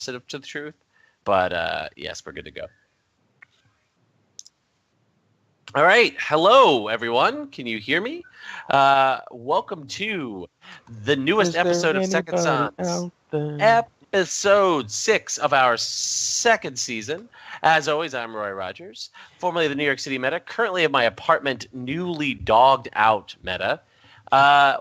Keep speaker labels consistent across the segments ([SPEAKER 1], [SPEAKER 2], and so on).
[SPEAKER 1] opposite to the truth. But yes, we're good to go. All right. Hello, everyone. Can you hear me? Welcome to the newest episode of Second Sons. Episode 6 of our second season. As always, I'm Roy Rogers, formerly of the New York City Meta, currently of my apartment, newly dogged out Meta.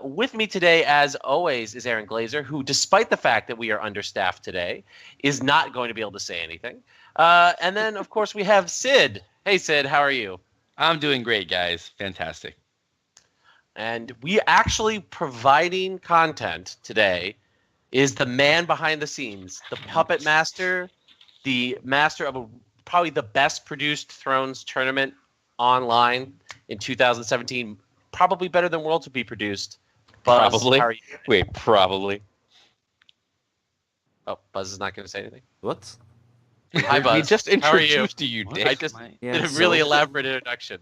[SPEAKER 1] With me today, as always, is Aaron Glazer, who, despite the fact that we are understaffed today, is not going to be able to say anything. And then, of course, we have Sid. Hey, Sid, how are you?
[SPEAKER 2] I'm doing great, guys. Fantastic.
[SPEAKER 1] And we actually providing content today is the man behind the scenes, the puppet master, the master of probably the best produced Thrones tournament online in 2017. Probably better than Worlds would be produced. Buzz,
[SPEAKER 3] probably.
[SPEAKER 1] How are you?
[SPEAKER 3] Wait, probably.
[SPEAKER 1] Oh, Buzz is not going to say anything.
[SPEAKER 4] What?
[SPEAKER 1] Hi, Buzz.
[SPEAKER 3] We just
[SPEAKER 1] How are you?
[SPEAKER 3] introduced you, Dick.
[SPEAKER 1] I just did a really elaborate introduction.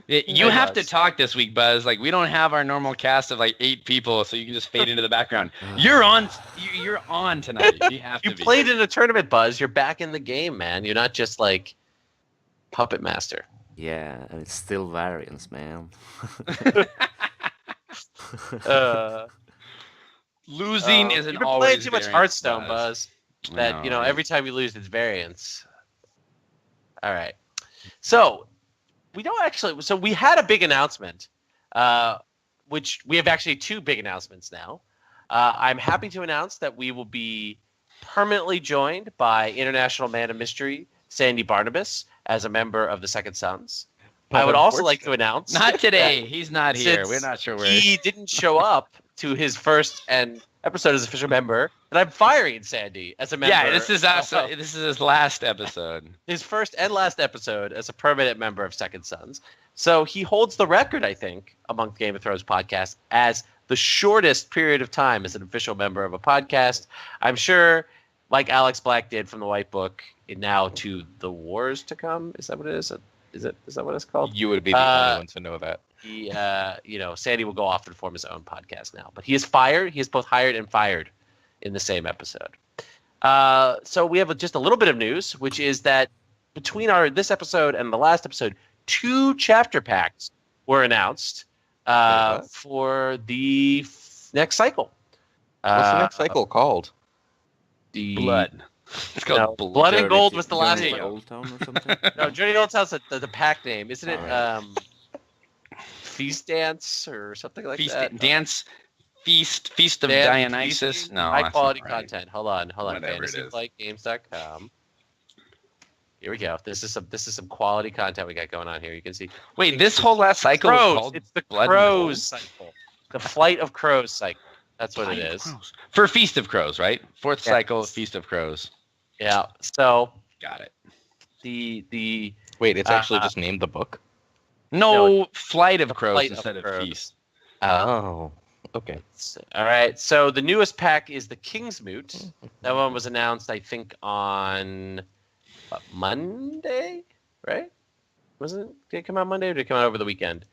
[SPEAKER 2] You have to talk this week, Buzz. Like, we don't have our normal cast of like 8 people, so you can just fade into the background. You're on. You're on tonight. You have to
[SPEAKER 1] You
[SPEAKER 2] be.
[SPEAKER 1] played in a tournament, Buzz. You're back in the game, man. You're not just like puppet master.
[SPEAKER 4] Yeah, and it's still variance, man.
[SPEAKER 2] Losing isn't
[SPEAKER 1] You've been
[SPEAKER 2] always
[SPEAKER 1] playing too much
[SPEAKER 2] variance,
[SPEAKER 1] Hearthstone, Buzz. That
[SPEAKER 2] No,
[SPEAKER 1] you know,
[SPEAKER 2] right.
[SPEAKER 1] every time you lose, it's variance. All right. So we don't actually. So we had a big announcement, which we have actually 2 big announcements now. I'm happy to announce that we will be permanently joined by International Man of Mystery Sandy Barnabas as a member of the Second Sons. I would also like to announce
[SPEAKER 2] Not today. He's not here.
[SPEAKER 1] since
[SPEAKER 2] We're not sure where.
[SPEAKER 1] he didn't show up to his first episode as official member, and I'm firing Sandy as a member.
[SPEAKER 2] Yeah, this is us. This is his last episode.
[SPEAKER 1] His first and last episode as a permanent member of Second Sons. So he holds the record, I think, among Game of Thrones podcasts as the shortest period of time as an official member of a podcast. I'm sure, like Alex Black did from the White Book, now to the Wars to Come. Is that what it is? Is that what it's called?
[SPEAKER 3] You would be the only one to know that.
[SPEAKER 1] He, Sandy will go off and form his own podcast now. But he is fired. He is both hired and fired in the same episode. So we have just a little bit of news, which is that between this episode and the last episode, 2 chapter packs were announced for the next cycle.
[SPEAKER 3] What's the next cycle called?
[SPEAKER 1] The
[SPEAKER 2] Blood. It's called
[SPEAKER 1] Blood and Gold was the last
[SPEAKER 4] Journey
[SPEAKER 1] one.
[SPEAKER 4] to Old Town or something?
[SPEAKER 1] No, Journey to Old Town's the pack name, isn't it?
[SPEAKER 4] Alright.
[SPEAKER 1] Feast Dance or something like
[SPEAKER 2] Feast,
[SPEAKER 1] that.
[SPEAKER 2] dance, feast of
[SPEAKER 1] Dance,
[SPEAKER 2] Dionysus.
[SPEAKER 1] feasting,
[SPEAKER 2] No,
[SPEAKER 1] high
[SPEAKER 2] that's
[SPEAKER 1] quality
[SPEAKER 2] not right.
[SPEAKER 1] content. Hold on.
[SPEAKER 2] Whatever it is.
[SPEAKER 1] FantasyFlightGames.com. Here we go. This is some quality content we got going on here. You can see.
[SPEAKER 2] Wait, this whole last cycle was
[SPEAKER 1] Crows.
[SPEAKER 2] called
[SPEAKER 1] It's the
[SPEAKER 2] Blood and
[SPEAKER 1] Crows
[SPEAKER 2] Gold?
[SPEAKER 1] cycle. The Flight of Crows cycle. That's what it
[SPEAKER 2] Flight of
[SPEAKER 1] is.
[SPEAKER 2] Crows. For Feast of Crows, right? 4th
[SPEAKER 1] Yeah.
[SPEAKER 2] cycle, Feast of Crows.
[SPEAKER 1] Yeah. So
[SPEAKER 2] Got it.
[SPEAKER 1] the
[SPEAKER 3] Wait, it's actually just named the book?
[SPEAKER 2] No, Flight of Crows
[SPEAKER 1] Flight of
[SPEAKER 2] instead of
[SPEAKER 1] Crows.
[SPEAKER 2] Feast.
[SPEAKER 3] Oh, okay.
[SPEAKER 1] all right. So the newest pack is the Kingsmoot. That one was announced, I think, on Monday, right? Did it come out Monday or did it come out over the weekend?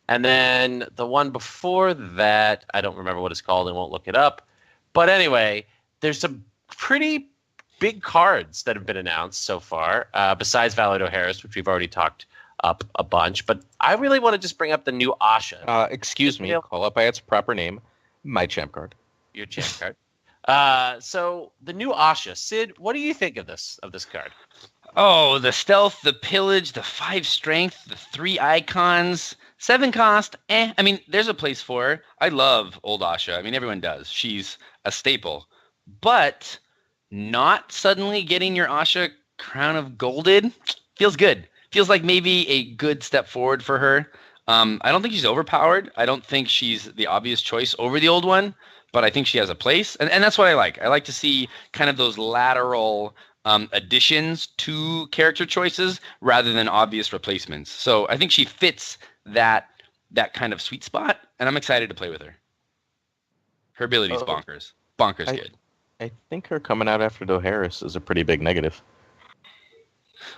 [SPEAKER 1] And then the one before that, I don't remember what it's called and won't look it up. But anyway, there's some pretty big cards that have been announced so far, besides Valado Harris, which we've already talked up a bunch. But I really want to just bring up the new Asha.
[SPEAKER 3] Excuse me,
[SPEAKER 1] Yeah.
[SPEAKER 3] call it by its proper name. My champ card.
[SPEAKER 1] Your champ card. So the new Asha. Sid, what do you think of this card?
[SPEAKER 2] Oh, the stealth, the pillage, the 5 strength, the 3 icons, 7 cost. I mean, there's a place for her. I love old Asha. I mean, everyone does. She's a staple. But not suddenly getting your Asha Crown of Golded feels good. Feels like maybe a good step forward for her. I don't think she's overpowered. I don't think she's the obvious choice over the old one, but I think she has a place. And that's what I like. I like to see kind of those lateral additions to character choices rather than obvious replacements. So I think she fits that kind of sweet spot, and I'm excited to play with her. Her ability's bonkers. Bonkers good.
[SPEAKER 3] I think her coming out after Doharis is a pretty big negative.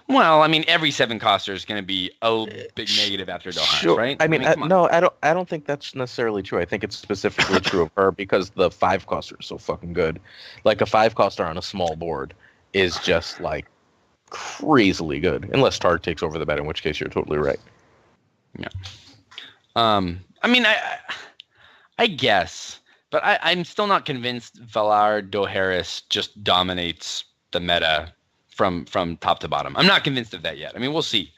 [SPEAKER 2] Well, I mean, every 7-coster is going to be a big negative after Doharis, right?
[SPEAKER 3] I mean,
[SPEAKER 2] come on.
[SPEAKER 3] no, I don't think that's necessarily true. I think it's specifically true of her because the 5-coster is so fucking good. Like a 5-coster on a small board is just like crazily good. Unless Targ takes over the bet, in which case you're totally right.
[SPEAKER 2] Yeah. I mean, I guess, but I'm still not convinced Valar Dohaeris just dominates the meta from top to bottom. I'm not convinced of that yet. I mean, we'll see.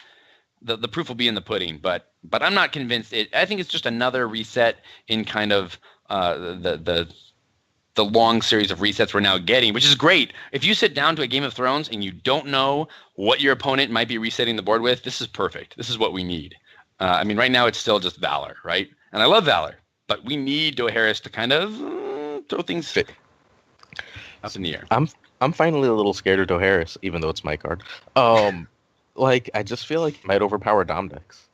[SPEAKER 2] The proof will be in the pudding, but I'm not convinced. I think it's just another reset in kind of the long series of resets we're now getting, which is great. If you sit down to a Game of Thrones and you don't know what your opponent might be resetting the board with, this is perfect. This is what we need. I mean, right now it's still just Valor, right? And I love Valor, but we need Dohaeris to kind of throw things up in the air.
[SPEAKER 3] I'm finally a little scared of Dohaeris, even though it's my card. Like I just feel like it might overpower Dom decks,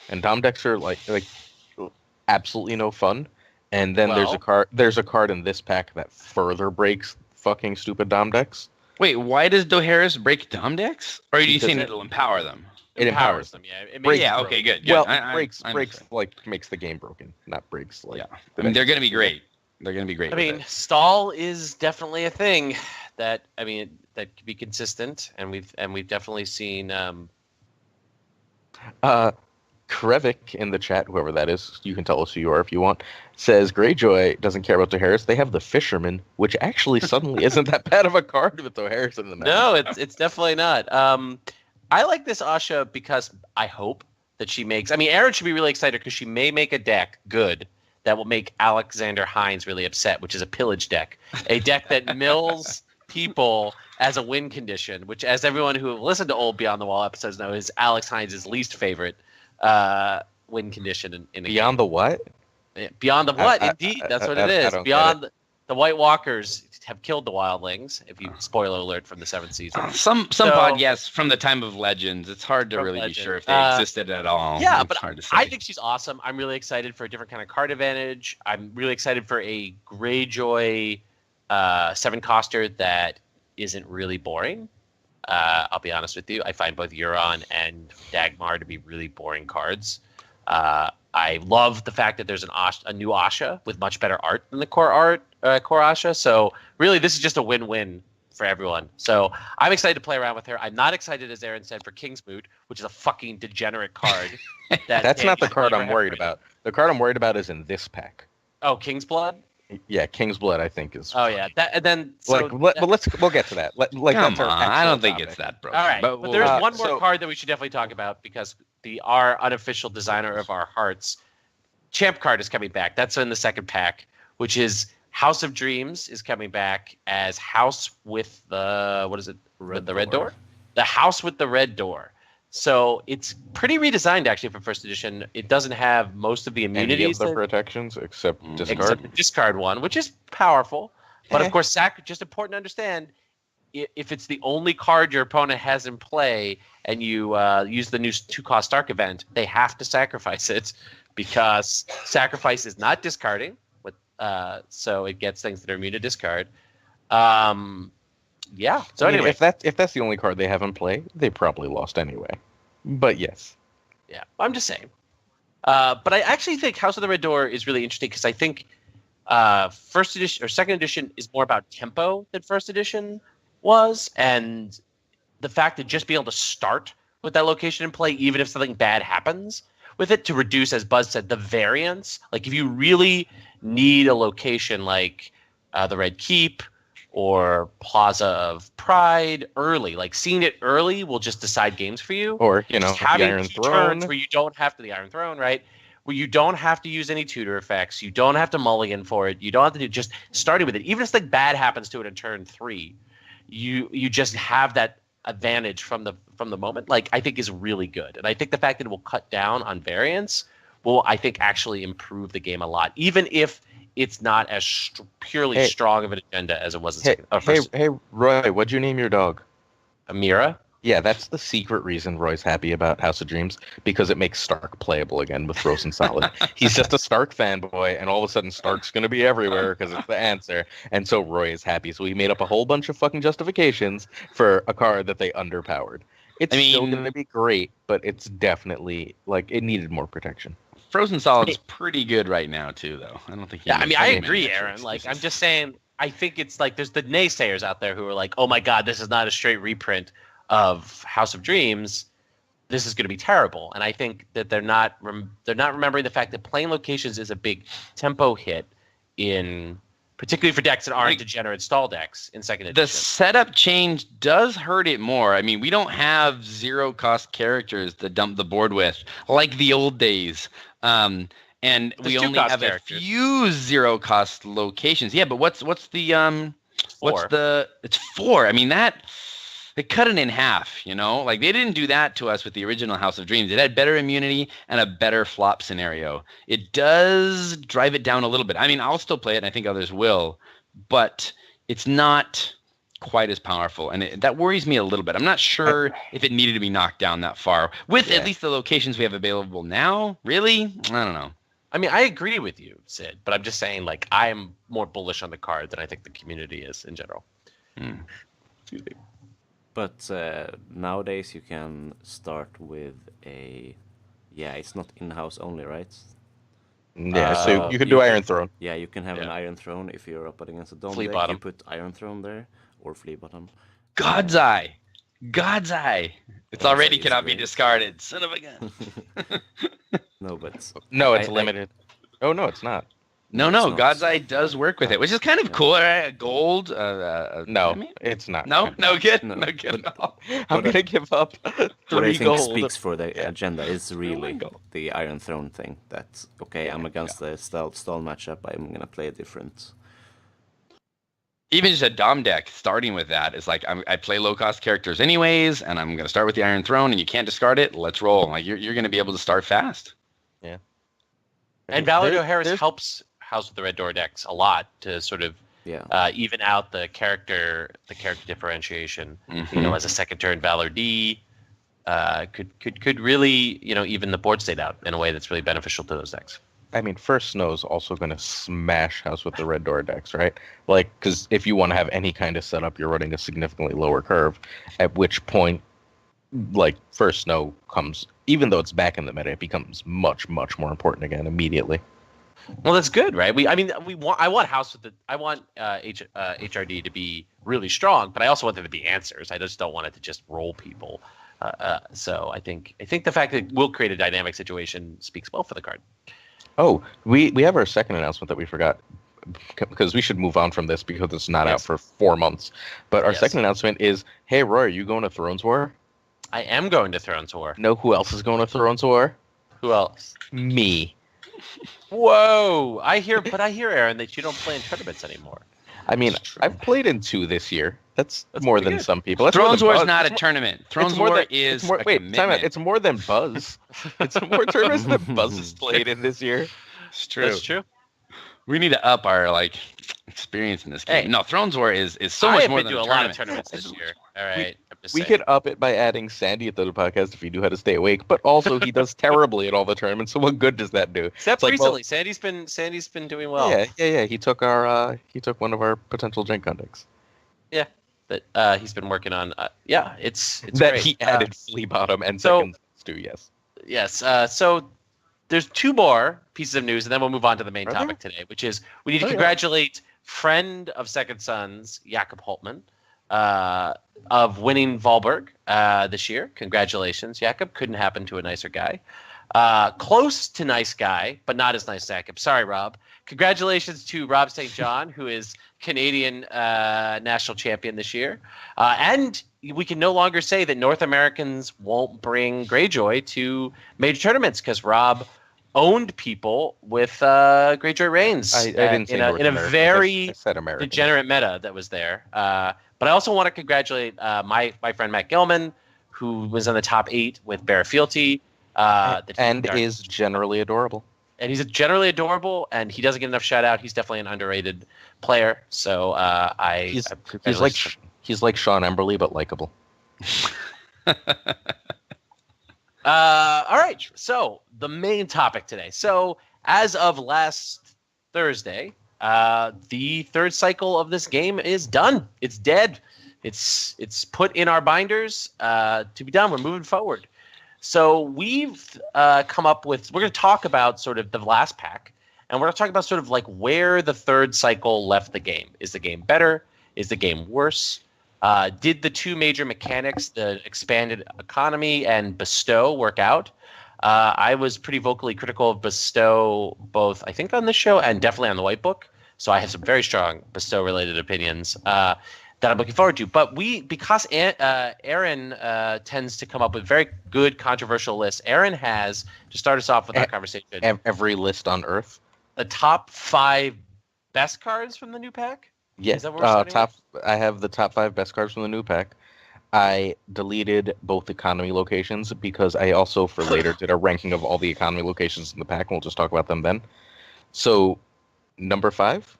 [SPEAKER 3] and Dom decks are like absolutely no fun. And then there's a card in this pack that further breaks fucking stupid Dom decks.
[SPEAKER 2] Wait, why does Dohaeris break Dom decks? Or are you saying it'll empower them?
[SPEAKER 3] It empowers them.
[SPEAKER 1] Yeah. It
[SPEAKER 3] breaks,
[SPEAKER 2] yeah. Okay. Good.
[SPEAKER 3] Well, breaks
[SPEAKER 2] understand.
[SPEAKER 3] like makes the game broken, not breaks like.
[SPEAKER 2] Yeah. I mean, they're gonna be great. They're gonna be great.
[SPEAKER 1] I mean, stall is definitely a thing that that could be consistent, and we've definitely seen.
[SPEAKER 3] Krevik in the chat, whoever that is, you can tell us who you are if you want, says Greyjoy doesn't care about Dohaeris. They have the Fisherman, which actually suddenly isn't that bad of a card with Dohaeris in the match.
[SPEAKER 1] No, it's definitely not. I like this Asha because I hope that she makes. I mean, Aaron should be really excited because she may make a deck good that will make Alexander Hines really upset, which is a pillage deck, a deck that mills people as a win condition, which, as everyone who listened to old Beyond the Wall episodes know, is Alex Hines' least favorite win condition in a
[SPEAKER 3] Beyond
[SPEAKER 1] game.
[SPEAKER 3] the what?
[SPEAKER 1] Beyond the what? Indeed, that's what it is. Beyond the White Walkers have killed the Wildlings. If you spoiler alert from the 7th season.
[SPEAKER 2] Some podcasts from the time of Legends. It's hard to really be sure if they existed at all.
[SPEAKER 1] Yeah,
[SPEAKER 2] it's
[SPEAKER 1] but
[SPEAKER 2] hard to say.
[SPEAKER 1] I think she's awesome. I'm really excited for a different kind of card advantage. I'm really excited for a Greyjoy 7-coster that isn't really boring. I'll be honest with you. I find both Euron and Dagmar to be really boring cards. I love the fact that there's a new Asha with much better art than the core Asha. So really, this is just a win-win for everyone. So I'm excited to play around with her. I'm not excited, as Aaron said, for Kingsmoot, which is a fucking degenerate card.
[SPEAKER 3] That's not the card I'm worried about. The card I'm worried about is in this pack.
[SPEAKER 1] Oh, King's Blood?
[SPEAKER 3] Yeah, King's Blood, I think is.
[SPEAKER 1] Oh yeah,
[SPEAKER 3] we'll get to that.
[SPEAKER 2] Come on, I don't think it's that broken.
[SPEAKER 1] All right, but there's one more card that we should definitely talk about because our unofficial designer of our hearts, Champ card is coming back. That's in the second pack, which is House of Dreams is coming back as House with the red door? The House with the red door. So it's pretty redesigned actually for first edition. It doesn't have most of the immunities.
[SPEAKER 3] Any of the protections except discard.
[SPEAKER 1] Except the discard one, which is powerful. But of course, just important to understand, if it's the only card your opponent has in play and you use the new 2-cost Stark event, they have to sacrifice it because sacrifice is not discarding. So it gets things that are immune to discard. Yeah. So anyway,
[SPEAKER 3] if that's the only card they have in play, they probably lost anyway. But yes.
[SPEAKER 1] Yeah, I'm just saying. But I actually think House of the Red Door is really interesting because I think first edition or second edition is more about tempo than first edition was, and the fact that just being able to start with that location in play, even if something bad happens with it, to reduce, as Buzz said, the variance. Like if you really need a location like the Red Keep or Plaza of Pride early, like seeing it early will just decide games for you.
[SPEAKER 3] Or,
[SPEAKER 1] having
[SPEAKER 3] the Iron
[SPEAKER 1] key
[SPEAKER 3] Throne.
[SPEAKER 1] turns where you don't have to, the Iron Throne, right? Where you don't have to use any tutor effects. You don't have to mulligan for it. You don't have to do just starting with it. Even if something bad happens to it in turn 3, you just have that advantage from the moment, like I think is really good. And I think the fact that it will cut down on variance will, I think, actually improve the game a lot, even if it's not as purely strong of an agenda as it was.
[SPEAKER 3] Hey, Roy, what'd you name your dog?
[SPEAKER 1] Amira?
[SPEAKER 3] Yeah, that's the secret reason Roy's happy about House of Dreams, because it makes Stark playable again with Frozen Solid. He's just a Stark fanboy, and all of a sudden Stark's going to be everywhere because it's the answer. And so Roy is happy. So he made up a whole bunch of fucking justifications for a card that they underpowered. It's still going to be great, but it's definitely, it needed more protection.
[SPEAKER 2] Frozen Solid is pretty good right now, too, though. I don't think.
[SPEAKER 1] I agree, Aaron. I'm just saying, I think it's like there's the naysayers out there who are like, oh my God, this is not a straight reprint of House of Dreams. This is going to be terrible. And I think that they're not remembering the fact that playing locations is a big tempo hit particularly for decks that aren't degenerate stall decks in second edition.
[SPEAKER 2] The setup change does hurt it more. I mean, we don't have 0-cost characters to dump the board with like the old days. And we only have characters. A few 0-cost locations. Yeah, but what's the it's 4. I mean, they cut it in half, Like they didn't do that to us with the original House of Dreams. It had better immunity and a better flop scenario. It does drive it down a little bit. I mean, I'll still play it, and I think others will, but it's not quite as powerful, and that worries me a little bit. I'm not sure if it needed to be knocked down that far with at least the locations we have available now. Really? I don't know.
[SPEAKER 1] I mean, I agree with you, Sid, but I'm just saying, like, I am more bullish on the card than I think the community is in general.
[SPEAKER 2] Excuse me.
[SPEAKER 4] But nowadays you can start with it's not in-house only, right?
[SPEAKER 3] Yeah, so you can do Iron Throne.
[SPEAKER 4] Yeah, you can have an Iron Throne if you're up against a Dome
[SPEAKER 1] Flea
[SPEAKER 4] deck.
[SPEAKER 1] bottom.
[SPEAKER 4] You put Iron Throne there, or Flea Bottom.
[SPEAKER 2] God's Eye! It's already cannot be discarded. Son of a gun.
[SPEAKER 4] No, but...
[SPEAKER 3] No, it's limited. Oh, no, it's not.
[SPEAKER 2] No, God's Eye does work with it, which is kind of cool. Right? Gold.
[SPEAKER 3] No, it's not.
[SPEAKER 2] No good at all.
[SPEAKER 3] I'm going to give up 3
[SPEAKER 4] what I
[SPEAKER 3] gold.
[SPEAKER 4] think speaks for the agenda is really the Iron Throne thing. That's, okay, I'm against the stall matchup, I'm going to play a different...
[SPEAKER 2] Even just a Dom deck, starting with that is like, I play low-cost characters anyways, and I'm going to start with the Iron Throne, and you can't discard it. Let's roll. Like you're going to be able to start fast.
[SPEAKER 3] Yeah.
[SPEAKER 1] And Valado Harris helps House of the Red Door decks a lot to sort of even out the character differentiation.
[SPEAKER 2] Mm-hmm.
[SPEAKER 1] As a second turn Valor D could really even the board state out in a way that's really beneficial to those decks.
[SPEAKER 3] I mean, First Snow's also going to smash House with the Red Door decks, right? Like, because if you want to have any kind of setup, you're running a significantly lower curve. At which point, like, First Snow comes, even though it's back in the meta, it becomes much, much more important again immediately.
[SPEAKER 1] Well, that's good, right? I want HRD to be really strong, but I also want there to be answers. I just don't want it to just roll people. So I think the fact that it will create a dynamic situation speaks well for the card.
[SPEAKER 3] Oh, we have our second announcement that we forgot, because we should move on from this because it's not out for 4 months. But our second announcement is, hey, Roy, are you going to Thrones War?
[SPEAKER 1] I am going to Thrones War.
[SPEAKER 3] Know who else is going to Thrones War?
[SPEAKER 1] Who else?
[SPEAKER 3] Me.
[SPEAKER 1] Whoa! I hear, Aaron, that you don't play in tournaments anymore.
[SPEAKER 3] I mean, I've played in 2 this year. That's more than some people.
[SPEAKER 2] Thrones War is not a tournament. Thrones War is a commitment.
[SPEAKER 3] Time out. It's more than Buzz. It's more tournaments than Buzz has played in this year.
[SPEAKER 2] It's true.
[SPEAKER 1] That's true.
[SPEAKER 2] We need to up our experience in this game. Hey, no, Thrones War is so much more than a lot of
[SPEAKER 1] tournaments this year. All right.
[SPEAKER 3] We could up it by adding Sandy at the podcast if he knew how to stay awake, but also he does terribly at all the tournaments. So what good does that do?
[SPEAKER 1] Except recently, Sandy's been doing well.
[SPEAKER 3] Yeah. He took one of our potential Gen Con decks.
[SPEAKER 1] Yeah, that he's been working on. It's
[SPEAKER 3] that
[SPEAKER 1] great.
[SPEAKER 3] He added Flea Bottom and second stew.
[SPEAKER 1] Yes. So there's 2 more pieces of news, and then we'll move on to the main topic today, which is we need to congratulate friend of Second Sons, Jakob Holtman, of winning Valberg this year. Congratulations, Jakob. Couldn't happen to a nicer guy. Close to nice guy, but not as nice, Jakob. Sorry, Rob. Congratulations to Rob St. John, who is Canadian national champion this year. And we can no longer say that North Americans won't bring Greyjoy to major tournaments because Rob owned people with Greyjoy Reigns
[SPEAKER 3] I didn't say
[SPEAKER 1] in a very
[SPEAKER 3] I
[SPEAKER 1] degenerate meta that was there. But I also want to congratulate my friend Matt Gilman, who was in the top 8 with Bear Fealty.
[SPEAKER 3] And is generally adorable.
[SPEAKER 1] And he's generally adorable, and he doesn't get enough shout out. He's definitely an underrated player. So
[SPEAKER 3] he's like Sean Emberley, but likable.
[SPEAKER 1] All right. So the main topic today. So as of last Thursday, the 3rd cycle of this game is done. It's dead. It's put in our binders to be done. We're moving forward. So we've come up with. We're going to talk about sort of the last pack and we're talking about sort of like where the third cycle left the game. Is the game better? Is the game worse? Did the two major mechanics, the expanded economy and bestow, work out? I was pretty vocally critical of bestow, both I think on this show and definitely on the White Book. So I have some very strong bestow-related opinions that I'm looking forward to. But because Aaron tends to come up with very good controversial lists, Aaron has, to start us off with our conversation,
[SPEAKER 3] Every list on Earth.
[SPEAKER 1] the top 5 best cards from the new pack.
[SPEAKER 3] Yeah,
[SPEAKER 1] Is that what we're starting with?
[SPEAKER 3] I have the top 5 best cards from the new pack. I deleted both economy locations because I also, for later, did a ranking of all the economy locations in the pack, and we'll just talk about them then. So, number 5,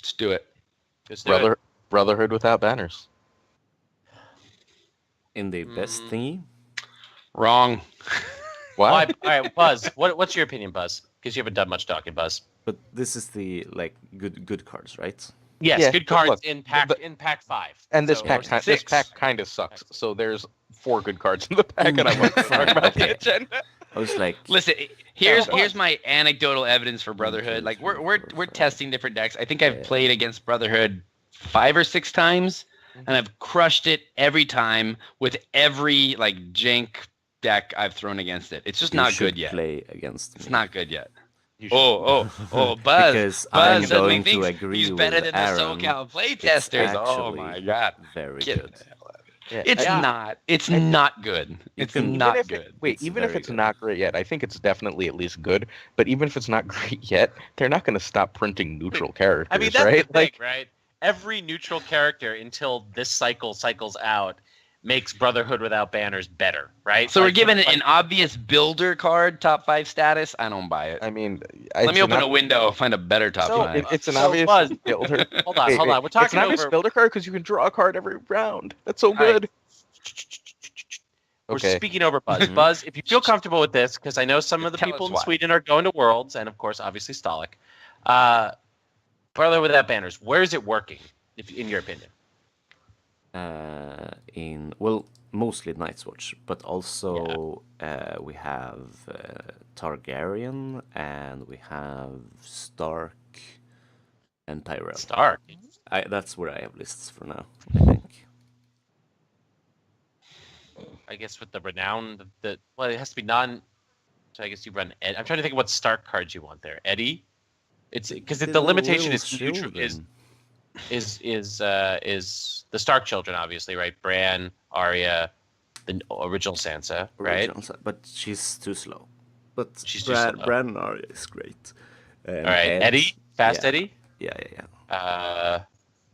[SPEAKER 2] Let's do it.
[SPEAKER 1] Let's do it.
[SPEAKER 3] Brotherhood without banners.
[SPEAKER 4] In the best thingy?
[SPEAKER 2] Wrong.
[SPEAKER 3] Why?
[SPEAKER 1] All right, Buzz. What's your opinion, Buzz? Because you haven't done much talking, Buzz.
[SPEAKER 4] But this is the like good cards, right?
[SPEAKER 1] Yes,
[SPEAKER 3] Yeah,
[SPEAKER 1] good
[SPEAKER 3] but
[SPEAKER 1] cards
[SPEAKER 3] look,
[SPEAKER 1] in pack 5.
[SPEAKER 3] And this
[SPEAKER 1] So-
[SPEAKER 3] pack,
[SPEAKER 1] or
[SPEAKER 3] this
[SPEAKER 1] 6.
[SPEAKER 3] pack kind of sucks. So there's 4 good cards in the pack, and I want to talk about the
[SPEAKER 4] Okay.
[SPEAKER 3] agenda.
[SPEAKER 4] I was like,
[SPEAKER 2] Listen, here's
[SPEAKER 1] Yeah.
[SPEAKER 2] here's my anecdotal evidence for Brotherhood. Like we're testing different decks. I think I've played against Brotherhood 5 or 6 times, and I've crushed it every time with every like jank deck I've thrown against it. It's just
[SPEAKER 4] you
[SPEAKER 2] not
[SPEAKER 4] should
[SPEAKER 2] good yet.
[SPEAKER 4] play against me.
[SPEAKER 2] It's not good yet.
[SPEAKER 3] You should-
[SPEAKER 2] Oh, Buzz.
[SPEAKER 4] Because
[SPEAKER 2] Buzz
[SPEAKER 4] I'm
[SPEAKER 2] suddenly
[SPEAKER 4] going to
[SPEAKER 2] thinks
[SPEAKER 4] agree
[SPEAKER 2] he's better
[SPEAKER 4] with
[SPEAKER 2] than
[SPEAKER 4] Aaron.
[SPEAKER 2] the SoCal
[SPEAKER 4] It's
[SPEAKER 2] playtesters. Oh
[SPEAKER 4] actually
[SPEAKER 2] my god.
[SPEAKER 4] very
[SPEAKER 2] Get
[SPEAKER 4] good.
[SPEAKER 2] the hell out of
[SPEAKER 3] Yeah,
[SPEAKER 2] here. It's
[SPEAKER 1] Yeah.
[SPEAKER 2] not. It's not good. It's
[SPEAKER 4] can-
[SPEAKER 2] not
[SPEAKER 3] even if
[SPEAKER 2] good.
[SPEAKER 4] It's
[SPEAKER 3] even if
[SPEAKER 4] very
[SPEAKER 3] it's
[SPEAKER 4] good.
[SPEAKER 3] not great yet, I think it's definitely at least good. But even if it's not great yet, they're not going to stop printing neutral characters,
[SPEAKER 1] I mean, that's
[SPEAKER 3] right?
[SPEAKER 1] the thing, right? Every neutral character until this cycles out makes Brotherhood without banners better, right?
[SPEAKER 2] So we're
[SPEAKER 1] Like,
[SPEAKER 2] giving it
[SPEAKER 1] like-
[SPEAKER 2] an obvious builder card, top 5 status. I don't buy it.
[SPEAKER 3] I mean,
[SPEAKER 2] Let me open a window, find a better top
[SPEAKER 1] So,
[SPEAKER 2] 5.
[SPEAKER 3] It's an
[SPEAKER 1] So,
[SPEAKER 3] obvious
[SPEAKER 1] Buzz,
[SPEAKER 3] builder.
[SPEAKER 1] Hold on.
[SPEAKER 3] Wait,
[SPEAKER 1] We're
[SPEAKER 3] it's
[SPEAKER 1] talking
[SPEAKER 3] an obvious
[SPEAKER 1] over.
[SPEAKER 3] builder card because you can draw a card every round. That's so
[SPEAKER 1] right.
[SPEAKER 3] good.
[SPEAKER 1] We're
[SPEAKER 3] Okay.
[SPEAKER 1] speaking over Buzz.
[SPEAKER 4] Mhm.
[SPEAKER 1] Buzz, if you feel comfortable with this, because I know some of the
[SPEAKER 2] Tell
[SPEAKER 1] people
[SPEAKER 2] us
[SPEAKER 1] in
[SPEAKER 2] why.
[SPEAKER 1] Sweden are going to Worlds, and of course, obviously Stalik. Brotherhood without banners, where is it working, in your opinion?
[SPEAKER 4] Mostly Night's Watch, but also we have Targaryen and we have Stark and Tyrell.
[SPEAKER 1] Stark.
[SPEAKER 4] That's where I have lists for now, I think.
[SPEAKER 1] I guess with the renown, it has to be non. So I guess you run. I'm trying to think of what Stark cards you want there. Eddie. It's because the limitation is neutral. Is the Stark children, obviously, right? Bran, Arya, the original Sansa, right?
[SPEAKER 4] But she's too slow. But
[SPEAKER 1] She's too slow.
[SPEAKER 4] Bran and Arya is great.
[SPEAKER 1] All right, Eddie, fast
[SPEAKER 4] yeah.
[SPEAKER 1] Eddie.
[SPEAKER 4] Yeah.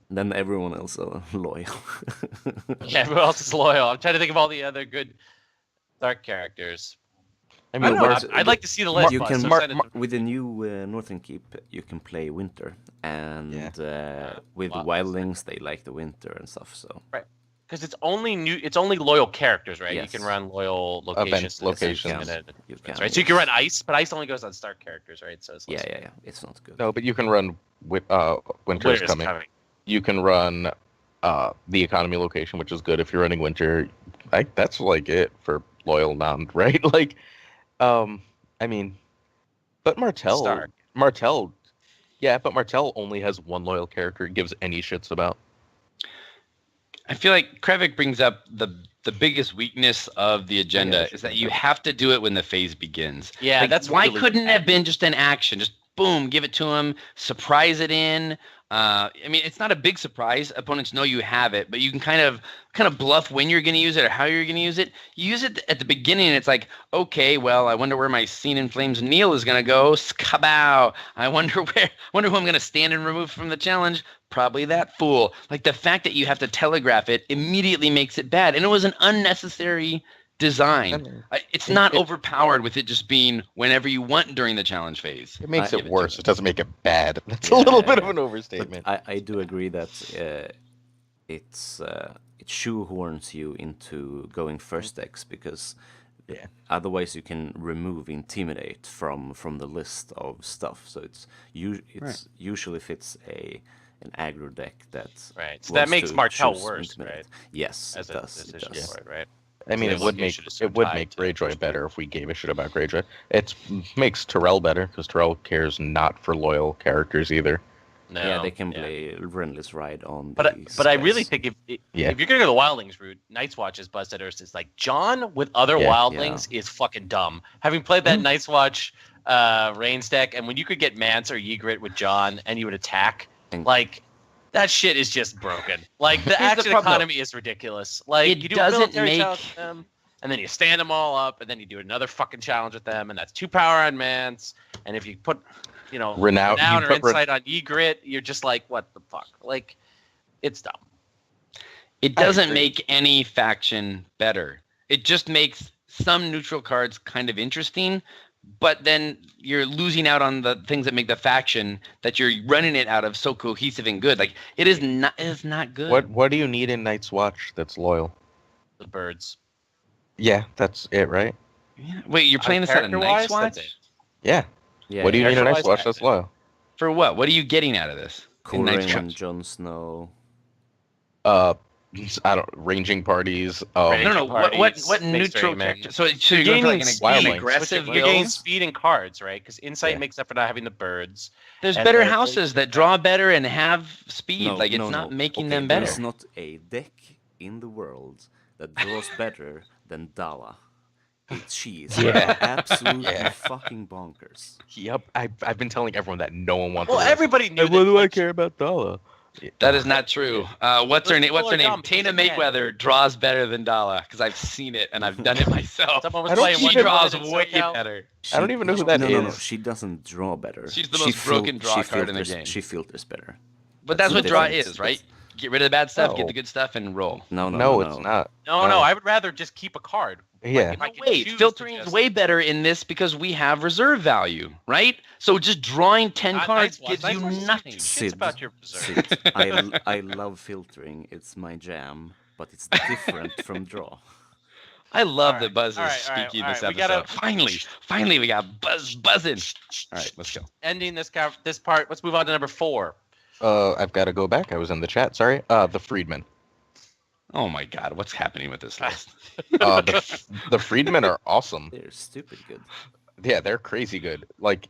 [SPEAKER 4] Then everyone else are loyal.
[SPEAKER 1] Yeah, everyone else is loyal. I'm trying to think of all the other good Stark characters.
[SPEAKER 3] I
[SPEAKER 1] I
[SPEAKER 3] mean,
[SPEAKER 1] don't know.
[SPEAKER 4] Mars-
[SPEAKER 1] I'd like to see the list.
[SPEAKER 4] you
[SPEAKER 1] Buzz,
[SPEAKER 4] can
[SPEAKER 1] so
[SPEAKER 3] Mar-
[SPEAKER 1] send it
[SPEAKER 3] Mar-
[SPEAKER 1] to-
[SPEAKER 4] With the new Northern Keep, you can play Winter, and with
[SPEAKER 1] Wow.
[SPEAKER 4] Wildlings, they like the Winter and stuff. So
[SPEAKER 1] Because it's only loyal characters, right?
[SPEAKER 4] Yes.
[SPEAKER 1] You can run loyal locations.
[SPEAKER 3] locations.
[SPEAKER 4] you can.
[SPEAKER 1] Right. So you can run ice, but ice only goes on Stark characters, right? So it's less
[SPEAKER 4] Yeah. It's not good.
[SPEAKER 3] No, but you can run with Winter is
[SPEAKER 1] Winter's
[SPEAKER 3] coming. You can run the economy location, which is good if you're running Winter. That's like it for loyal non, right? Like, I mean, but
[SPEAKER 1] Stark.
[SPEAKER 3] Martell, yeah, but Martell only has one loyal character it gives any shits about.
[SPEAKER 2] I feel like Krevik brings up the biggest weakness of the agenda
[SPEAKER 3] Yeah,
[SPEAKER 2] is that you have to do it when the phase begins.
[SPEAKER 1] Yeah,
[SPEAKER 2] Like,
[SPEAKER 1] that's
[SPEAKER 2] why
[SPEAKER 1] really
[SPEAKER 2] couldn't it
[SPEAKER 1] bad.
[SPEAKER 2] have been just an action? Just boom, give it to him, surprise it in. I mean, it's not a big surprise. Opponents know you have it, but you can kind of bluff when you're going to use it or how you're going to use it. You use it at the beginning, and it's like, okay, well, I wonder where my Scene in Flames Neil is going to go. Skabow. I wonder who I'm going to stand and remove from the challenge. Probably that fool. Like, the fact that you have to telegraph it immediately makes it bad, and it was an unnecessary design. It's not overpowered with it just being whenever you want during the challenge phase.
[SPEAKER 3] It makes
[SPEAKER 2] I
[SPEAKER 3] it
[SPEAKER 2] give it to
[SPEAKER 3] worse.
[SPEAKER 2] him.
[SPEAKER 3] It doesn't make it bad. That's
[SPEAKER 4] Yeah,
[SPEAKER 3] a little
[SPEAKER 4] yeah,
[SPEAKER 3] bit of
[SPEAKER 4] yeah.
[SPEAKER 3] an
[SPEAKER 4] But
[SPEAKER 3] overstatement.
[SPEAKER 4] I do agree that it shoehorns you into going first decks because
[SPEAKER 3] Yeah.
[SPEAKER 4] otherwise you can remove Intimidate from the list of stuff. So it's usually fits an aggro deck that
[SPEAKER 1] Right. So that
[SPEAKER 4] wants
[SPEAKER 1] makes
[SPEAKER 4] to
[SPEAKER 1] Martell
[SPEAKER 4] choose
[SPEAKER 1] worse,
[SPEAKER 4] Intimidate.
[SPEAKER 1] right?
[SPEAKER 4] Yes,
[SPEAKER 1] As
[SPEAKER 4] it
[SPEAKER 1] a
[SPEAKER 4] does. It
[SPEAKER 1] decision
[SPEAKER 4] does.
[SPEAKER 1] for it, right?
[SPEAKER 3] I mean, it would make Greyjoy better if we gave a shit about Greyjoy. It makes Tyrell better because Tyrell cares not for loyal characters either.
[SPEAKER 4] No, yeah, they can play Renly's Ride on.
[SPEAKER 1] But I really think if you're gonna go the Wildlings route, Night's Watch is Buzz is like John with other Wildlings is fucking dumb. Having played that Night's Watch Reigns deck, and when you could get Mance or Ygritte with John and you would attack, like that shit is just broken. Like the action economy is ridiculous. Like you do a military challenge with them, and then you stand them all up, and then you do another fucking challenge with them, and that's 2 power on Mance, and if you put Renown or Insight on Ygritte, you're just like, what the fuck? Like, it's dumb.
[SPEAKER 2] It doesn't make any faction better. It just makes some neutral cards kind of interesting, but then you're losing out on the things that make the faction that you're running it out of so cohesive and good. Like, it is not good.
[SPEAKER 3] What do you need in Night's Watch that's loyal?
[SPEAKER 1] The birds.
[SPEAKER 3] Yeah, that's it, right?
[SPEAKER 2] Yeah. Wait, you're playing this out of Night's Watch?
[SPEAKER 3] Yeah. Yeah, what do you need in Night's Watch that's loyal?
[SPEAKER 2] For what? What are you getting out of this?
[SPEAKER 4] Coolring, Jon Snow.
[SPEAKER 3] Ranging parties.
[SPEAKER 2] No. What neutral character? So you're going for like an aggressive.
[SPEAKER 1] You're getting speed and cards, right? Because Insight makes up for not having the birds.
[SPEAKER 2] There's better houses that draw better and have speed. It's not making them better.
[SPEAKER 4] There's not a deck in the world that draws better than Dala. She's absolutely fucking bonkers.
[SPEAKER 3] Yep, I've been telling everyone that no one wants.
[SPEAKER 1] Well, everybody knew.
[SPEAKER 3] What do I care about Dala?
[SPEAKER 2] That is not true. What's her name? Tana Makeweather draws better than Dala because I've seen it and I've done it myself. She draws way better.
[SPEAKER 3] I don't even know who that is.
[SPEAKER 4] No, she doesn't draw better.
[SPEAKER 2] She's the most broken draw card in the game.
[SPEAKER 4] She filters better.
[SPEAKER 2] But that's what draw is, right? Get rid of the bad stuff, get the good stuff, and roll.
[SPEAKER 3] No, it's not.
[SPEAKER 1] No, I would rather just keep a card.
[SPEAKER 3] Yeah.
[SPEAKER 2] Wait, filtering is way better in this because we have reserve value, right? So just drawing 10 cards gives you nothing.
[SPEAKER 4] Sid, I love filtering. It's my jam, but it's different from draw.
[SPEAKER 2] I love that Buzz is speaking this episode. Finally, we got Buzz buzzing. All right, let's go.
[SPEAKER 1] Ending this part. Let's move on to number 4.
[SPEAKER 3] I've got to go back. I was in the chat. Sorry. The Freedmen.
[SPEAKER 2] Oh my God, what's happening with this list?
[SPEAKER 3] The Freedmen are awesome.
[SPEAKER 4] They're stupid good.
[SPEAKER 3] Yeah, they're crazy good. Like,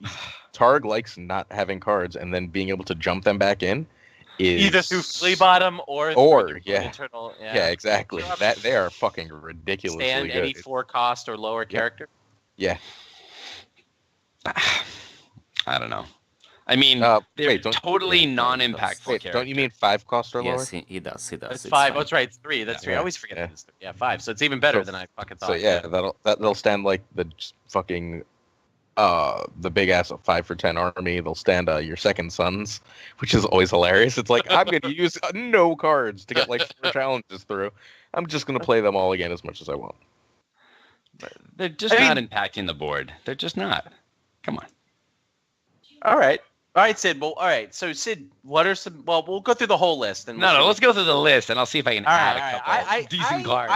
[SPEAKER 3] Targ likes not having cards and then being able to jump them back in is
[SPEAKER 1] either through Flea Bottom or internal.
[SPEAKER 3] Yeah, exactly. That they are fucking ridiculously
[SPEAKER 1] good. Any 4-cost or lower character.
[SPEAKER 3] Yeah.
[SPEAKER 2] I don't know. I mean, they're totally non-impactful characters.
[SPEAKER 3] Don't you mean 5-cost or lower?
[SPEAKER 4] Yes, he does.
[SPEAKER 1] It's 5. Oh, that's right. It's 3. That's 3. I always forget it. Yeah, 5. So it's even better than I fucking thought.
[SPEAKER 3] So yeah, they'll stand like the fucking the big ass 5 for 10 army. They'll stand your second sons, which is always hilarious. It's like I'm gonna use no cards to get like 4 challenges through. I'm just gonna play them all again as much as I want.
[SPEAKER 2] They're just not impacting the board. They're just not. Come on.
[SPEAKER 1] All right, Sid. Well, all right. So, Sid, what are some? Well, we'll go through the whole list. And
[SPEAKER 2] let's go through the list, and I'll see if I can add a couple decent cards.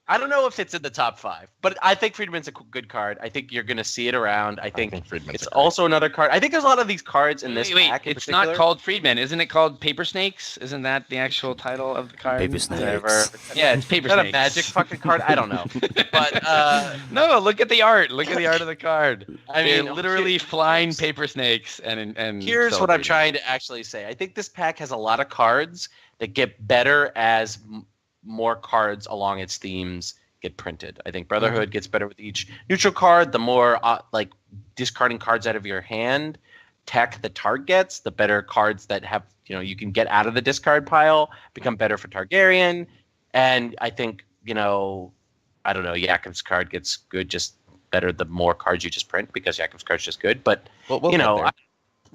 [SPEAKER 1] I don't know if it's in the top 5, but I think Freedman's a good card. I think you're going to see it around. I think it's also another card. I think there's a lot of these cards in this pack.
[SPEAKER 2] It's not called Freedman. Isn't it called Paper Snakes? Isn't that the actual title of the card?
[SPEAKER 4] Paper Snakes.
[SPEAKER 1] Yeah, it's Paper Snakes. Is that a magic fucking card? I don't know. But
[SPEAKER 2] no, look at the art. Look at the art of the card. I mean, they're literally flying paper snakes. And
[SPEAKER 1] here's what I'm trying to actually say. I think this pack has a lot of cards that get better as more cards along its themes get printed. I think Brotherhood gets better with each neutral card. The more like discarding cards out of your hand tech the Targ gets, the better cards that have you can get out of the discard pile become better for Targaryen. And I think I don't know, Yakov's card gets good just better the more cards you just print because Yakov's card's just good. But we'll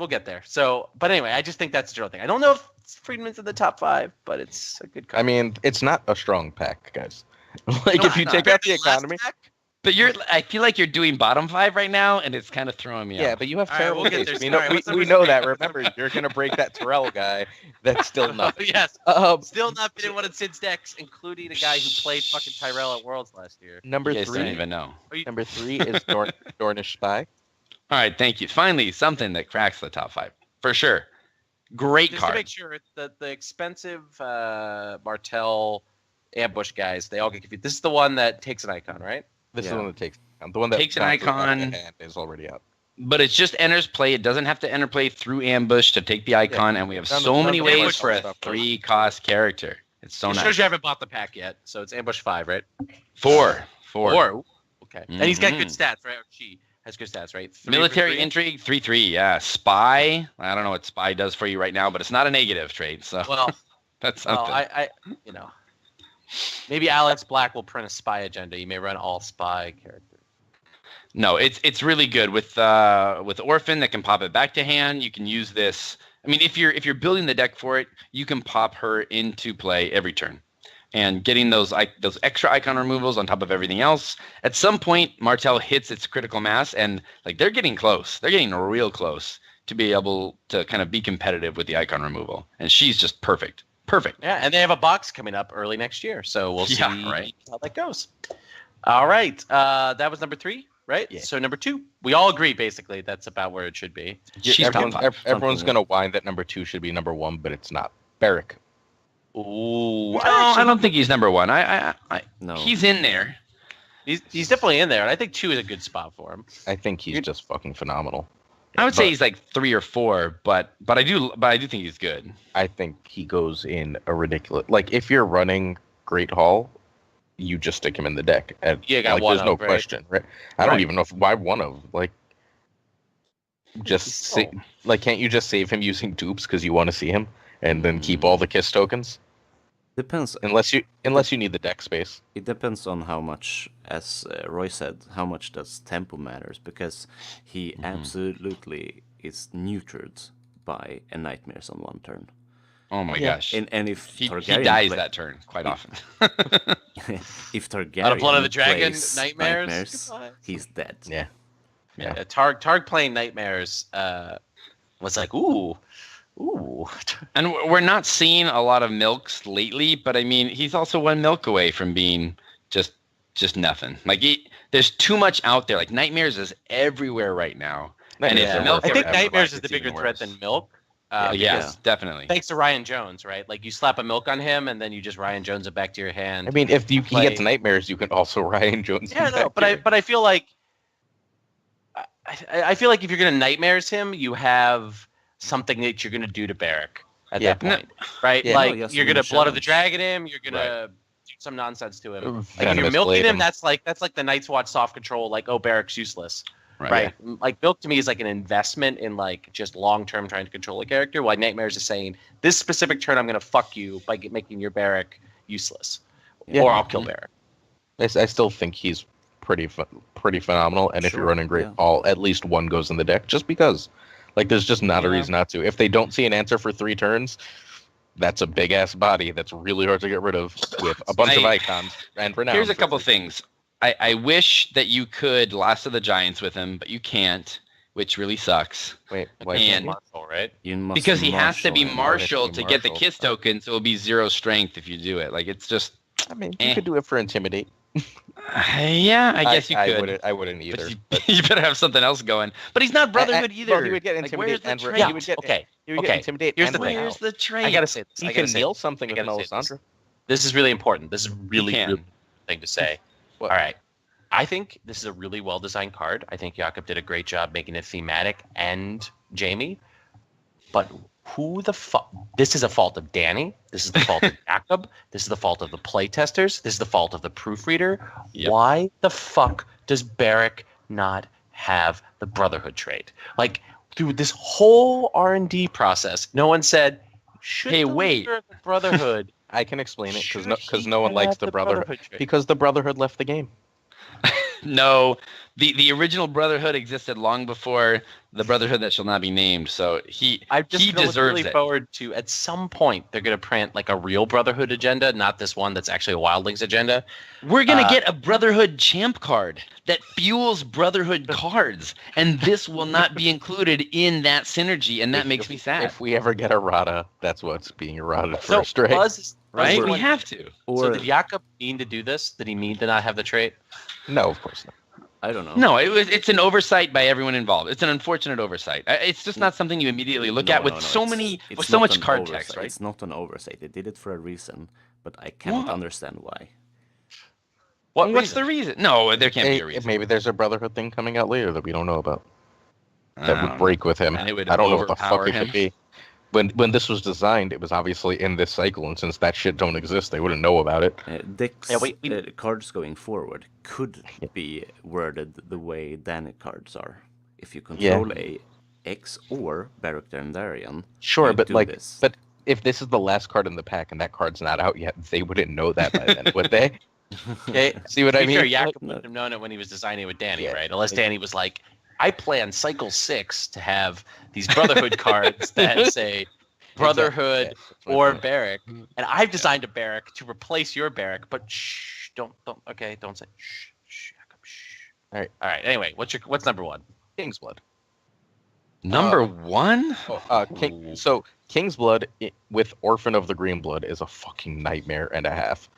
[SPEAKER 1] get there. So, but anyway, I just think that's the real thing. I don't know if Freedman's in the top 5, but it's a good card.
[SPEAKER 3] I mean, it's not a strong pack, guys. If you take out the economy.
[SPEAKER 2] But I feel like you're doing bottom 5 right now, and it's kind of throwing me off.
[SPEAKER 3] Yeah, but you have terrible taste. We know that. Remember, you're going to break that Tyrell guy. That's still nothing.
[SPEAKER 1] Yes. Still not been in one of Sid's decks, including a guy who played fucking Tyrell at Worlds last year.
[SPEAKER 3] Number 3.
[SPEAKER 2] Don't even know.
[SPEAKER 3] Number 3 is Dornish Spy.
[SPEAKER 2] All right, thank you. Finally, something that cracks the top 5. For sure. Great
[SPEAKER 1] Just
[SPEAKER 2] card.
[SPEAKER 1] to make sure that the expensive Martell ambush guys, they all get confused. This is the one that takes an icon, right?
[SPEAKER 3] This is the one that takes the one that
[SPEAKER 2] Takes an
[SPEAKER 3] bounces off the
[SPEAKER 2] icon.
[SPEAKER 3] hand is already out.
[SPEAKER 2] But it's just enters play. It doesn't have to enter play through ambush to take the icon, and we have so many ways
[SPEAKER 1] ambush
[SPEAKER 2] for a
[SPEAKER 1] stuff.
[SPEAKER 2] 3-cost character. It's so
[SPEAKER 1] It
[SPEAKER 2] nice.
[SPEAKER 1] shows you haven't bought the pack yet, so it's ambush 5, right?
[SPEAKER 2] 4.
[SPEAKER 1] Ooh, okay. And he's got
[SPEAKER 2] Mhm.
[SPEAKER 1] good stats, right? Or she has good stats, right? 3 for
[SPEAKER 2] Military
[SPEAKER 1] 3?
[SPEAKER 2] intrigue, 3/3. Yeah, spy. I don't know what spy does for you right now, but it's not a negative trait, so
[SPEAKER 1] Well,
[SPEAKER 2] that's something.
[SPEAKER 1] I maybe Alex Black will print a spy agenda. You may run all spy characters.
[SPEAKER 2] No, it's really good with Orphan that can pop it back to hand. You can use this. I mean, if you're building the deck for it, you can pop her into play every turn, and getting those extra icon removals on top of everything else. At some point, Martel hits its critical mass, and like they're getting close. They're getting real close to be able to kind of be competitive with the icon removal, and she's just perfect. Perfect.
[SPEAKER 1] Yeah, and they have a box coming up early next year, so we'll see
[SPEAKER 2] right.
[SPEAKER 1] how that goes. All right, that was number 3, right?
[SPEAKER 3] Yeah.
[SPEAKER 1] So number 2, we all agree basically that's about where it should be.
[SPEAKER 2] She's top 5.
[SPEAKER 3] Everyone's gonna whine that number 2 should be number 1, but it's not. Barrick.
[SPEAKER 1] Ooh,
[SPEAKER 2] No, I don't think he's number 1.
[SPEAKER 4] No.
[SPEAKER 2] He's in there.
[SPEAKER 1] he's definitely in there, and I think 2 is a good spot for him.
[SPEAKER 3] I think he's just fucking phenomenal.
[SPEAKER 2] I would say he's like 3 or 4, but I do think he's good.
[SPEAKER 3] I think he goes in a ridiculous. Like if you're running Great Hall, you just stick him in the deck. And,
[SPEAKER 1] You got
[SPEAKER 3] like,
[SPEAKER 1] one
[SPEAKER 3] there's no
[SPEAKER 1] of, right?
[SPEAKER 3] question, right? I don't
[SPEAKER 1] Right.
[SPEAKER 3] even know why one of like. Can't you just save him using dupes because you want to see him, and then keep all the kiss tokens?
[SPEAKER 4] Depends.
[SPEAKER 3] Unless you need the deck space.
[SPEAKER 4] It depends on how much, as Roy said, how much does tempo matters, because he absolutely is neutered by a nightmares on one turn.
[SPEAKER 2] Oh my gosh.
[SPEAKER 4] And if
[SPEAKER 2] He
[SPEAKER 4] Targaryen
[SPEAKER 2] dies
[SPEAKER 4] play-
[SPEAKER 2] that turn quite often.
[SPEAKER 4] if Targaryen
[SPEAKER 1] Out of Blood of the Dragon,
[SPEAKER 4] plays
[SPEAKER 1] Nightmares? Goodbye.
[SPEAKER 4] he's dead.
[SPEAKER 3] Yeah.
[SPEAKER 1] Yeah, Targ playing Nightmares was like, ooh.
[SPEAKER 2] And we're not seeing a lot of milks lately, but I mean, he's also one milk away from being just nothing. Like there's too much out there. Like Nightmares is everywhere right now. And if Milk
[SPEAKER 1] I think
[SPEAKER 2] ever
[SPEAKER 1] Nightmares
[SPEAKER 3] provides,
[SPEAKER 1] is the
[SPEAKER 3] it's
[SPEAKER 1] bigger
[SPEAKER 3] even
[SPEAKER 1] threat
[SPEAKER 3] worse.
[SPEAKER 1] than Milk.
[SPEAKER 2] yes, definitely.
[SPEAKER 1] Thanks to Ryan Jones, right? Like you slap a Milk on him, and then you just Ryan Jones it back to your hand.
[SPEAKER 3] I mean, if he
[SPEAKER 1] Play-
[SPEAKER 3] gets nightmares, you can also Ryan Jones.
[SPEAKER 1] yeah,
[SPEAKER 3] him
[SPEAKER 1] no,
[SPEAKER 3] back
[SPEAKER 1] but
[SPEAKER 3] here.
[SPEAKER 1] I feel like I feel like if you're gonna Nightmares him, you have something that you're gonna do to Barrack at
[SPEAKER 3] Yeah.
[SPEAKER 1] that point, right?
[SPEAKER 3] Yeah.
[SPEAKER 1] Like
[SPEAKER 4] No, yes,
[SPEAKER 1] you're
[SPEAKER 4] in
[SPEAKER 1] gonna
[SPEAKER 4] the
[SPEAKER 1] Blood of the
[SPEAKER 4] challenge.
[SPEAKER 1] Dragon him, you're gonna do some nonsense to him. Like if you're
[SPEAKER 3] Venomous
[SPEAKER 1] milking
[SPEAKER 3] Blade
[SPEAKER 1] him, that's like the Night's Watch soft control. Like, oh, Barrack's useless. Right. Like milk to me is like an investment in like just long term trying to control a character. While Nightmares is saying this specific turn I'm gonna fuck you by making your Barrack useless,
[SPEAKER 3] Yeah.
[SPEAKER 1] or I'll kill Barrack.
[SPEAKER 3] I still think he's pretty phenomenal. And if you're
[SPEAKER 4] Sure,
[SPEAKER 3] running Great
[SPEAKER 4] yeah.
[SPEAKER 3] Hall, at least one goes in the deck, just because. Like there's just not a
[SPEAKER 1] Yeah.
[SPEAKER 3] reason not to. If they don't see an answer for 3 turns, that's a big ass body that's really hard to get rid of with a bunch of icons and renown.
[SPEAKER 2] Here's a couple things. I wish that you could Last of the Giants with him, but you can't, which really sucks.
[SPEAKER 3] Wait, why
[SPEAKER 2] And-
[SPEAKER 1] Marshall, right?
[SPEAKER 4] You must
[SPEAKER 2] Because he has to be
[SPEAKER 4] him.
[SPEAKER 2] marshal to get the
[SPEAKER 3] Marshal.
[SPEAKER 2] kiss token, so it'll be 0 strength if you do it. Like it's just
[SPEAKER 3] I mean, you could do it for intimidate.
[SPEAKER 2] yeah, I guess you could.
[SPEAKER 3] I wouldn't
[SPEAKER 2] But
[SPEAKER 3] either.
[SPEAKER 2] you better have something else going. But he's not Brotherhood either.
[SPEAKER 3] Well, he would get
[SPEAKER 2] Like,
[SPEAKER 3] intimidate
[SPEAKER 2] where's the
[SPEAKER 3] and
[SPEAKER 2] trait?
[SPEAKER 3] he would get
[SPEAKER 1] Okay.
[SPEAKER 3] he would
[SPEAKER 1] Okay.
[SPEAKER 3] get intimidate.
[SPEAKER 1] Here's
[SPEAKER 3] and
[SPEAKER 1] the thing.
[SPEAKER 3] renown.
[SPEAKER 2] Where's the trait?
[SPEAKER 1] I gotta say this.
[SPEAKER 3] He
[SPEAKER 1] I
[SPEAKER 3] can
[SPEAKER 1] gotta say
[SPEAKER 3] kneel
[SPEAKER 1] this.
[SPEAKER 3] something
[SPEAKER 1] I
[SPEAKER 3] with
[SPEAKER 1] gotta say this.
[SPEAKER 3] Melisandre.
[SPEAKER 1] This is really important. This is really
[SPEAKER 2] can.
[SPEAKER 1] really thing to say.
[SPEAKER 3] What?
[SPEAKER 1] All right. I think this is a really well designed card. I think Jakob did a great job making it thematic and Jamie. But who the fuck? This is a fault of Danny. This is the fault of Jakob. This is the fault of the playtesters. This is the fault of the proofreader.
[SPEAKER 2] Yep.
[SPEAKER 1] Why the fuck does Barrack not have the Brotherhood trait? Like through this whole R&D process, no one said, should
[SPEAKER 2] Hey,
[SPEAKER 1] the
[SPEAKER 2] wait.
[SPEAKER 1] leader of the Brotherhood
[SPEAKER 3] I can explain it
[SPEAKER 1] should
[SPEAKER 3] because
[SPEAKER 1] he
[SPEAKER 3] no one likes
[SPEAKER 1] have
[SPEAKER 3] the Brotherhood.
[SPEAKER 1] trait?
[SPEAKER 3] Because the Brotherhood left the game.
[SPEAKER 2] No, the original Brotherhood existed long before the Brotherhood that shall not be named. So he
[SPEAKER 1] I'm just gonna look
[SPEAKER 2] deserves
[SPEAKER 1] really
[SPEAKER 2] it.
[SPEAKER 1] forward to at some point they're gonna print like a real Brotherhood agenda, not this one that's actually a Wildlings agenda.
[SPEAKER 2] We're gonna
[SPEAKER 1] Uh,
[SPEAKER 2] get a Brotherhood champ card that fuels Brotherhood cards, and this will not be included in that synergy, and that
[SPEAKER 3] If-
[SPEAKER 2] makes me sad.
[SPEAKER 3] If we ever get errata, that's what's being errated
[SPEAKER 1] So
[SPEAKER 3] first, right?
[SPEAKER 1] Buzz
[SPEAKER 2] right?
[SPEAKER 1] the
[SPEAKER 2] We
[SPEAKER 1] one-
[SPEAKER 2] have to.
[SPEAKER 1] So
[SPEAKER 4] Or
[SPEAKER 1] did Jakob mean to do this? Did he mean to not have the trait?
[SPEAKER 3] No, of course not.
[SPEAKER 4] I don't know.
[SPEAKER 2] No, it's an oversight by everyone involved. It's an unfortunate oversight. It's just not something you immediately look at with so much card
[SPEAKER 4] oversight.
[SPEAKER 2] text, right?
[SPEAKER 4] It's not an oversight. They did it for a reason, but I cannot understand why.
[SPEAKER 2] What's the reason? No, there can't be a reason.
[SPEAKER 3] Maybe there's a Brotherhood thing coming out later that we don't know about. That would
[SPEAKER 2] don't
[SPEAKER 3] break with him.
[SPEAKER 2] And it would
[SPEAKER 3] I don't know what the fuck
[SPEAKER 2] overpower
[SPEAKER 3] it
[SPEAKER 2] him.
[SPEAKER 3] could be. When this was designed, it was obviously in this cycle, and since that shit don't exist, they wouldn't know about it.
[SPEAKER 4] Decks, cards going forward could be worded the way Danny cards are. If you control a X or Beric Dandarian,
[SPEAKER 3] Sure, but
[SPEAKER 4] this.
[SPEAKER 3] but if this is the last card in the pack and that card's not out yet, they wouldn't know that by then, would they?
[SPEAKER 1] Okay,
[SPEAKER 3] see what I mean?
[SPEAKER 1] Sure, Jakob wouldn't have known it when he was designing it with Danny, right? Unless Danny was like, I plan cycle 6 to have these Brotherhood cards that say Brotherhood or Beric, and I've designed a Beric to replace your Beric, but shh, don't say shh, Jakob, shh. All right. Anyway, what's number 1?
[SPEAKER 3] King's Blood.
[SPEAKER 2] Number 1?
[SPEAKER 3] So King's Blood with Orphan of the Green Blood is a fucking nightmare and a half.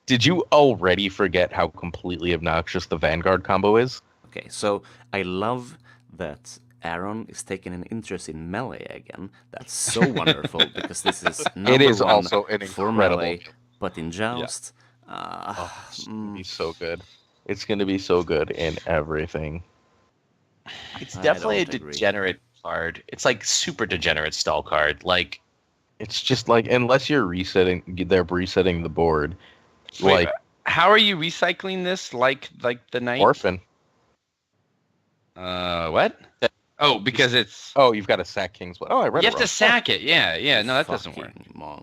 [SPEAKER 3] Did you already forget how completely obnoxious the Vanguard combo is?
[SPEAKER 4] Okay, so I love that Aaron is taking an interest in melee again. That's so wonderful because this is number
[SPEAKER 3] it is
[SPEAKER 4] one
[SPEAKER 3] also an
[SPEAKER 4] for
[SPEAKER 3] incredible
[SPEAKER 4] melee, but in Joust,
[SPEAKER 3] it's gonna be so good. It's gonna be so good in everything.
[SPEAKER 1] It's definitely a degenerate card. It's like super degenerate stall card. Like,
[SPEAKER 3] it's just like unless they're resetting the board.
[SPEAKER 2] Wait, how are you recycling this? Like the Knight?
[SPEAKER 3] Orphan.
[SPEAKER 2] What? Oh, because it's.
[SPEAKER 3] Oh, you've got to sack King's Blood. Oh, I read it.
[SPEAKER 2] You have to sack it. Yeah. No, that doesn't work.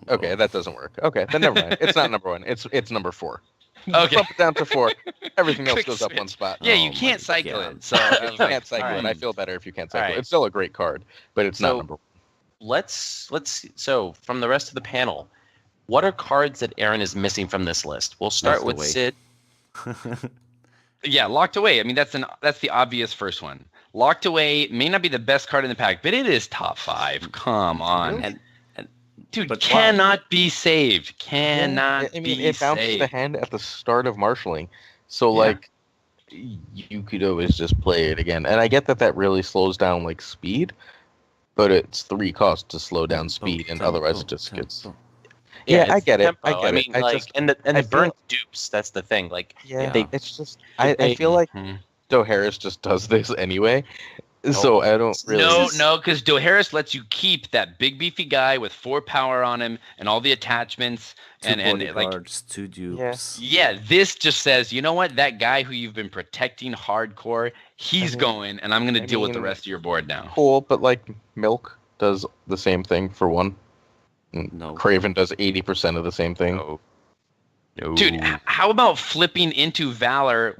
[SPEAKER 3] Okay, that doesn't work. Okay, then never mind. It's not number 1. It's number 4.
[SPEAKER 2] Okay.
[SPEAKER 3] Bump it down to 4. Everything else goes up one spot.
[SPEAKER 2] Yeah, you can't cycle it. So
[SPEAKER 3] you can't cycle it. I feel better if you can't cycle it. It's still a great card, but it's not number 1.
[SPEAKER 1] Let's so from the rest of the panel, what are cards that Aaron is missing from this list? We'll start with Sid.
[SPEAKER 2] Yeah, Locked Away. I mean, that's the obvious first one. Locked Away may not be the best card in the pack, but it is top 5. Come on.
[SPEAKER 4] And
[SPEAKER 2] dude, cannot be saved. Cannot be saved.
[SPEAKER 3] It bounces the hand at the start of marshalling. So, like, you could always just play it again. And I get that really slows down, like, speed, but it's 3 costs to slow down speed, and otherwise it just gets...
[SPEAKER 1] Yeah,
[SPEAKER 3] I get it.
[SPEAKER 1] I mean, and the burnt dupes. That's the thing. Like,
[SPEAKER 3] it's just I feel like Doharis just does this anyway, so I don't really.
[SPEAKER 2] No, because Doharis lets you keep that big beefy guy with 4 power on him and all the attachments and like
[SPEAKER 4] 2 dupes.
[SPEAKER 2] Yeah, this just says, you know what? That guy who you've been protecting hardcore, he's going, and I'm gonna deal with the rest of your board now.
[SPEAKER 3] Cool, but like Milk does the same thing for 1.
[SPEAKER 4] No.
[SPEAKER 3] Craven does 80% of the same thing.
[SPEAKER 2] No. Dude, how about flipping into Valor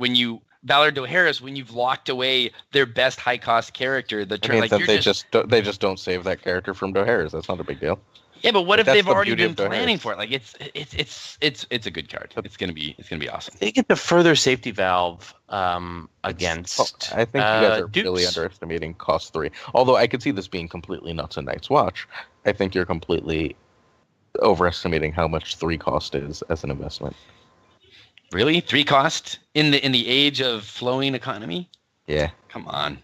[SPEAKER 2] Doharis when you've locked away their best high cost character?
[SPEAKER 3] They just don't save that character from Doharis. That's not a big deal.
[SPEAKER 2] Yeah, but what if they've already been planning for it? Like it's a good card. It's gonna be awesome.
[SPEAKER 1] They get the further safety valve against.
[SPEAKER 3] I think you guys are really underestimating cost 3. Although I could see this being completely nuts in Night's Watch. I think you're completely overestimating how much 3 cost is as an investment.
[SPEAKER 2] Really? 3 cost in the age of flowing economy?
[SPEAKER 3] Yeah.
[SPEAKER 2] Come on.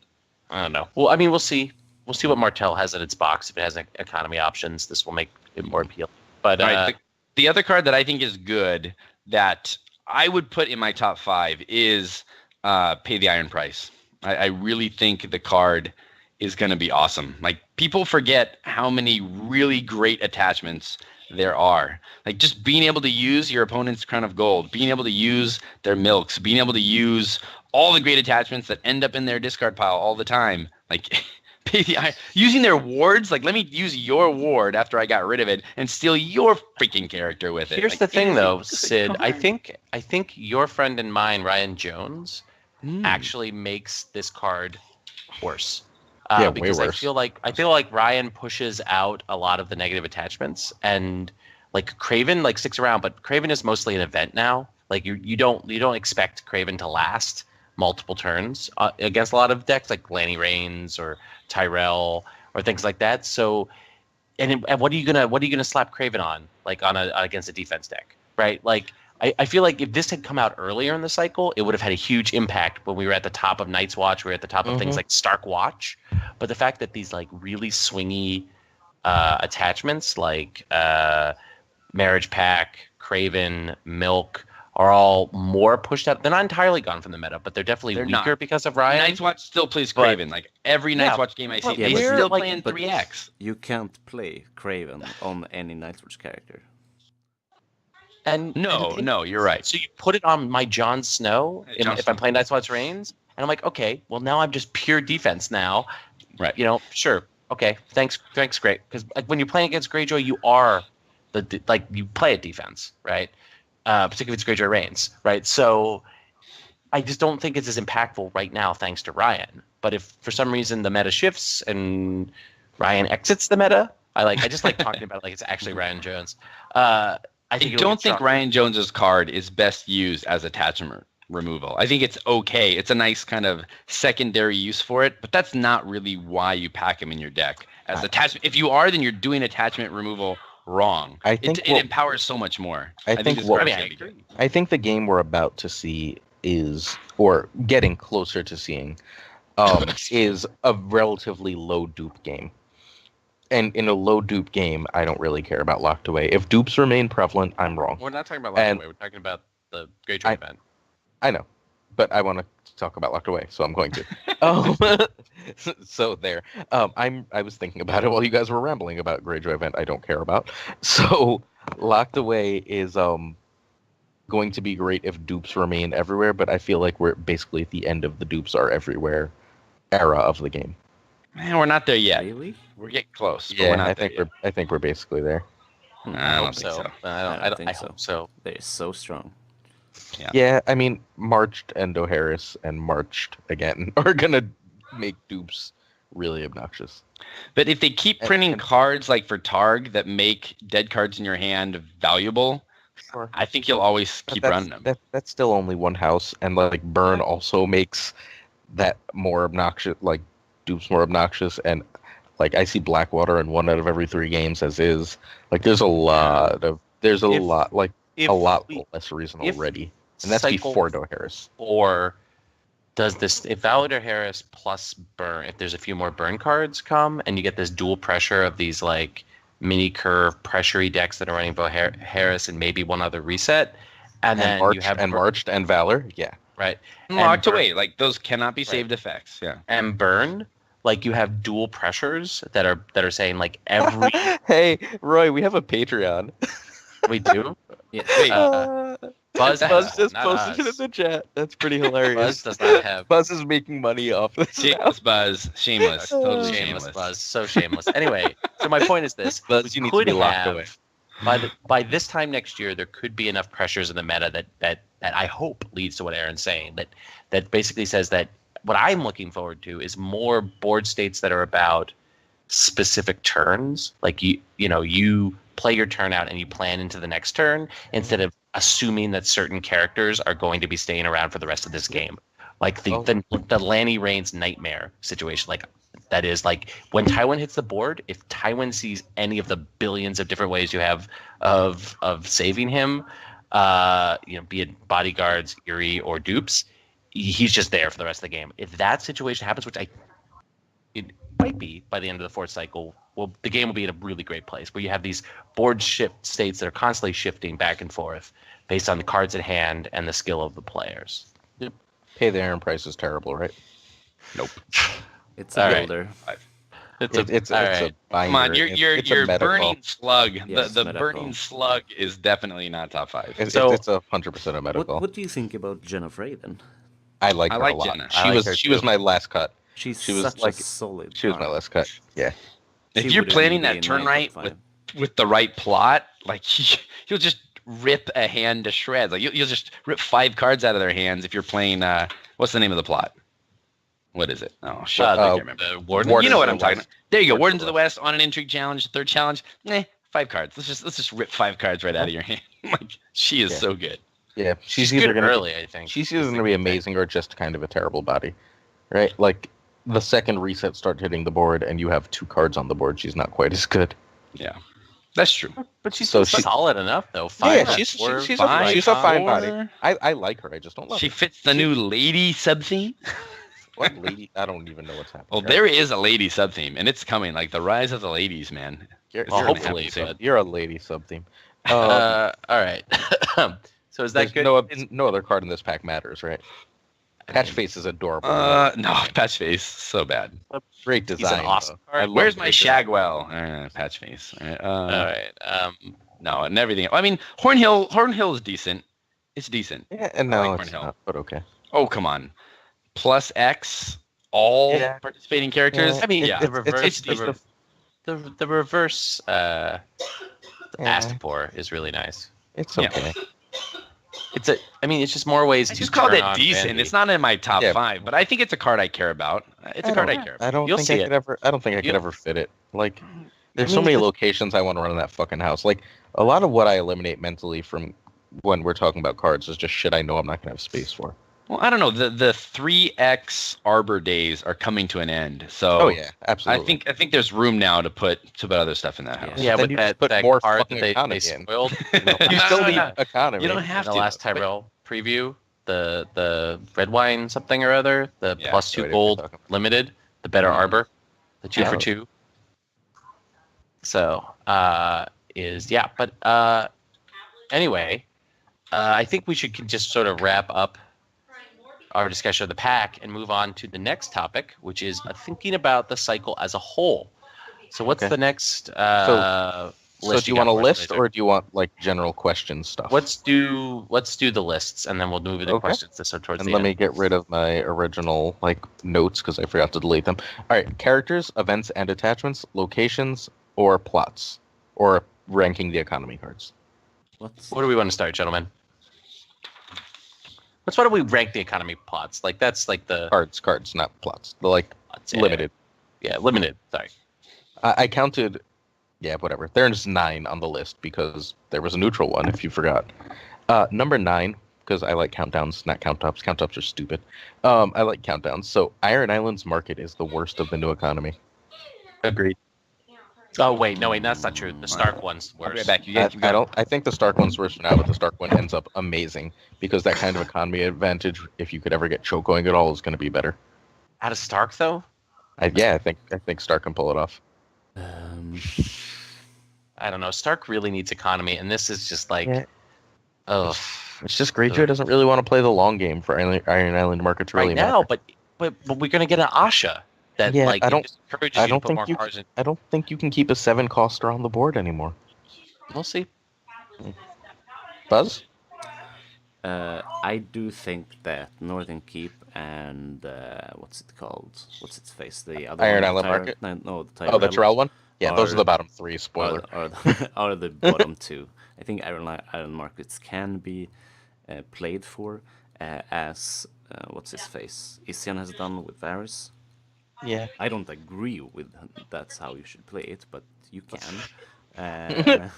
[SPEAKER 1] I don't know. Well, I mean, we'll see. We'll see what Martell has in its box. If it has economy options, this will make it more appealing. But
[SPEAKER 2] all right, the other card that I think is good that I would put in my top 5 is Pay the Iron Price. I really think the card is going to be awesome. Like, people forget how many really great attachments there are. Like, just being able to use your opponent's Crown of Gold, being able to use their milks, being able to use all the great attachments that end up in their discard pile all the time. Like, using their wards, like, let me use your ward after I got rid of it and steal your freaking character with it.
[SPEAKER 1] Here's the thing, though, Sid. I think your friend and mine, Ryan Jones, actually makes this card worse. Because
[SPEAKER 3] way worse.
[SPEAKER 1] I feel like Ryan pushes out a lot of the negative attachments, and like Craven like sticks around, but Craven is mostly an event now. Like you don't expect Craven to last multiple turns against a lot of decks like Lanny Reigns or Tyrell or things like that. So, and what are you gonna slap Craven on, like against a defense deck, right? Like I feel like if this had come out earlier in the cycle, it would have had a huge impact when we were at the top of Night's Watch. We were at the top of things like Stark Watch. But the fact that these like really swingy attachments like Marriage Pack, Craven, Milk are all more pushed out. They're not entirely gone from the meta, but they're definitely weaker because of Ryan.
[SPEAKER 2] Night's Watch still plays Craven. Like every Night's Watch game I see, they still playing 3X.
[SPEAKER 4] You can't play Craven on any Night's Watch character.
[SPEAKER 1] And
[SPEAKER 2] no, you're right.
[SPEAKER 1] So you put it on my Jon Snow if I'm playing Night's Watch Reigns, and I'm like, okay, well now I'm just pure defense now.
[SPEAKER 2] Right.
[SPEAKER 1] You know, sure. Okay, thanks, great. Because like when you're playing against Greyjoy, you are you play at defense, right? Particularly if it's Greyjoy Reigns, right? So I just don't think it's as impactful right now, thanks to Ryan. But if for some reason the meta shifts and Ryan exits the meta, I just like talking about it like it's actually Ryan Jones. I don't
[SPEAKER 2] think Ryan Jones's card is best used as attachment removal. I think it's okay. It's a nice kind of secondary use for it, but that's not really why you pack him in your deck as attachment. If you are, then you're doing attachment removal wrong. I think it empowers so much more.
[SPEAKER 3] I think the game we're about to see or getting closer to seeing, is a relatively low dupe game. And in a low dupe game, I don't really care about Locked Away. If dupes remain prevalent, I'm wrong.
[SPEAKER 1] We're not talking about Locked Away. We're talking about the Greyjoy event.
[SPEAKER 3] I know, but I want to talk about Locked Away, so I'm going to. So there. I was thinking about it while you guys were rambling about Greyjoy event. I don't care about. So Locked Away is going to be great if dupes remain everywhere, but I feel like we're basically at the end of the dupes are everywhere era of the game.
[SPEAKER 2] Man, we're not there yet.
[SPEAKER 4] Really?
[SPEAKER 2] We're getting close.
[SPEAKER 3] Yeah, I think we're basically there.
[SPEAKER 2] I don't think so.
[SPEAKER 4] I
[SPEAKER 1] hope so.
[SPEAKER 4] They're so strong.
[SPEAKER 3] Yeah, I mean, Marched and O'Harris and Marched again are gonna make dupes really obnoxious.
[SPEAKER 2] But if they keep printing cards like for Targ that make dead cards in your hand valuable, sure, I think you'll always keep running them.
[SPEAKER 3] That's still only one house, and like Burn also makes that more obnoxious, like dupes more obnoxious, and like I see Blackwater in 1 out of every 3 games as is. Like there's a lot less reason already, and that's before O'Harris.
[SPEAKER 1] Or does this, if Valor Harris plus Burn, if there's a few more Burn cards come, and you get this dual pressure of these like mini curve pressurey decks that are running both Harris and maybe one other reset, and then you have
[SPEAKER 3] Marched and Valor, yeah,
[SPEAKER 1] right,
[SPEAKER 2] and Locked Away, like those cannot be saved effects, yeah,
[SPEAKER 1] and Burn. Like you have dual pressures that are saying like every.
[SPEAKER 3] Hey Roy, we have a Patreon.
[SPEAKER 1] We do.
[SPEAKER 2] Yeah.
[SPEAKER 1] Wait, Buzz
[SPEAKER 3] just posted it in the chat. That's pretty hilarious.
[SPEAKER 1] Buzz does not have.
[SPEAKER 3] Buzz is making money off this.
[SPEAKER 2] Shameless Buzz. Shameless. Totally shameless.
[SPEAKER 1] Buzz. So shameless. Anyway, so my point is this:
[SPEAKER 3] Buzz, you need to be locked away.
[SPEAKER 1] By this time next year, there could be enough pressures in the meta that I hope leads to what Aaron's saying. That basically says that. What I'm looking forward to is more board states that are about specific turns. Like you play your turn out and you plan into the next turn instead of assuming that certain characters are going to be staying around for the rest of this game. Like the Lanny Reigns nightmare situation. Like that is like when Tywin hits the board, if Tywin sees any of the billions of different ways you have of saving him, be it bodyguards, Eerie, or dupes, he's just there for the rest of the game. If that situation happens, which it might be by the end of the 4th cycle, well, the game will be in a really great place where you have these board shift states that are constantly shifting back and forth based on the cards at hand and the skill of the players.
[SPEAKER 3] Yep. Pay the Aaron price is terrible, right?
[SPEAKER 1] Nope.
[SPEAKER 4] It's a builder.
[SPEAKER 3] It's a binder.
[SPEAKER 2] Come on, your burning slug.
[SPEAKER 4] Yes,
[SPEAKER 2] the burning slug is definitely not top 5.
[SPEAKER 3] It's 100% a medical.
[SPEAKER 4] What do you think about Jen of Raven?
[SPEAKER 3] I like her a lot.
[SPEAKER 2] Jenna.
[SPEAKER 3] She was my last cut.
[SPEAKER 4] She was such a solid.
[SPEAKER 3] She was my last cut. Yeah.
[SPEAKER 2] If you're planning that turn right with the right plot, like you'll just rip a hand to shreds. Like you'll just rip 5 cards out of their hands if you're playing. What's the name of the plot? What is it? Oh, shit. I can't remember.
[SPEAKER 1] Warden.
[SPEAKER 2] You know what I'm talking about. There you go. Wardens of the West on an intrigue challenge, 3rd challenge. 5 cards. Let's just rip 5 cards right out of your hand. Like she is so good.
[SPEAKER 3] Yeah, she's
[SPEAKER 1] either
[SPEAKER 3] good
[SPEAKER 1] gonna early. I think
[SPEAKER 3] she's either going to be amazing or just kind of a terrible body, right? Like the second reset starts hitting the board and you have 2 cards on the board, she's not quite as good.
[SPEAKER 2] Yeah. That's true.
[SPEAKER 1] But she's
[SPEAKER 3] So
[SPEAKER 1] still
[SPEAKER 3] she-
[SPEAKER 1] solid enough, though.
[SPEAKER 3] Yeah,
[SPEAKER 1] Five,
[SPEAKER 3] she's
[SPEAKER 1] four,
[SPEAKER 3] she's
[SPEAKER 1] five,
[SPEAKER 3] a fine
[SPEAKER 2] four.
[SPEAKER 3] body. I like her. I just don't love
[SPEAKER 2] She
[SPEAKER 3] her.
[SPEAKER 2] fits the new lady sub theme.
[SPEAKER 3] What lady? I don't even know what's happening.
[SPEAKER 2] Well, there is a lady sub theme, and it's coming. Like the rise of the ladies, man.
[SPEAKER 3] You're,
[SPEAKER 2] It's
[SPEAKER 1] Well,
[SPEAKER 2] gonna
[SPEAKER 1] hopefully,
[SPEAKER 2] happen soon.
[SPEAKER 1] but-
[SPEAKER 3] you're a lady sub theme.
[SPEAKER 1] All right. So is that
[SPEAKER 3] There's
[SPEAKER 1] good?
[SPEAKER 3] no other card in this pack matters, right? Patchface is adorable.
[SPEAKER 2] No, patch face, so bad.
[SPEAKER 3] Great
[SPEAKER 1] He's
[SPEAKER 3] design.
[SPEAKER 1] an awesome
[SPEAKER 3] though.
[SPEAKER 1] card.
[SPEAKER 3] I love
[SPEAKER 2] Where's my
[SPEAKER 3] great design.
[SPEAKER 2] Shagwell? Patch face.
[SPEAKER 1] All right.
[SPEAKER 2] No, and everything. I mean, Hornhill is decent. It's decent.
[SPEAKER 3] Yeah, and
[SPEAKER 2] I
[SPEAKER 3] no,
[SPEAKER 2] like
[SPEAKER 3] it's
[SPEAKER 2] Cornhill.
[SPEAKER 3] not, but okay.
[SPEAKER 2] Oh, come on. Plus X, all
[SPEAKER 3] Yeah.
[SPEAKER 2] participating characters.
[SPEAKER 3] Yeah.
[SPEAKER 1] I mean,
[SPEAKER 2] yeah.
[SPEAKER 1] the reverse,
[SPEAKER 2] it's
[SPEAKER 1] the reverse
[SPEAKER 3] Yeah.
[SPEAKER 1] Astapor is really nice.
[SPEAKER 3] It's
[SPEAKER 2] Yeah.
[SPEAKER 3] okay.
[SPEAKER 1] It's just more ways
[SPEAKER 2] I
[SPEAKER 1] to
[SPEAKER 2] just called
[SPEAKER 1] turn
[SPEAKER 2] it
[SPEAKER 1] on
[SPEAKER 2] decent.
[SPEAKER 1] Vanity.
[SPEAKER 2] It's not in my top
[SPEAKER 3] Yeah.
[SPEAKER 2] 5, but I think it's a card I care about. It's a card I care about.
[SPEAKER 3] I don't
[SPEAKER 1] You'll
[SPEAKER 3] think
[SPEAKER 1] see
[SPEAKER 3] I
[SPEAKER 1] it.
[SPEAKER 3] could ever. I don't think I could
[SPEAKER 1] You'll-
[SPEAKER 3] ever fit it. Like, there's so
[SPEAKER 1] mean,
[SPEAKER 3] many
[SPEAKER 1] it's-
[SPEAKER 3] locations I want to run in that fucking house. Like, a lot of what I eliminate mentally from when we're talking about cards is just shit I know I'm not gonna have space for.
[SPEAKER 2] Well, I don't know. The 3X Arbor days are coming to an end, so
[SPEAKER 3] Oh yeah, absolutely.
[SPEAKER 2] I think there's room now to put other stuff in that house.
[SPEAKER 1] Yeah,
[SPEAKER 3] Then
[SPEAKER 1] with
[SPEAKER 3] you
[SPEAKER 1] that,
[SPEAKER 3] just put
[SPEAKER 1] that
[SPEAKER 3] more
[SPEAKER 1] card
[SPEAKER 3] fucking
[SPEAKER 1] that they
[SPEAKER 3] economy in.
[SPEAKER 1] spoiled.
[SPEAKER 3] You still need
[SPEAKER 2] No.
[SPEAKER 3] economy.
[SPEAKER 2] You don't
[SPEAKER 1] in
[SPEAKER 2] have
[SPEAKER 1] the
[SPEAKER 2] to.
[SPEAKER 1] last Tyrell preview, the red wine something or other, the
[SPEAKER 2] Yeah,
[SPEAKER 1] plus
[SPEAKER 3] no
[SPEAKER 1] 2
[SPEAKER 3] idea what
[SPEAKER 1] gold
[SPEAKER 3] you're talking about.
[SPEAKER 1] limited, the better
[SPEAKER 2] Mhm.
[SPEAKER 1] arbor, the 2
[SPEAKER 3] Yeah.
[SPEAKER 1] for 2. So anyway, I think we should just sort of wrap up our discussion of the pack and move on to the next topic, which is thinking about the cycle as a whole. So what's
[SPEAKER 3] Okay.
[SPEAKER 1] the next
[SPEAKER 3] So
[SPEAKER 1] list
[SPEAKER 3] do you
[SPEAKER 1] got
[SPEAKER 3] want a
[SPEAKER 1] for us,
[SPEAKER 3] list
[SPEAKER 1] Laser?
[SPEAKER 3] or do you want like general question stuff?
[SPEAKER 1] Let's do the lists and then we'll move into
[SPEAKER 3] Okay.
[SPEAKER 1] questions towards
[SPEAKER 3] And
[SPEAKER 1] the
[SPEAKER 3] let
[SPEAKER 1] end.
[SPEAKER 3] me get rid of my original like notes because I forgot to delete them. All right, characters, events, and attachments, locations, or plots, or ranking the economy cards.
[SPEAKER 4] What's
[SPEAKER 1] Where do we want to start, gentlemen? Why don't we rank the economy plots? Like that's like the
[SPEAKER 3] Cards, not plots. The like
[SPEAKER 1] yeah.
[SPEAKER 3] limited.
[SPEAKER 1] Yeah, limited. Sorry.
[SPEAKER 3] I counted. Yeah, whatever. There's 9 on the list because there was a neutral one. If you forgot, number 9 because I like countdowns, not count tops. Count tops are stupid. I like countdowns. So Iron Island's market is the worst of the new economy.
[SPEAKER 1] Agreed. Oh wait, no, that's not true. The Stark one's
[SPEAKER 2] I'll be
[SPEAKER 1] worse.
[SPEAKER 2] right back.
[SPEAKER 3] I don't. I think the Stark one's worse for now, but the Stark one ends up amazing because that kind of economy advantage, if you could ever get choke going at all, is going to be better.
[SPEAKER 1] Out of Stark though?
[SPEAKER 3] I think Stark can pull it off.
[SPEAKER 4] um,
[SPEAKER 1] I don't know. Stark really needs economy, and this is just like,
[SPEAKER 3] Yeah.
[SPEAKER 1] oh,
[SPEAKER 3] It's just Greyjoy doesn't really want to play the long game for Iron Island market to really
[SPEAKER 1] right now.
[SPEAKER 3] matter.
[SPEAKER 1] But we're gonna get an Asha that
[SPEAKER 3] Yeah,
[SPEAKER 1] like
[SPEAKER 3] I don't-
[SPEAKER 1] just encourages
[SPEAKER 3] I
[SPEAKER 1] you to
[SPEAKER 3] don't
[SPEAKER 1] put
[SPEAKER 3] think
[SPEAKER 1] more
[SPEAKER 3] you
[SPEAKER 1] cards in.
[SPEAKER 3] I don't think you can keep a 7 coster on the board anymore.
[SPEAKER 1] We'll see.
[SPEAKER 3] Buzz?
[SPEAKER 4] I do think that Northern Keep and what's it called? What's its face? The other
[SPEAKER 3] Iron
[SPEAKER 4] one,
[SPEAKER 3] Island
[SPEAKER 4] Tyre-
[SPEAKER 3] Market?
[SPEAKER 4] No, the
[SPEAKER 3] Oh, the
[SPEAKER 4] Tyrell
[SPEAKER 3] Terrell one? Yeah, those are
[SPEAKER 4] Are-
[SPEAKER 3] the bottom 3, spoiler.
[SPEAKER 4] are the bottom 2. I think Iron Markets can be played for as what's his face? Isian has done with Varys.
[SPEAKER 3] Yeah.
[SPEAKER 4] I don't agree with that's how you should play it, but you can. Uh,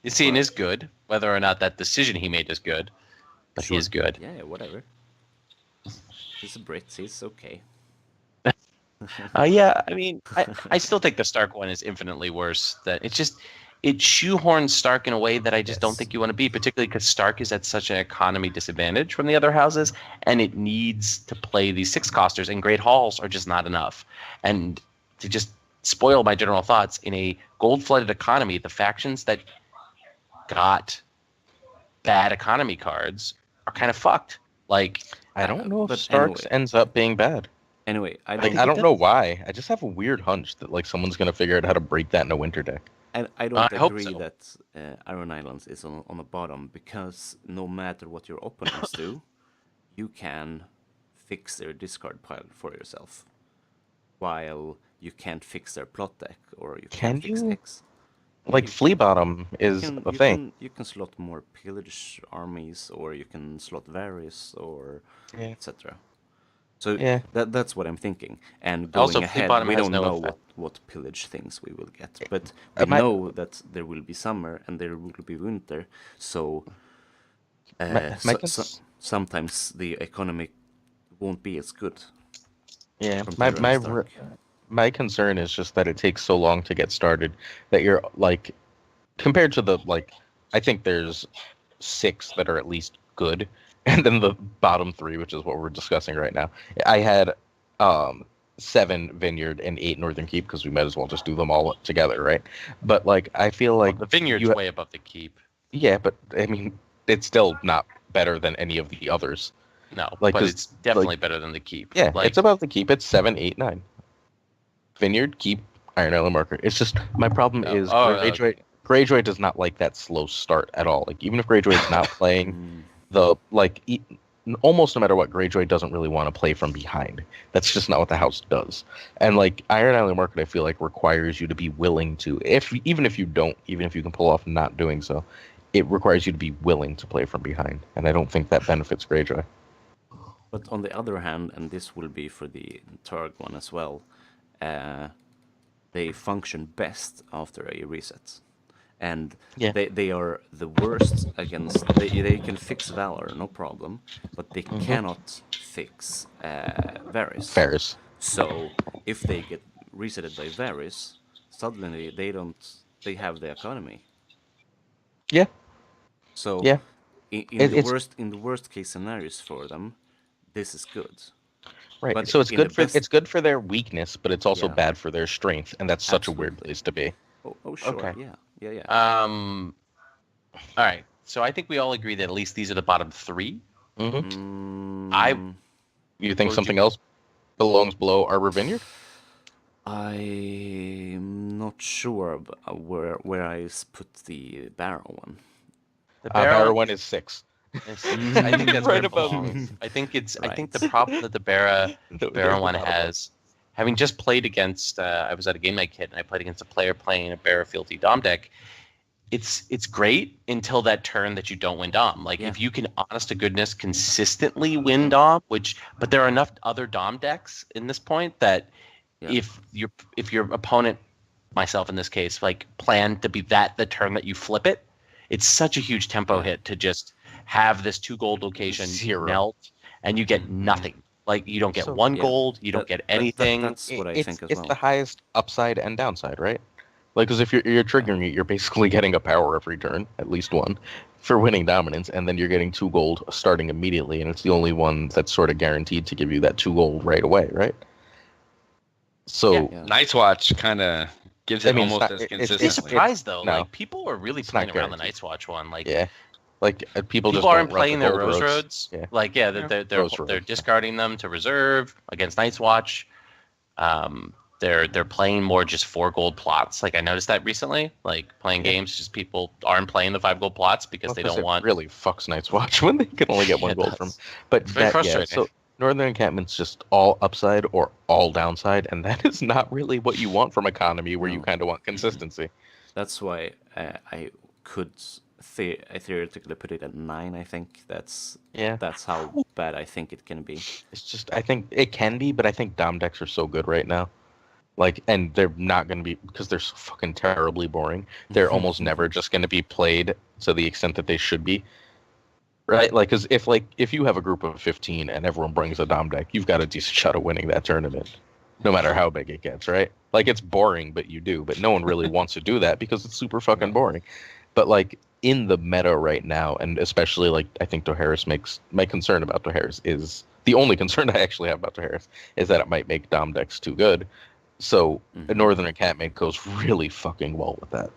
[SPEAKER 1] You see, it is good. Whether or not that decision he made is good, but he is good.
[SPEAKER 4] yeah, whatever. He's a Brit. He's okay.
[SPEAKER 1] Yeah, I mean, I still think the Stark one is infinitely worse. That it shoehorns Stark in a way that I just don't
[SPEAKER 4] Yes.
[SPEAKER 1] think you want to be, particularly because Stark is at such an economy disadvantage from the other houses, and it needs to play these 6 costers, and Great Halls are just not enough. And to just spoil my general thoughts, in a gold-flooded economy, the factions that got bad economy cards are kind of fucked. Like,
[SPEAKER 3] I don't know if
[SPEAKER 4] But
[SPEAKER 3] Starks
[SPEAKER 4] anyway.
[SPEAKER 3] ends up being bad.
[SPEAKER 4] Anyway, I
[SPEAKER 3] Like
[SPEAKER 4] don't,
[SPEAKER 3] I don't know why. I just have a weird hunch that like someone's gonna figure out how to break that in a winter deck.
[SPEAKER 4] I don't
[SPEAKER 1] I hope
[SPEAKER 4] agree
[SPEAKER 1] so.
[SPEAKER 4] that Iron Islands is on the bottom because no matter what your opponents do, you can fix their discard pile for yourself, while you can't fix their plot deck or you
[SPEAKER 3] Can
[SPEAKER 4] can't fix
[SPEAKER 3] you?
[SPEAKER 4] X.
[SPEAKER 3] Like Flea Bottom is a thing.
[SPEAKER 4] You can slot more pillage armies, or you can slot Varys, or
[SPEAKER 3] Yeah.
[SPEAKER 4] etc. So
[SPEAKER 3] Yeah.
[SPEAKER 4] that's what I'm thinking. And going
[SPEAKER 1] Also, Fleet
[SPEAKER 4] ahead,
[SPEAKER 1] Bottom
[SPEAKER 4] we
[SPEAKER 1] has
[SPEAKER 4] don't
[SPEAKER 1] no
[SPEAKER 4] know
[SPEAKER 1] effect.
[SPEAKER 4] what pillage things we will get, but we
[SPEAKER 3] my-
[SPEAKER 4] know that there will be summer and there will be winter. So,
[SPEAKER 3] my cons-
[SPEAKER 4] sometimes the economy won't be as good.
[SPEAKER 3] Yeah,
[SPEAKER 4] from
[SPEAKER 3] my
[SPEAKER 4] Tyrell
[SPEAKER 3] my
[SPEAKER 4] Stark.
[SPEAKER 3] my concern is just that it takes so long to get started that you're like compared to the like I think there's 6 that are at least good, and then the bottom 3, which is what we're discussing right now. I had 7 Vineyard and 8 Northern Keep because we might as well just do them all together, right? But like I feel like
[SPEAKER 1] the Vineyard's way above the Keep.
[SPEAKER 3] yeah, but I mean it's still not better than any of the others.
[SPEAKER 1] No,
[SPEAKER 3] Like,
[SPEAKER 1] but
[SPEAKER 3] 'cause,
[SPEAKER 1] it's definitely
[SPEAKER 3] like-
[SPEAKER 1] better than the Keep.
[SPEAKER 3] Yeah,
[SPEAKER 1] like,
[SPEAKER 3] it's above the Keep. It's 7, 8, 9. Vineyard, Keep, Iron Island Marker. It's just my problem is Greyjoy does not like that slow start at all. Like even if Greyjoy is not playing the almost no matter what, Greyjoy doesn't really want to play from behind. That's just not what the house does. And like Iron Island Market, I feel like requires you to be willing to, even if you can pull off not doing so, it requires you to be willing to play from behind. And I don't think that benefits Greyjoy.
[SPEAKER 4] But on the other hand, and this will be for the Turg one as well, they function best after a reset. And they are the worst against... They can fix Valor, no problem, but they cannot fix Varys. So if they get resetted by Varys, suddenly they have the economy.
[SPEAKER 3] Yeah.
[SPEAKER 4] So in the worst case scenarios for them, this is good.
[SPEAKER 3] Right.
[SPEAKER 4] But
[SPEAKER 3] so it's good for their weakness, but it's also bad for their strength, and that's such a weird place to be.
[SPEAKER 4] Oh sure.
[SPEAKER 1] Okay.
[SPEAKER 4] Yeah.
[SPEAKER 1] All right. So I think we all agree that at least these are the bottom 3.
[SPEAKER 3] Mm-hmm. You think something else belongs below Arbor Vineyard?
[SPEAKER 4] I'm not sure where I put the Barrow one.
[SPEAKER 1] The
[SPEAKER 3] Barrow one is 6.
[SPEAKER 1] I think that's right above. I think the problem that the Barrow one has, having just played against, I was at a game night kit and I played against a player playing a Barrow Fealty Dom deck. It's great until that turn that you don't win Dom. Like if you can, honest to goodness, consistently win Dom, but there are enough other Dom decks in this point that if your opponent, myself in this case, like planned to be the turn that you flip it, it's such a huge tempo hit to just have this 2 gold location melt and you get nothing. Like you don't get 1 gold, you don't get anything.
[SPEAKER 4] That's what I think as well.
[SPEAKER 3] It's the highest upside and downside, right? Like, because if you're triggering it, you're basically getting a power every turn, at least 1, for winning dominance, and then you're getting 2 gold starting immediately, and it's the only one that's sort of guaranteed to give you that 2 gold right away, right? So
[SPEAKER 2] Night's Watch kind of gives it almost as consistently.
[SPEAKER 1] It's surprised though. Like people are really playing around the Night's Watch one. Like
[SPEAKER 3] people just
[SPEAKER 1] aren't playing their Rose Roads.
[SPEAKER 3] Yeah.
[SPEAKER 1] Like they're discarding them to reserve against Night's Watch. They're playing more just 4 gold plots. Like I noticed that recently. Like playing games, just people aren't playing the 5 gold plots because they don't want.
[SPEAKER 3] Really fucks Night's Watch when they can only get 1 gold from. But
[SPEAKER 1] it's very frustrating.
[SPEAKER 3] So Northern Encampment's just all upside or all downside, and that is not really what you want from economy, where you kind of want consistency.
[SPEAKER 4] That's why I could theoretically put it at 9. I think that's how bad I think it can be.
[SPEAKER 3] It's just I think it can be, but I think Dom decks are so good right now. Like, and they're not going to be, because they're so fucking terribly boring. They're almost never just going to be played to the extent that they should be. Right? Like, because if you have a group of 15 and everyone brings a Dom deck, you've got a decent shot of winning that tournament, no matter how big it gets, right? Like, it's boring, but you do. But no one really wants to do that because it's super fucking boring. But, like, in the meta right now, and especially, like, I think Dohaeris makes, my concern about Dohaeris is, the only concern I actually have about Dohaeris is that it might make Dom decks too good. So a Northern Encampment goes really fucking well with that.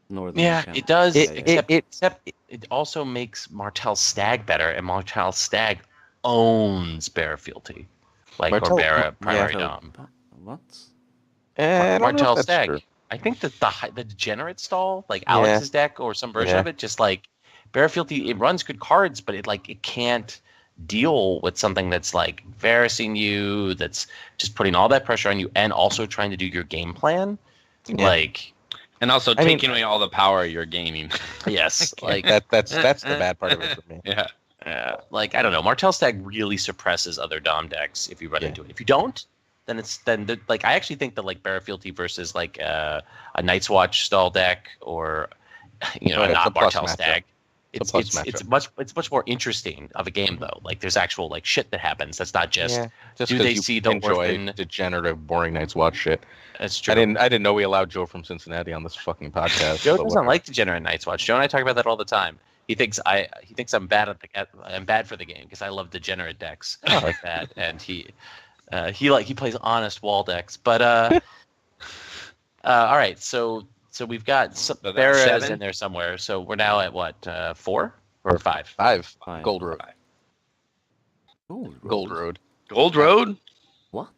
[SPEAKER 1] It does. Except it also makes Martell Stag better, and Martell Stag owns Barra Fealty, like or Barra Primary Dom.
[SPEAKER 4] What?
[SPEAKER 1] Martell Stag. True. I think that the Degenerate stall, like Alex's deck or some version of it, just like Barra Fealty, it runs good cards, but it can't deal with something that's like Varysing you, that's just putting all that pressure on you, and also trying to do your game plan,
[SPEAKER 2] and also taking away all the power of your gaming.
[SPEAKER 1] Yes, like
[SPEAKER 3] that's the bad part of it for me.
[SPEAKER 1] Like I don't know, Martell Stag really suppresses other Dom decks if you run into it. If you don't, then I actually think that like Barra Fealty versus like a Night's Watch stall deck or not Martell Stag. It's
[SPEAKER 3] plus
[SPEAKER 1] it's much more interesting of a game though. Like there's actual like shit that happens. That's not just
[SPEAKER 3] just
[SPEAKER 1] do
[SPEAKER 3] 'cause
[SPEAKER 1] they
[SPEAKER 3] you
[SPEAKER 1] see the
[SPEAKER 3] enjoy
[SPEAKER 1] orphan.
[SPEAKER 3] degenerative, boring Night's Watch shit.
[SPEAKER 1] That's true.
[SPEAKER 3] I didn't know we allowed Joe from Cincinnati on this fucking podcast.
[SPEAKER 1] Joe
[SPEAKER 3] but
[SPEAKER 1] doesn't
[SPEAKER 3] whatever.
[SPEAKER 1] like Degenerate Night's Watch. Joe and I talk about that all the time. He thinks I'm bad I'm bad for the game because I love degenerate decks like that, and he plays honest wall decks. But all right, so we've got Barra's
[SPEAKER 2] 7?
[SPEAKER 1] in there somewhere. So we're now at what 4 or 5?
[SPEAKER 3] 5.
[SPEAKER 4] Five.
[SPEAKER 3] Gold Road.
[SPEAKER 4] Gold Road.
[SPEAKER 3] Gold Road.
[SPEAKER 2] Gold Road.
[SPEAKER 4] What?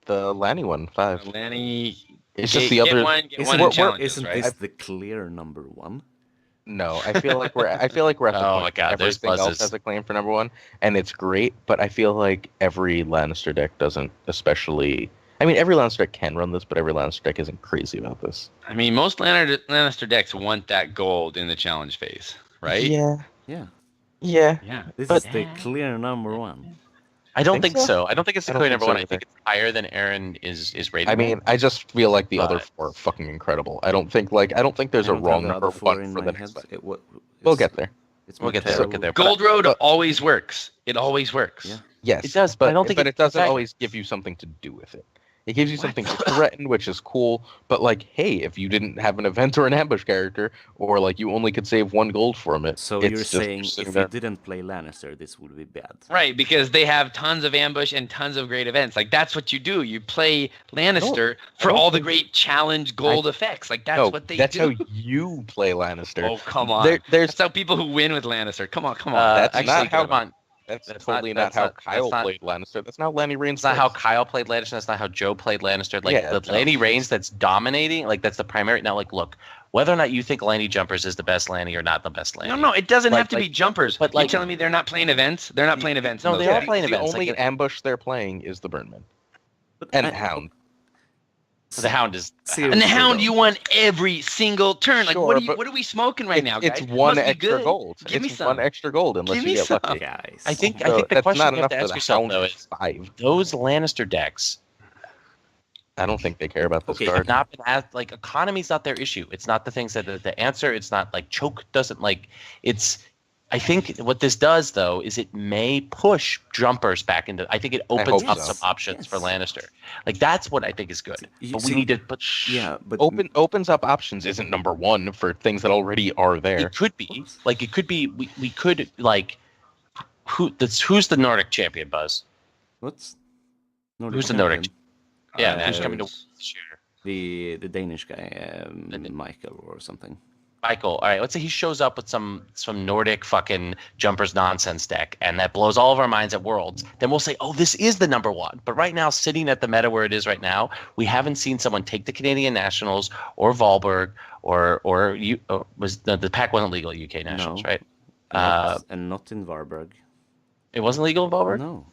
[SPEAKER 3] The Lanny one, 5.
[SPEAKER 2] Lanny.
[SPEAKER 3] It's just the other.
[SPEAKER 4] Isn't,
[SPEAKER 2] in challenges,
[SPEAKER 4] isn't
[SPEAKER 2] right?
[SPEAKER 4] this the clear number 1?
[SPEAKER 3] No, I feel like we're at the
[SPEAKER 1] Oh
[SPEAKER 3] point
[SPEAKER 1] my God, there's
[SPEAKER 3] everything else
[SPEAKER 1] buzzes.
[SPEAKER 3] has a claim for number 1, and it's great. But I feel like every Lannister deck doesn't, especially. I mean, every Lannister deck can run this, but every Lannister deck isn't crazy about this.
[SPEAKER 2] I mean, most Lannister decks want that gold in the challenge phase, right?
[SPEAKER 3] Yeah.
[SPEAKER 4] Yeah.
[SPEAKER 3] Yeah.
[SPEAKER 2] Yeah.
[SPEAKER 4] This
[SPEAKER 3] But-
[SPEAKER 4] is the clear number 1.
[SPEAKER 1] I don't
[SPEAKER 3] Think
[SPEAKER 1] think
[SPEAKER 3] so?
[SPEAKER 1] so. I don't think it's the
[SPEAKER 3] I don't
[SPEAKER 1] clear
[SPEAKER 3] think
[SPEAKER 1] number
[SPEAKER 3] so
[SPEAKER 1] one. I
[SPEAKER 3] either.
[SPEAKER 1] think it's higher than Aaron is rated.
[SPEAKER 3] I mean, I just feel like the other
[SPEAKER 1] But-
[SPEAKER 3] 4 are fucking incredible. I don't think there's
[SPEAKER 4] I
[SPEAKER 3] a
[SPEAKER 4] don't have
[SPEAKER 3] wrong
[SPEAKER 4] the
[SPEAKER 3] number
[SPEAKER 4] other 4
[SPEAKER 3] 1
[SPEAKER 4] in
[SPEAKER 3] for
[SPEAKER 4] my
[SPEAKER 3] the
[SPEAKER 4] head.
[SPEAKER 3] next one.
[SPEAKER 4] We'll
[SPEAKER 3] We'll get there.
[SPEAKER 1] We'll get there. We'll get there.
[SPEAKER 2] Gold Road
[SPEAKER 3] but-
[SPEAKER 2] always works. It always works.
[SPEAKER 4] Yeah.
[SPEAKER 3] Yes,
[SPEAKER 1] It does, but I don't think
[SPEAKER 3] it
[SPEAKER 1] it's
[SPEAKER 3] doesn't
[SPEAKER 1] effective.
[SPEAKER 3] always give you something to do with it. It gives you something to threaten, which is cool. But like, hey, if you didn't have an event or an ambush character, or like you only could save 1 gold from it,
[SPEAKER 4] So
[SPEAKER 3] it's
[SPEAKER 4] you're
[SPEAKER 3] just
[SPEAKER 4] saying
[SPEAKER 3] sitting
[SPEAKER 4] if
[SPEAKER 3] there.
[SPEAKER 4] you didn't play Lannister, this would be bad.
[SPEAKER 2] Right, because they have tons of ambush and tons of great events. Like that's what you do. You play Lannister for
[SPEAKER 3] don't
[SPEAKER 2] all the
[SPEAKER 3] think-
[SPEAKER 2] great challenge gold effects. Like that's
[SPEAKER 3] no,
[SPEAKER 2] what they
[SPEAKER 3] that's
[SPEAKER 2] do.
[SPEAKER 3] how you play Lannister.
[SPEAKER 2] Oh come on.
[SPEAKER 3] There's
[SPEAKER 2] That's how people who win with Lannister. Come on, come on.
[SPEAKER 3] That's
[SPEAKER 1] actually,
[SPEAKER 3] not how-
[SPEAKER 1] come on.
[SPEAKER 3] that's
[SPEAKER 1] that's
[SPEAKER 3] totally
[SPEAKER 1] not-
[SPEAKER 3] not, how
[SPEAKER 1] that's
[SPEAKER 3] Kyle
[SPEAKER 1] not-
[SPEAKER 3] played Lannister. That's not Lanny Reigns.
[SPEAKER 1] It's not how
[SPEAKER 3] plays.
[SPEAKER 1] Kyle played Lannister. That's not how Joe played Lannister. Like
[SPEAKER 3] Yeah,
[SPEAKER 1] the
[SPEAKER 3] no.
[SPEAKER 1] Lanny Reigns that's dominating. Like that's the primary. Now, like, look, whether or not you think Lanny Jumpers is the best Lanny or not the best Lanny.
[SPEAKER 2] No, it doesn't
[SPEAKER 1] Like-
[SPEAKER 2] have to be
[SPEAKER 1] like-
[SPEAKER 2] jumpers.
[SPEAKER 1] but
[SPEAKER 2] You're
[SPEAKER 1] like-
[SPEAKER 2] telling me they're not playing events? They're not playing events. in
[SPEAKER 1] No,
[SPEAKER 2] those
[SPEAKER 1] they are
[SPEAKER 2] games.
[SPEAKER 1] playing
[SPEAKER 3] The
[SPEAKER 1] events.
[SPEAKER 3] only
[SPEAKER 1] Like,
[SPEAKER 3] ambush they're playing is the Burnman
[SPEAKER 4] But
[SPEAKER 3] and Hound.
[SPEAKER 1] the Hound is.
[SPEAKER 4] Seriously,
[SPEAKER 2] And the Hound,
[SPEAKER 4] though.
[SPEAKER 2] you won every single turn. Like,
[SPEAKER 3] Sure,
[SPEAKER 2] what
[SPEAKER 3] but
[SPEAKER 2] are we smoking right now, guys?
[SPEAKER 3] It's
[SPEAKER 2] It
[SPEAKER 3] one
[SPEAKER 2] must be
[SPEAKER 3] extra
[SPEAKER 2] good.
[SPEAKER 3] gold.
[SPEAKER 2] Give me
[SPEAKER 3] It's
[SPEAKER 2] some.
[SPEAKER 3] one extra gold unless
[SPEAKER 2] Give
[SPEAKER 3] you
[SPEAKER 2] me
[SPEAKER 3] get
[SPEAKER 2] some.
[SPEAKER 3] lucky.
[SPEAKER 4] Guys.
[SPEAKER 1] I think
[SPEAKER 3] So
[SPEAKER 1] the
[SPEAKER 3] that's
[SPEAKER 1] question
[SPEAKER 3] not
[SPEAKER 1] you have
[SPEAKER 3] enough
[SPEAKER 1] to
[SPEAKER 3] for
[SPEAKER 1] ask
[SPEAKER 3] the
[SPEAKER 1] yourself
[SPEAKER 3] Hound
[SPEAKER 1] though is
[SPEAKER 3] 5.
[SPEAKER 1] those Lannister decks
[SPEAKER 3] I don't think they care about this
[SPEAKER 4] Okay,
[SPEAKER 1] have
[SPEAKER 3] card.
[SPEAKER 1] not been as like economy's not their issue. It's not the things that the answer. It's not like choke doesn't like. It's. I think what this does though is it may push jumpers back into. I think it opens
[SPEAKER 3] hope
[SPEAKER 1] up
[SPEAKER 3] so.
[SPEAKER 1] some options for
[SPEAKER 4] Yes.
[SPEAKER 1] Lannister. Like that's what I think is good.
[SPEAKER 4] You
[SPEAKER 1] But we
[SPEAKER 4] see-
[SPEAKER 1] need to put.
[SPEAKER 4] Yeah, but
[SPEAKER 3] Opens up options isn't number 1 for things that already are there.
[SPEAKER 1] It could be like it could be. We could like. Who's the Nordic champion? Buzz.
[SPEAKER 4] what's
[SPEAKER 1] Who's the Nordic?
[SPEAKER 4] champion?
[SPEAKER 1] Yeah, who's coming to
[SPEAKER 2] it's-
[SPEAKER 1] this year?
[SPEAKER 4] The Danish guy, Michael or something.
[SPEAKER 1] Michael. All right, let's say he shows up with some Nordic fucking jumpers nonsense deck, and that blows all of our minds at Worlds. Then we'll say, oh, this is the number 1. But right now, sitting at the meta where it is right now, we haven't seen someone take the Canadian Nationals or Valberg or you was the pack wasn't legal at UK Nationals,
[SPEAKER 4] No.
[SPEAKER 1] right?
[SPEAKER 4] And not in Varberg.
[SPEAKER 1] It wasn't legal in Valberg.
[SPEAKER 4] No.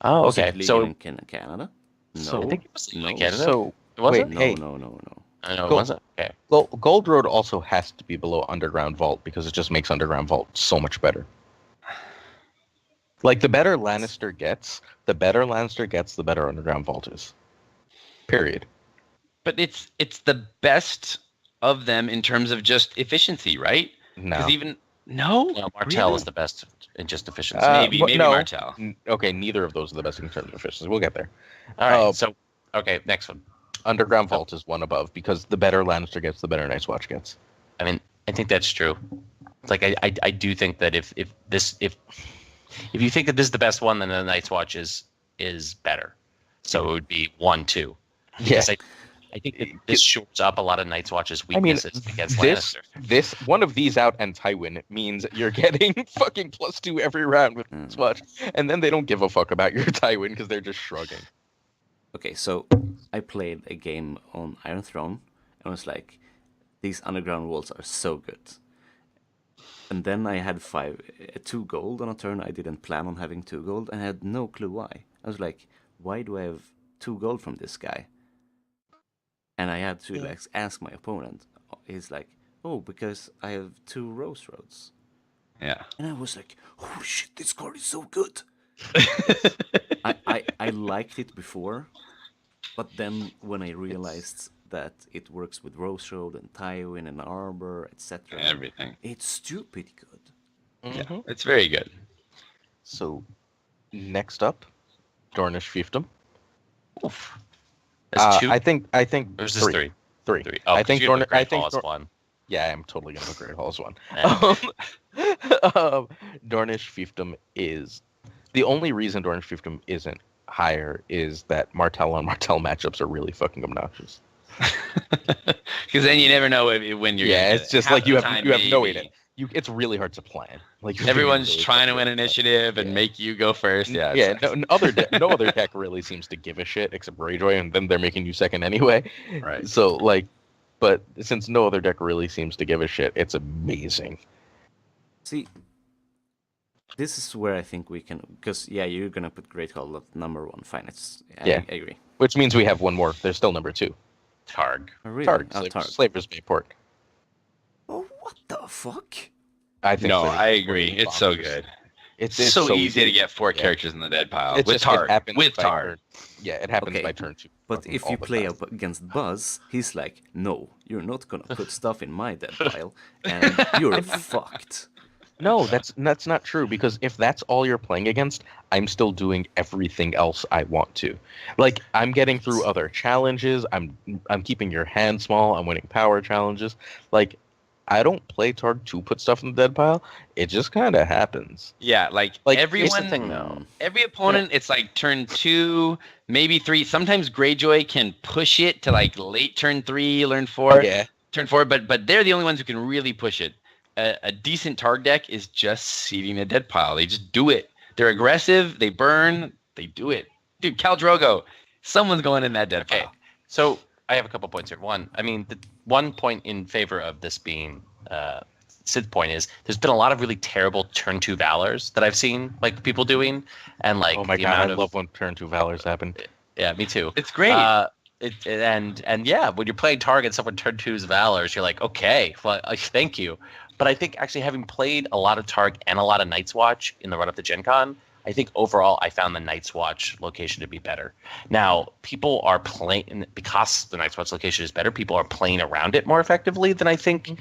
[SPEAKER 1] Oh,
[SPEAKER 4] Was
[SPEAKER 1] okay.
[SPEAKER 4] it legal
[SPEAKER 1] So
[SPEAKER 4] in Canada? No.
[SPEAKER 3] So-
[SPEAKER 1] I think it was legal in
[SPEAKER 4] No.
[SPEAKER 1] Canada.
[SPEAKER 3] So
[SPEAKER 1] it wasn't.
[SPEAKER 3] wait,
[SPEAKER 4] No,
[SPEAKER 3] hey.
[SPEAKER 4] no.
[SPEAKER 1] I know it
[SPEAKER 3] Go-
[SPEAKER 1] wasn't. Okay.
[SPEAKER 3] Gold Road also has to be below Underground Vault because it just makes Underground Vault so much better. Like the better Lannister gets, the better Underground Vault is. Period.
[SPEAKER 2] But it's the best of them in terms of just efficiency, right?
[SPEAKER 3] No.
[SPEAKER 2] Because even no,
[SPEAKER 1] No, Martell
[SPEAKER 2] Really?
[SPEAKER 1] is the best in just efficiency.
[SPEAKER 2] maybe
[SPEAKER 3] no.
[SPEAKER 2] Martell.
[SPEAKER 3] Okay, neither of those are the best in terms of efficiency. We'll get there.
[SPEAKER 1] All right.
[SPEAKER 3] Oh.
[SPEAKER 1] So okay, next one.
[SPEAKER 3] Underground Vault is one above because the better Lannister gets, the better Night's Watch gets.
[SPEAKER 1] I mean, I think that's true. It's like I do think that if you think that this is the best one, then the Night's Watch is better. So it would be 1, 2. Because I think that this shores up a lot of Night's Watch's
[SPEAKER 3] I mean,
[SPEAKER 1] weaknesses against
[SPEAKER 3] this
[SPEAKER 1] Lannister.
[SPEAKER 3] one of these out and Tywin means you're getting fucking +2 every round with Night's Watch, and then they don't give a fuck about your Tywin because they're just shrugging.
[SPEAKER 4] Okay, so I played a game on Iron Throne and was like, these underground walls are so good. And then I had 2 gold on a turn. I didn't plan on having 2 gold, and I had no clue why. I was like, why do I have 2 gold from this guy? And I had to like ask my opponent. He's like, oh, because I have 2 Rose Roads.
[SPEAKER 2] Yeah.
[SPEAKER 4] And I was like, oh shit, this card is so good. I liked it before, but then when I realized that it works with Rose Road and Tywin and Arbor, etc.
[SPEAKER 2] Everything.
[SPEAKER 4] It's stupid good.
[SPEAKER 3] Mhm.
[SPEAKER 2] Yeah, it's very good.
[SPEAKER 3] So, next up, Dornish Fiefdom.
[SPEAKER 1] Oof. That's two.
[SPEAKER 3] I think
[SPEAKER 1] Or is this three?
[SPEAKER 3] Three.
[SPEAKER 1] Three. Oh,
[SPEAKER 3] I think
[SPEAKER 1] Dornish.
[SPEAKER 3] I think
[SPEAKER 1] one.
[SPEAKER 3] Yeah, I'm totally gonna put Great Hall as one.
[SPEAKER 1] Yeah.
[SPEAKER 3] Dornish Fiefdom is the only reason Dornish Fiefdom isn't higher is that Martell on Martell matchups are really fucking obnoxious.
[SPEAKER 2] Because then you never know when you're.
[SPEAKER 3] Yeah,
[SPEAKER 2] gonna
[SPEAKER 3] it's just
[SPEAKER 2] half
[SPEAKER 3] like you
[SPEAKER 2] the
[SPEAKER 3] have
[SPEAKER 2] time,
[SPEAKER 3] no
[SPEAKER 2] maybe.
[SPEAKER 3] idea. It's really hard to plan. Like you're
[SPEAKER 2] Everyone's
[SPEAKER 3] really
[SPEAKER 2] trying to win
[SPEAKER 3] hard plan.
[SPEAKER 2] initiative and
[SPEAKER 3] Yeah.
[SPEAKER 2] make you go first. Yeah.
[SPEAKER 3] Yeah,
[SPEAKER 2] It's
[SPEAKER 3] no other deck really seems to give a shit except Greyjoy, and then they're making you second anyway.
[SPEAKER 2] Right.
[SPEAKER 3] So like, but since no other deck really seems to give a shit, it's amazing.
[SPEAKER 4] See, this is where I think we can, because you're gonna put Great Hall at number 1. Fine, I agree.
[SPEAKER 3] Which means we have one more. There's still number 2.
[SPEAKER 1] Targ.
[SPEAKER 4] Oh, really?
[SPEAKER 3] Targ,
[SPEAKER 4] Oh, Targ.
[SPEAKER 3] Slaver's Bayport.
[SPEAKER 4] Oh, what the fuck?
[SPEAKER 3] I think.
[SPEAKER 2] No,
[SPEAKER 3] Slaver's
[SPEAKER 2] I
[SPEAKER 3] Bayport
[SPEAKER 2] agree.
[SPEAKER 3] is
[SPEAKER 2] It's so
[SPEAKER 3] bonkers.
[SPEAKER 2] good.
[SPEAKER 3] It's
[SPEAKER 2] so easy to
[SPEAKER 3] good.
[SPEAKER 2] get 4
[SPEAKER 3] Yeah.
[SPEAKER 2] characters in the dead pile
[SPEAKER 3] It's
[SPEAKER 2] with
[SPEAKER 3] just- it
[SPEAKER 2] Targ.
[SPEAKER 3] happens
[SPEAKER 2] With
[SPEAKER 3] by
[SPEAKER 2] Targ.
[SPEAKER 3] turn. Yeah, it happens
[SPEAKER 4] Okay,
[SPEAKER 3] by turn 2.
[SPEAKER 4] But
[SPEAKER 3] fucking
[SPEAKER 4] if
[SPEAKER 3] all
[SPEAKER 4] you
[SPEAKER 3] the
[SPEAKER 4] play
[SPEAKER 3] time.
[SPEAKER 4] up against Buzz, he's like, no, you're not gonna put stuff in my dead pile, and you're fucked.
[SPEAKER 3] No, that's not true, because if that's all you're playing against, I'm still doing everything else I want to. Like, I'm getting through other challenges, I'm keeping your hand small, I'm winning power challenges. Like, I don't play Targ to put stuff in the dead pile. It just kind of happens.
[SPEAKER 2] Yeah, like
[SPEAKER 3] Like,
[SPEAKER 2] everyone.
[SPEAKER 1] Here's the thing, though.
[SPEAKER 2] Every opponent, it's like turn 2, maybe 3. Sometimes Greyjoy can push it to like late turn 3, turn 4,
[SPEAKER 3] Yeah.
[SPEAKER 2] turn 4. But they're the only ones who can really push it. A decent Targ deck is just seeding a dead pile. They just do it. They're aggressive. They burn. They do it. Dude, Khal Drogo, someone's going in that dead
[SPEAKER 1] Okay.
[SPEAKER 2] pile.
[SPEAKER 1] So I have a couple points here. One, I mean, the one point in favor of this being Sid's point is there's been a lot of really terrible turn 2 Valors that I've seen like people doing, and like
[SPEAKER 3] Oh my
[SPEAKER 1] the
[SPEAKER 3] god, I
[SPEAKER 1] amount of
[SPEAKER 3] love when turn 2 Valors happen.
[SPEAKER 1] yeah, me too.
[SPEAKER 2] It's great.
[SPEAKER 1] And yeah, when you're playing Target, someone turn 2's Valors, you're like, okay, well, thank you. But I think actually having played a lot of Targ and a lot of Night's Watch in the run up to Gen Con, I think overall I found the Night's Watch location to be better. Now, people are playing, because the Night's Watch location is better, people are playing around it more effectively than I think.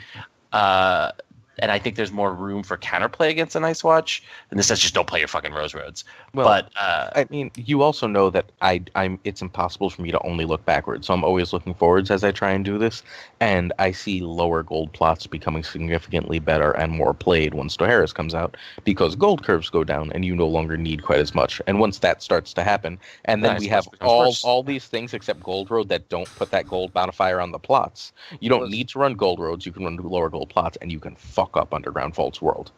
[SPEAKER 1] And I think there's more room for counterplay against a Night's Watch. And this says just don't play your fucking Rose Roads.
[SPEAKER 3] Well,
[SPEAKER 1] but
[SPEAKER 3] I mean, you also know that I'm. It's impossible for me to only look backwards, so I'm always looking forwards as I try and do this. And I see lower gold plots becoming significantly better and more played once Dohaeris comes out, because gold curves go down and you no longer need quite as much. And once that starts to happen, and then
[SPEAKER 1] Nice,
[SPEAKER 3] we have
[SPEAKER 1] once it becomes worse.
[SPEAKER 3] all these things except Gold Road that don't put that gold modifier on the plots. You don't need to run Gold Roads. You can run lower gold plots, and you can fuck up Underground Vault's world.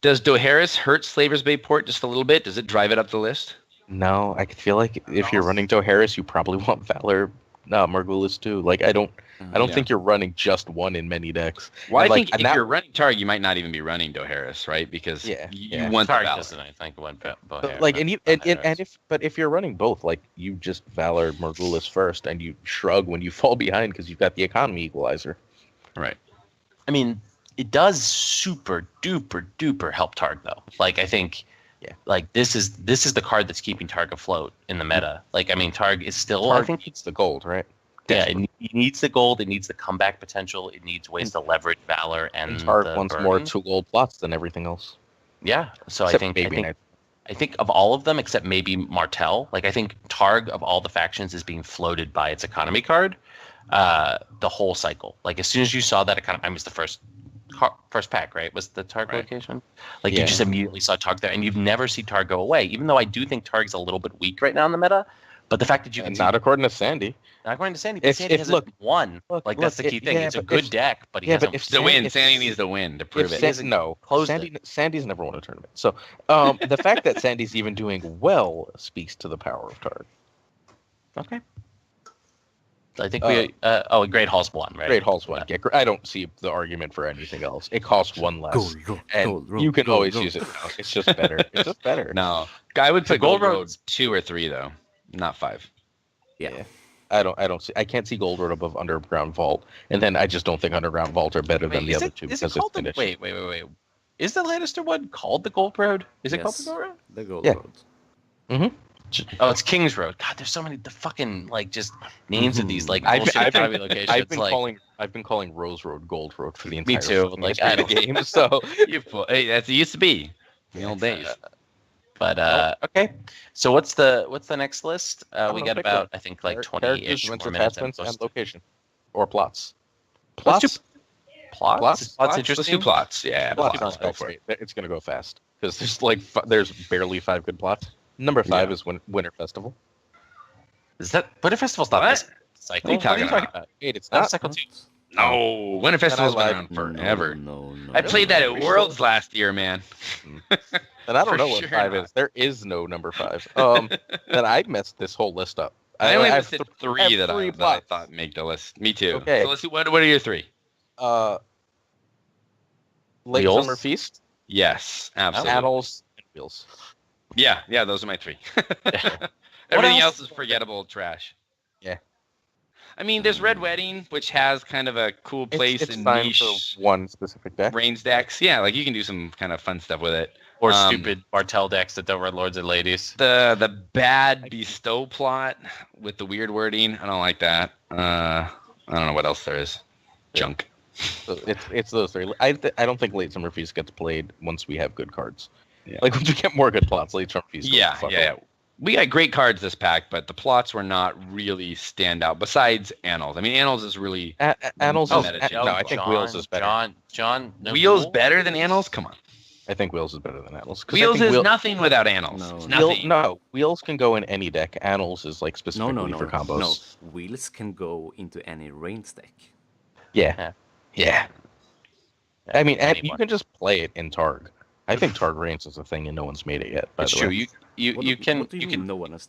[SPEAKER 2] Does Dohaeris hurt Slaver's Bayport just a little bit? Does it drive it up the list?
[SPEAKER 3] No, I feel like if you're running Dohaeris, you probably want Valor, Margulis too. Like I don't
[SPEAKER 2] Yeah.
[SPEAKER 3] think you're running just one in many decks.
[SPEAKER 2] Well,
[SPEAKER 3] And,
[SPEAKER 2] I
[SPEAKER 3] like,
[SPEAKER 2] think
[SPEAKER 3] and
[SPEAKER 2] if
[SPEAKER 3] that-
[SPEAKER 2] you're running Targ, you might not even be running Dohaeris, right? Because
[SPEAKER 3] Yeah,
[SPEAKER 2] you
[SPEAKER 3] yeah.
[SPEAKER 2] want the
[SPEAKER 1] Targ
[SPEAKER 2] Valor.
[SPEAKER 1] doesn't, I think, went
[SPEAKER 3] But, like and if you're running both, like you just Valor Margulis first, and you shrug when you fall behind because you've got the economy equalizer.
[SPEAKER 2] Right.
[SPEAKER 1] I mean, it does super duper duper help Targ though. Like I think, like this is the card that's keeping Targ afloat in the meta. Like I mean, Targ is still. I
[SPEAKER 3] Targ
[SPEAKER 1] think
[SPEAKER 3] needs the gold, right?
[SPEAKER 1] yeah, it needs the gold. It needs the comeback potential. It needs ways to leverage Valor and
[SPEAKER 3] Targ
[SPEAKER 1] the
[SPEAKER 3] wants
[SPEAKER 1] burn.
[SPEAKER 3] more 2 gold plots than everything else.
[SPEAKER 1] Yeah, so
[SPEAKER 3] Except
[SPEAKER 1] I
[SPEAKER 3] maybe
[SPEAKER 1] think of all of them except maybe Martell. Like I think Targ of all the factions is being floated by its economy card, the whole cycle. Like as soon as you saw that economy, I was the first pack, right? Was the Targ
[SPEAKER 2] Right.
[SPEAKER 1] location? Like
[SPEAKER 3] Yeah.
[SPEAKER 1] you just immediately saw Targ there, and you've never seen Targ go away. Even though I do think Targ's a little bit weak right now in the meta, but the fact that you can
[SPEAKER 3] And
[SPEAKER 1] see,
[SPEAKER 3] not according to Sandy.
[SPEAKER 1] not according to Sandy, but
[SPEAKER 3] If-
[SPEAKER 1] Sandy
[SPEAKER 3] if-
[SPEAKER 1] hasn't
[SPEAKER 3] look,
[SPEAKER 1] won.
[SPEAKER 3] look,
[SPEAKER 1] Like that's the
[SPEAKER 3] look,
[SPEAKER 1] key thing.
[SPEAKER 3] yeah,
[SPEAKER 1] It's a
[SPEAKER 3] but
[SPEAKER 1] good
[SPEAKER 3] if-
[SPEAKER 1] deck, but he
[SPEAKER 3] yeah, but
[SPEAKER 1] hasn't.
[SPEAKER 3] if
[SPEAKER 2] To win,
[SPEAKER 3] if-
[SPEAKER 2] Sandy needs to win to prove
[SPEAKER 3] If
[SPEAKER 2] it.
[SPEAKER 1] closed
[SPEAKER 3] Sandy's never won a tournament. So the fact that Sandy's even doing well speaks to the power of Targ.
[SPEAKER 1] Okay. I think Great Hall's one, right?
[SPEAKER 3] Great Hall's one. Yeah, I don't see the argument for anything else. It costs one less, and you can always use it now. It's just better. It's just better.
[SPEAKER 2] No, I would put
[SPEAKER 1] Gold
[SPEAKER 2] Gold Road
[SPEAKER 1] Road's-
[SPEAKER 2] 2 or 3 though, not 5.
[SPEAKER 4] Yeah.
[SPEAKER 3] I can't see Gold Road above Underground Vault, and then I just don't think Underground Vault are better than the other two
[SPEAKER 1] Is
[SPEAKER 3] because
[SPEAKER 1] it
[SPEAKER 3] it's
[SPEAKER 1] called
[SPEAKER 3] finished.
[SPEAKER 1] wait. Is the Lannister one called the Gold Road? Is it called the
[SPEAKER 4] Yes.
[SPEAKER 1] Gold Road?
[SPEAKER 4] The Gold
[SPEAKER 3] Yeah.
[SPEAKER 4] Road.
[SPEAKER 1] Oh, it's Kings Road. God, there's so many the fucking like just names of these like
[SPEAKER 3] I've-
[SPEAKER 1] bullshit
[SPEAKER 3] I've been-
[SPEAKER 1] Academy locations.
[SPEAKER 3] I've been calling Rose Road Gold Road for the
[SPEAKER 1] Me
[SPEAKER 3] entire
[SPEAKER 1] too,
[SPEAKER 3] fucking
[SPEAKER 1] like,
[SPEAKER 3] history
[SPEAKER 1] I
[SPEAKER 3] of the
[SPEAKER 1] don't-
[SPEAKER 3] game. So,
[SPEAKER 2] Hey, that's it used to be in the old days.
[SPEAKER 1] But okay. So what's the next list? We got
[SPEAKER 3] pick
[SPEAKER 1] about
[SPEAKER 3] one.
[SPEAKER 1] I think like
[SPEAKER 3] characters,
[SPEAKER 1] 20-ish
[SPEAKER 3] events,
[SPEAKER 1] more minutes.
[SPEAKER 3] attachments, and location, or plots.
[SPEAKER 1] Let's do
[SPEAKER 3] Plots.
[SPEAKER 1] plots.
[SPEAKER 3] Plots?
[SPEAKER 1] Plots
[SPEAKER 2] Let's
[SPEAKER 1] interesting.
[SPEAKER 2] do plots. Yeah,
[SPEAKER 3] Plots
[SPEAKER 2] plots.
[SPEAKER 3] sounds
[SPEAKER 2] Go for it.
[SPEAKER 3] great. It's gonna go fast because there's barely 5 good plots. Number 5
[SPEAKER 2] Yeah.
[SPEAKER 3] is Winter Festival.
[SPEAKER 1] Is that Winter Festival's not
[SPEAKER 2] What?
[SPEAKER 1] this cycle?
[SPEAKER 2] What are you talking about?
[SPEAKER 3] Wait, it's
[SPEAKER 1] Not
[SPEAKER 3] not.
[SPEAKER 1] cycle 2.
[SPEAKER 2] No, Winter Festival's been
[SPEAKER 3] lied.
[SPEAKER 2] around forever.
[SPEAKER 4] No.
[SPEAKER 2] I played that at Worlds last year, man.
[SPEAKER 3] And I don't
[SPEAKER 2] For
[SPEAKER 3] know what
[SPEAKER 2] sure
[SPEAKER 3] 5
[SPEAKER 2] not.
[SPEAKER 3] is. There is no number 5. Then I messed this whole list up.
[SPEAKER 2] I only
[SPEAKER 3] have
[SPEAKER 2] listed
[SPEAKER 3] I
[SPEAKER 2] three
[SPEAKER 3] have
[SPEAKER 2] that
[SPEAKER 3] three
[SPEAKER 2] I
[SPEAKER 3] plots.
[SPEAKER 2] thought make the list. Me too.
[SPEAKER 3] Okay.
[SPEAKER 2] So let's see. What are your 3?
[SPEAKER 3] Late
[SPEAKER 1] Wheels?
[SPEAKER 3] Summer Feast,
[SPEAKER 2] Yes, absolutely.
[SPEAKER 3] Annals, and Wheels.
[SPEAKER 2] Yeah, those are my 3. Everything
[SPEAKER 1] else?
[SPEAKER 2] else is forgettable trash.
[SPEAKER 3] Yeah.
[SPEAKER 2] I mean, there's Red Wedding, which has kind of a cool place
[SPEAKER 3] It's
[SPEAKER 2] in
[SPEAKER 3] fine
[SPEAKER 2] niche
[SPEAKER 3] for one specific deck.
[SPEAKER 2] range decks. Yeah, like you can do some kind of fun stuff with it.
[SPEAKER 1] Or
[SPEAKER 2] Um,
[SPEAKER 1] stupid Bartel decks that don't run Lords and Ladies.
[SPEAKER 2] The bad bestow plot with the weird wording. I don't like that. I don't know what else there is. Junk.
[SPEAKER 3] So it's those 3. I don't think Late Summer Feast gets played once we have good cards.
[SPEAKER 2] Yeah.
[SPEAKER 3] Like once we get more good plots, Late Summer Feast.
[SPEAKER 2] Yeah. We got great cards this pack, but the plots were not really stand out. Besides Annals. I mean, Annals is really
[SPEAKER 3] Annals
[SPEAKER 2] Oh,
[SPEAKER 3] is
[SPEAKER 2] meta
[SPEAKER 3] no. I think Wheels is better.
[SPEAKER 1] John, no
[SPEAKER 2] Wheels
[SPEAKER 1] rule?
[SPEAKER 2] better than Annals. Come on,
[SPEAKER 3] I think Wheels is better than Annals. 'Cause I
[SPEAKER 2] Wheels
[SPEAKER 3] think
[SPEAKER 2] is nothing without Annals.
[SPEAKER 4] No,
[SPEAKER 2] It's
[SPEAKER 4] no.
[SPEAKER 2] nothing.
[SPEAKER 3] No, Wheels can go in any deck. Annals is like specifically
[SPEAKER 4] No.
[SPEAKER 3] for combos.
[SPEAKER 4] No, wheels can go into any range deck.
[SPEAKER 3] Yeah.
[SPEAKER 2] Yeah.
[SPEAKER 3] I mean, you
[SPEAKER 1] Anyone.
[SPEAKER 3] can just play it in Targ. I think Targ Reigns is a thing, and no one's made it yet. By
[SPEAKER 1] It's
[SPEAKER 3] the
[SPEAKER 1] true.
[SPEAKER 3] way.
[SPEAKER 1] You can
[SPEAKER 4] What do you mean no one has?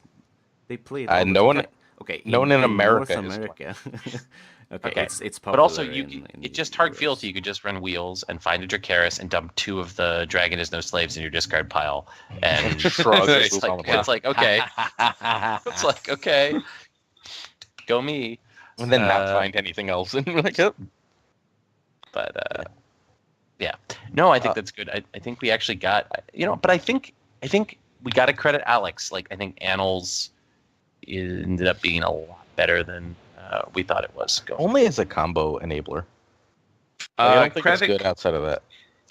[SPEAKER 4] They play it.
[SPEAKER 3] Uh,
[SPEAKER 4] all the
[SPEAKER 3] no one-
[SPEAKER 4] time. Okay.
[SPEAKER 3] no one in America
[SPEAKER 4] North
[SPEAKER 3] is
[SPEAKER 4] America. okay,
[SPEAKER 1] Okay,
[SPEAKER 4] it's
[SPEAKER 1] But also,
[SPEAKER 4] popular in
[SPEAKER 1] it
[SPEAKER 4] the
[SPEAKER 1] just Targ
[SPEAKER 4] US.
[SPEAKER 1] feels you could just run Wheels and find a Dracaris and dump 2 of the Dragon is no slaves in your discard pile, and
[SPEAKER 3] Shrug,
[SPEAKER 2] It's
[SPEAKER 3] move
[SPEAKER 1] like-
[SPEAKER 3] on the way.
[SPEAKER 1] it's like okay, it's like okay, go me.
[SPEAKER 3] and then not
[SPEAKER 1] uh,
[SPEAKER 3] find anything else, and we're like, oh.
[SPEAKER 1] But yeah, no, I think that's good. I think we actually got but I think we got to credit Alex. Like I think Annals ended up being a lot better than we thought it was. Going.
[SPEAKER 3] only as a combo enabler. Like, I don't think it's good outside of that.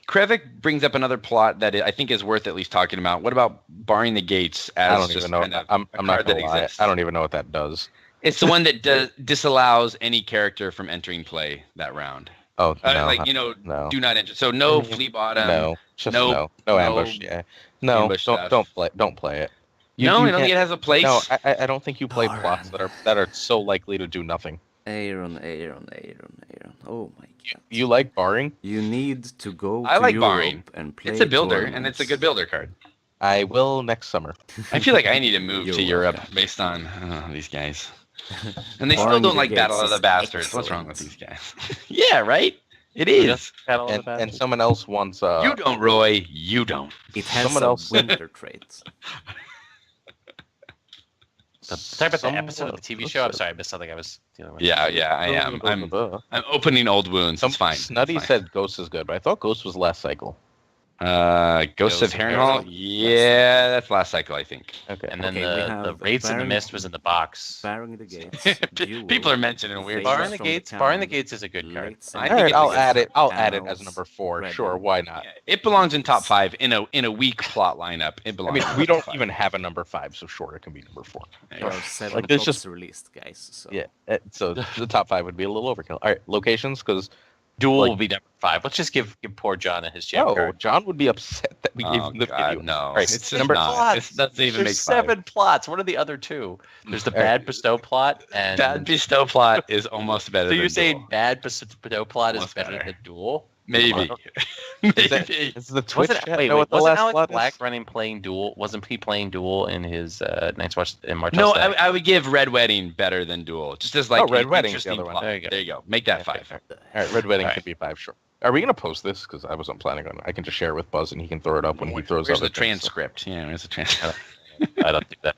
[SPEAKER 2] Krevik brings up another plot that I think is worth at least talking about. What about barring the gates as
[SPEAKER 3] I don't
[SPEAKER 2] just
[SPEAKER 3] even know.
[SPEAKER 2] kind of
[SPEAKER 3] I'm
[SPEAKER 2] a
[SPEAKER 3] not
[SPEAKER 2] card that
[SPEAKER 3] gonna lie.
[SPEAKER 2] exists?
[SPEAKER 3] I don't even know what that does.
[SPEAKER 2] It's the one that disallows any character from entering play that round.
[SPEAKER 3] Oh no, no,
[SPEAKER 2] do not enter. So no flea bottom.
[SPEAKER 3] no, just
[SPEAKER 2] no-
[SPEAKER 3] no
[SPEAKER 2] no
[SPEAKER 3] ambush. Yeah, no,
[SPEAKER 2] ambush stuff.
[SPEAKER 3] don't play it.
[SPEAKER 2] No, I don't
[SPEAKER 3] can't-
[SPEAKER 2] think it has a place.
[SPEAKER 3] No, I don't think you play
[SPEAKER 4] Darn.
[SPEAKER 3] plots that are so likely to do nothing.
[SPEAKER 4] Aaron. Oh my god.
[SPEAKER 3] You like barring?
[SPEAKER 4] You need to go
[SPEAKER 2] I
[SPEAKER 4] to
[SPEAKER 2] like
[SPEAKER 4] Europe
[SPEAKER 2] barring.
[SPEAKER 4] and play
[SPEAKER 2] It's a builder, and it's a good builder card.
[SPEAKER 3] I will next summer.
[SPEAKER 2] I feel like I need to move
[SPEAKER 4] You're
[SPEAKER 2] to Europe
[SPEAKER 4] welcome.
[SPEAKER 2] based on these guys. And they still
[SPEAKER 4] Barring
[SPEAKER 2] don't
[SPEAKER 4] the
[SPEAKER 2] like
[SPEAKER 4] gates
[SPEAKER 2] Battle of the
[SPEAKER 4] is
[SPEAKER 2] Bastards. What's wrong with
[SPEAKER 4] excellent.
[SPEAKER 2] these guys? Yeah, right? It is.
[SPEAKER 1] Just Battle of the
[SPEAKER 3] And
[SPEAKER 1] Bastards.
[SPEAKER 3] someone else wants.
[SPEAKER 2] You don't, Roy. You don't.
[SPEAKER 4] It has
[SPEAKER 3] Someone
[SPEAKER 4] a
[SPEAKER 3] else-
[SPEAKER 4] winter trait.
[SPEAKER 1] Sorry about the
[SPEAKER 3] someone
[SPEAKER 1] episode of the TV
[SPEAKER 3] else
[SPEAKER 1] show. I'm
[SPEAKER 3] said-
[SPEAKER 1] sorry, I missed something I was dealing with.
[SPEAKER 2] Yeah, I am. I'm opening old wounds.
[SPEAKER 3] Some
[SPEAKER 2] It's fine.
[SPEAKER 3] Snuddy
[SPEAKER 2] It's fine.
[SPEAKER 3] said Ghost is good, but I thought Ghost was last cycle.
[SPEAKER 2] Ghosts
[SPEAKER 1] Ghosts
[SPEAKER 2] of
[SPEAKER 1] of
[SPEAKER 2] Harrenhal?
[SPEAKER 1] Harrenhal?
[SPEAKER 2] Yeah, that's last cycle, I think.
[SPEAKER 3] Okay.
[SPEAKER 1] And then
[SPEAKER 4] Okay, we
[SPEAKER 1] the
[SPEAKER 4] have
[SPEAKER 1] Raids in the
[SPEAKER 4] Baron-
[SPEAKER 1] Mist was in the box.
[SPEAKER 4] Barring the gates.
[SPEAKER 2] People are mentioning weird
[SPEAKER 4] Face
[SPEAKER 1] Barring
[SPEAKER 2] stuff.
[SPEAKER 1] the
[SPEAKER 4] from the
[SPEAKER 1] Gates. Barring the
[SPEAKER 4] town,
[SPEAKER 1] Gates is a good card.
[SPEAKER 4] late
[SPEAKER 2] I
[SPEAKER 3] All right,
[SPEAKER 2] think
[SPEAKER 3] I'll
[SPEAKER 2] it's
[SPEAKER 3] add it. I'll add it
[SPEAKER 4] Annals,
[SPEAKER 3] as number 4.
[SPEAKER 4] Red
[SPEAKER 3] Sure,
[SPEAKER 4] Bull.
[SPEAKER 3] why not?
[SPEAKER 2] It belongs in top 5 in a weak plot lineup. It
[SPEAKER 3] I
[SPEAKER 2] belongs.
[SPEAKER 3] mean,
[SPEAKER 2] in
[SPEAKER 3] we
[SPEAKER 2] top
[SPEAKER 3] don't
[SPEAKER 2] five.
[SPEAKER 3] even have a number 5, so sure, it can be number 4.
[SPEAKER 4] There are 7
[SPEAKER 3] Like, there's
[SPEAKER 4] plots
[SPEAKER 3] just-
[SPEAKER 4] released, guys. So.
[SPEAKER 3] Yeah. So the top 5 would be a little overkill. All right, locations, because
[SPEAKER 1] Duel
[SPEAKER 3] Like-
[SPEAKER 1] will be number 5. Let's just give poor John his jam card.
[SPEAKER 3] John would be upset that we gave
[SPEAKER 2] Oh,
[SPEAKER 3] him the
[SPEAKER 2] God,
[SPEAKER 3] video.
[SPEAKER 2] no.
[SPEAKER 3] Right,
[SPEAKER 2] It's just
[SPEAKER 3] number
[SPEAKER 2] not.
[SPEAKER 1] plots.
[SPEAKER 2] It doesn't even
[SPEAKER 1] There's
[SPEAKER 2] make
[SPEAKER 1] 7 plots. What are the other 2? There's the
[SPEAKER 3] All right.
[SPEAKER 1] bad bestow plot and
[SPEAKER 2] Bad bestow plot is almost better.
[SPEAKER 1] So you're
[SPEAKER 2] than
[SPEAKER 1] saying
[SPEAKER 2] Duel.
[SPEAKER 1] bad bestow plot is
[SPEAKER 2] Almost
[SPEAKER 1] better
[SPEAKER 2] better.
[SPEAKER 1] than Duel?
[SPEAKER 2] Maybe?
[SPEAKER 3] Is that-
[SPEAKER 2] Maybe.
[SPEAKER 3] Is the Twitch
[SPEAKER 1] Wasn't,
[SPEAKER 3] chat
[SPEAKER 1] wait,
[SPEAKER 3] know
[SPEAKER 1] wait,
[SPEAKER 3] what the
[SPEAKER 1] wasn't
[SPEAKER 3] last
[SPEAKER 1] Alex
[SPEAKER 3] plot
[SPEAKER 1] Black
[SPEAKER 3] is?
[SPEAKER 1] running playing Duel? Wasn't he playing Duel in his Night's Watch in March?
[SPEAKER 2] No, I would give Red Wedding better than Duel. Just as like
[SPEAKER 3] Red
[SPEAKER 2] an
[SPEAKER 3] Wedding is the
[SPEAKER 2] interesting
[SPEAKER 3] other one.
[SPEAKER 2] plot.
[SPEAKER 1] There you go.
[SPEAKER 2] Make that 5.
[SPEAKER 3] All right, Red Wedding
[SPEAKER 1] All
[SPEAKER 3] can
[SPEAKER 1] right.
[SPEAKER 3] be 5, sure. Are we gonna post this? Because I wasn't planning on it. I can just share it with Buzz, and he can throw it up when he throws
[SPEAKER 2] Where's
[SPEAKER 3] other
[SPEAKER 2] the
[SPEAKER 3] things.
[SPEAKER 2] transcript? Yeah, where's the transcript?
[SPEAKER 1] I don't do that.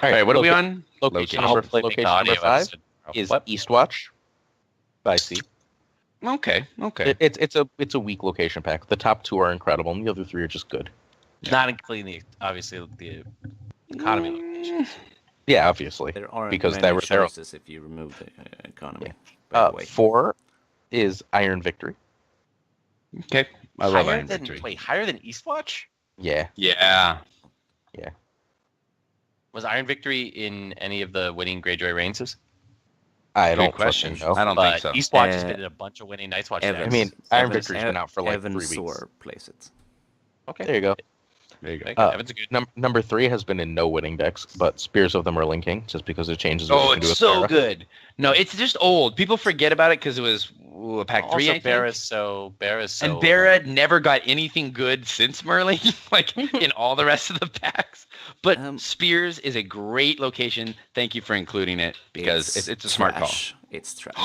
[SPEAKER 2] All right, what are we
[SPEAKER 3] loca-
[SPEAKER 2] on?
[SPEAKER 3] Location
[SPEAKER 1] I'll
[SPEAKER 3] number,
[SPEAKER 1] play
[SPEAKER 3] location
[SPEAKER 1] the audio
[SPEAKER 3] number 5
[SPEAKER 1] episode.
[SPEAKER 3] is
[SPEAKER 1] What?
[SPEAKER 3] Eastwatch by C.
[SPEAKER 2] Okay. Okay.
[SPEAKER 3] It's a weak location pack. The top 2 are incredible, and the other 3 are just good.
[SPEAKER 1] Not including the obviously the economy locations.
[SPEAKER 3] Yeah, obviously.
[SPEAKER 4] There aren't
[SPEAKER 3] Because
[SPEAKER 4] many
[SPEAKER 3] they were their own.
[SPEAKER 4] choices if you remove the economy. By the way.
[SPEAKER 3] 4 is Iron Victory.
[SPEAKER 2] Okay. I love Iron Victory.
[SPEAKER 1] Wait, higher than Eastwatch?
[SPEAKER 3] Yeah.
[SPEAKER 2] Yeah.
[SPEAKER 1] Was Iron Victory in any of the winning Greyjoy Reigns?
[SPEAKER 3] I
[SPEAKER 2] Good
[SPEAKER 3] don't
[SPEAKER 2] question.
[SPEAKER 3] fucking know.
[SPEAKER 2] I don't think so.
[SPEAKER 1] Eastwatch has been in a bunch of winning Night's Watch
[SPEAKER 4] Evans.
[SPEAKER 1] decks.
[SPEAKER 3] I mean, Iron
[SPEAKER 4] Evans-
[SPEAKER 3] Victory's been out for like
[SPEAKER 4] Evan
[SPEAKER 3] 3 weeks.
[SPEAKER 4] Soar plays it.
[SPEAKER 1] Okay.
[SPEAKER 3] There you go.
[SPEAKER 2] There you go.
[SPEAKER 1] Okay, Evan's a good.
[SPEAKER 3] Number 3 has been in no winning decks, but Spears of the Merlin King, just because it changes what
[SPEAKER 2] Oh,
[SPEAKER 3] you can do
[SPEAKER 2] it's
[SPEAKER 3] with
[SPEAKER 2] so
[SPEAKER 3] Sarah.
[SPEAKER 2] good. No, it's just old. People forget about it because it was a pack 3, I
[SPEAKER 1] Also,
[SPEAKER 2] think.
[SPEAKER 1] Barra's so.
[SPEAKER 2] And Barra never got anything good since Merlin, like in all the rest of the packs. But Spears is a great location. Thank you for including it because it's a smart call.
[SPEAKER 4] It's trash.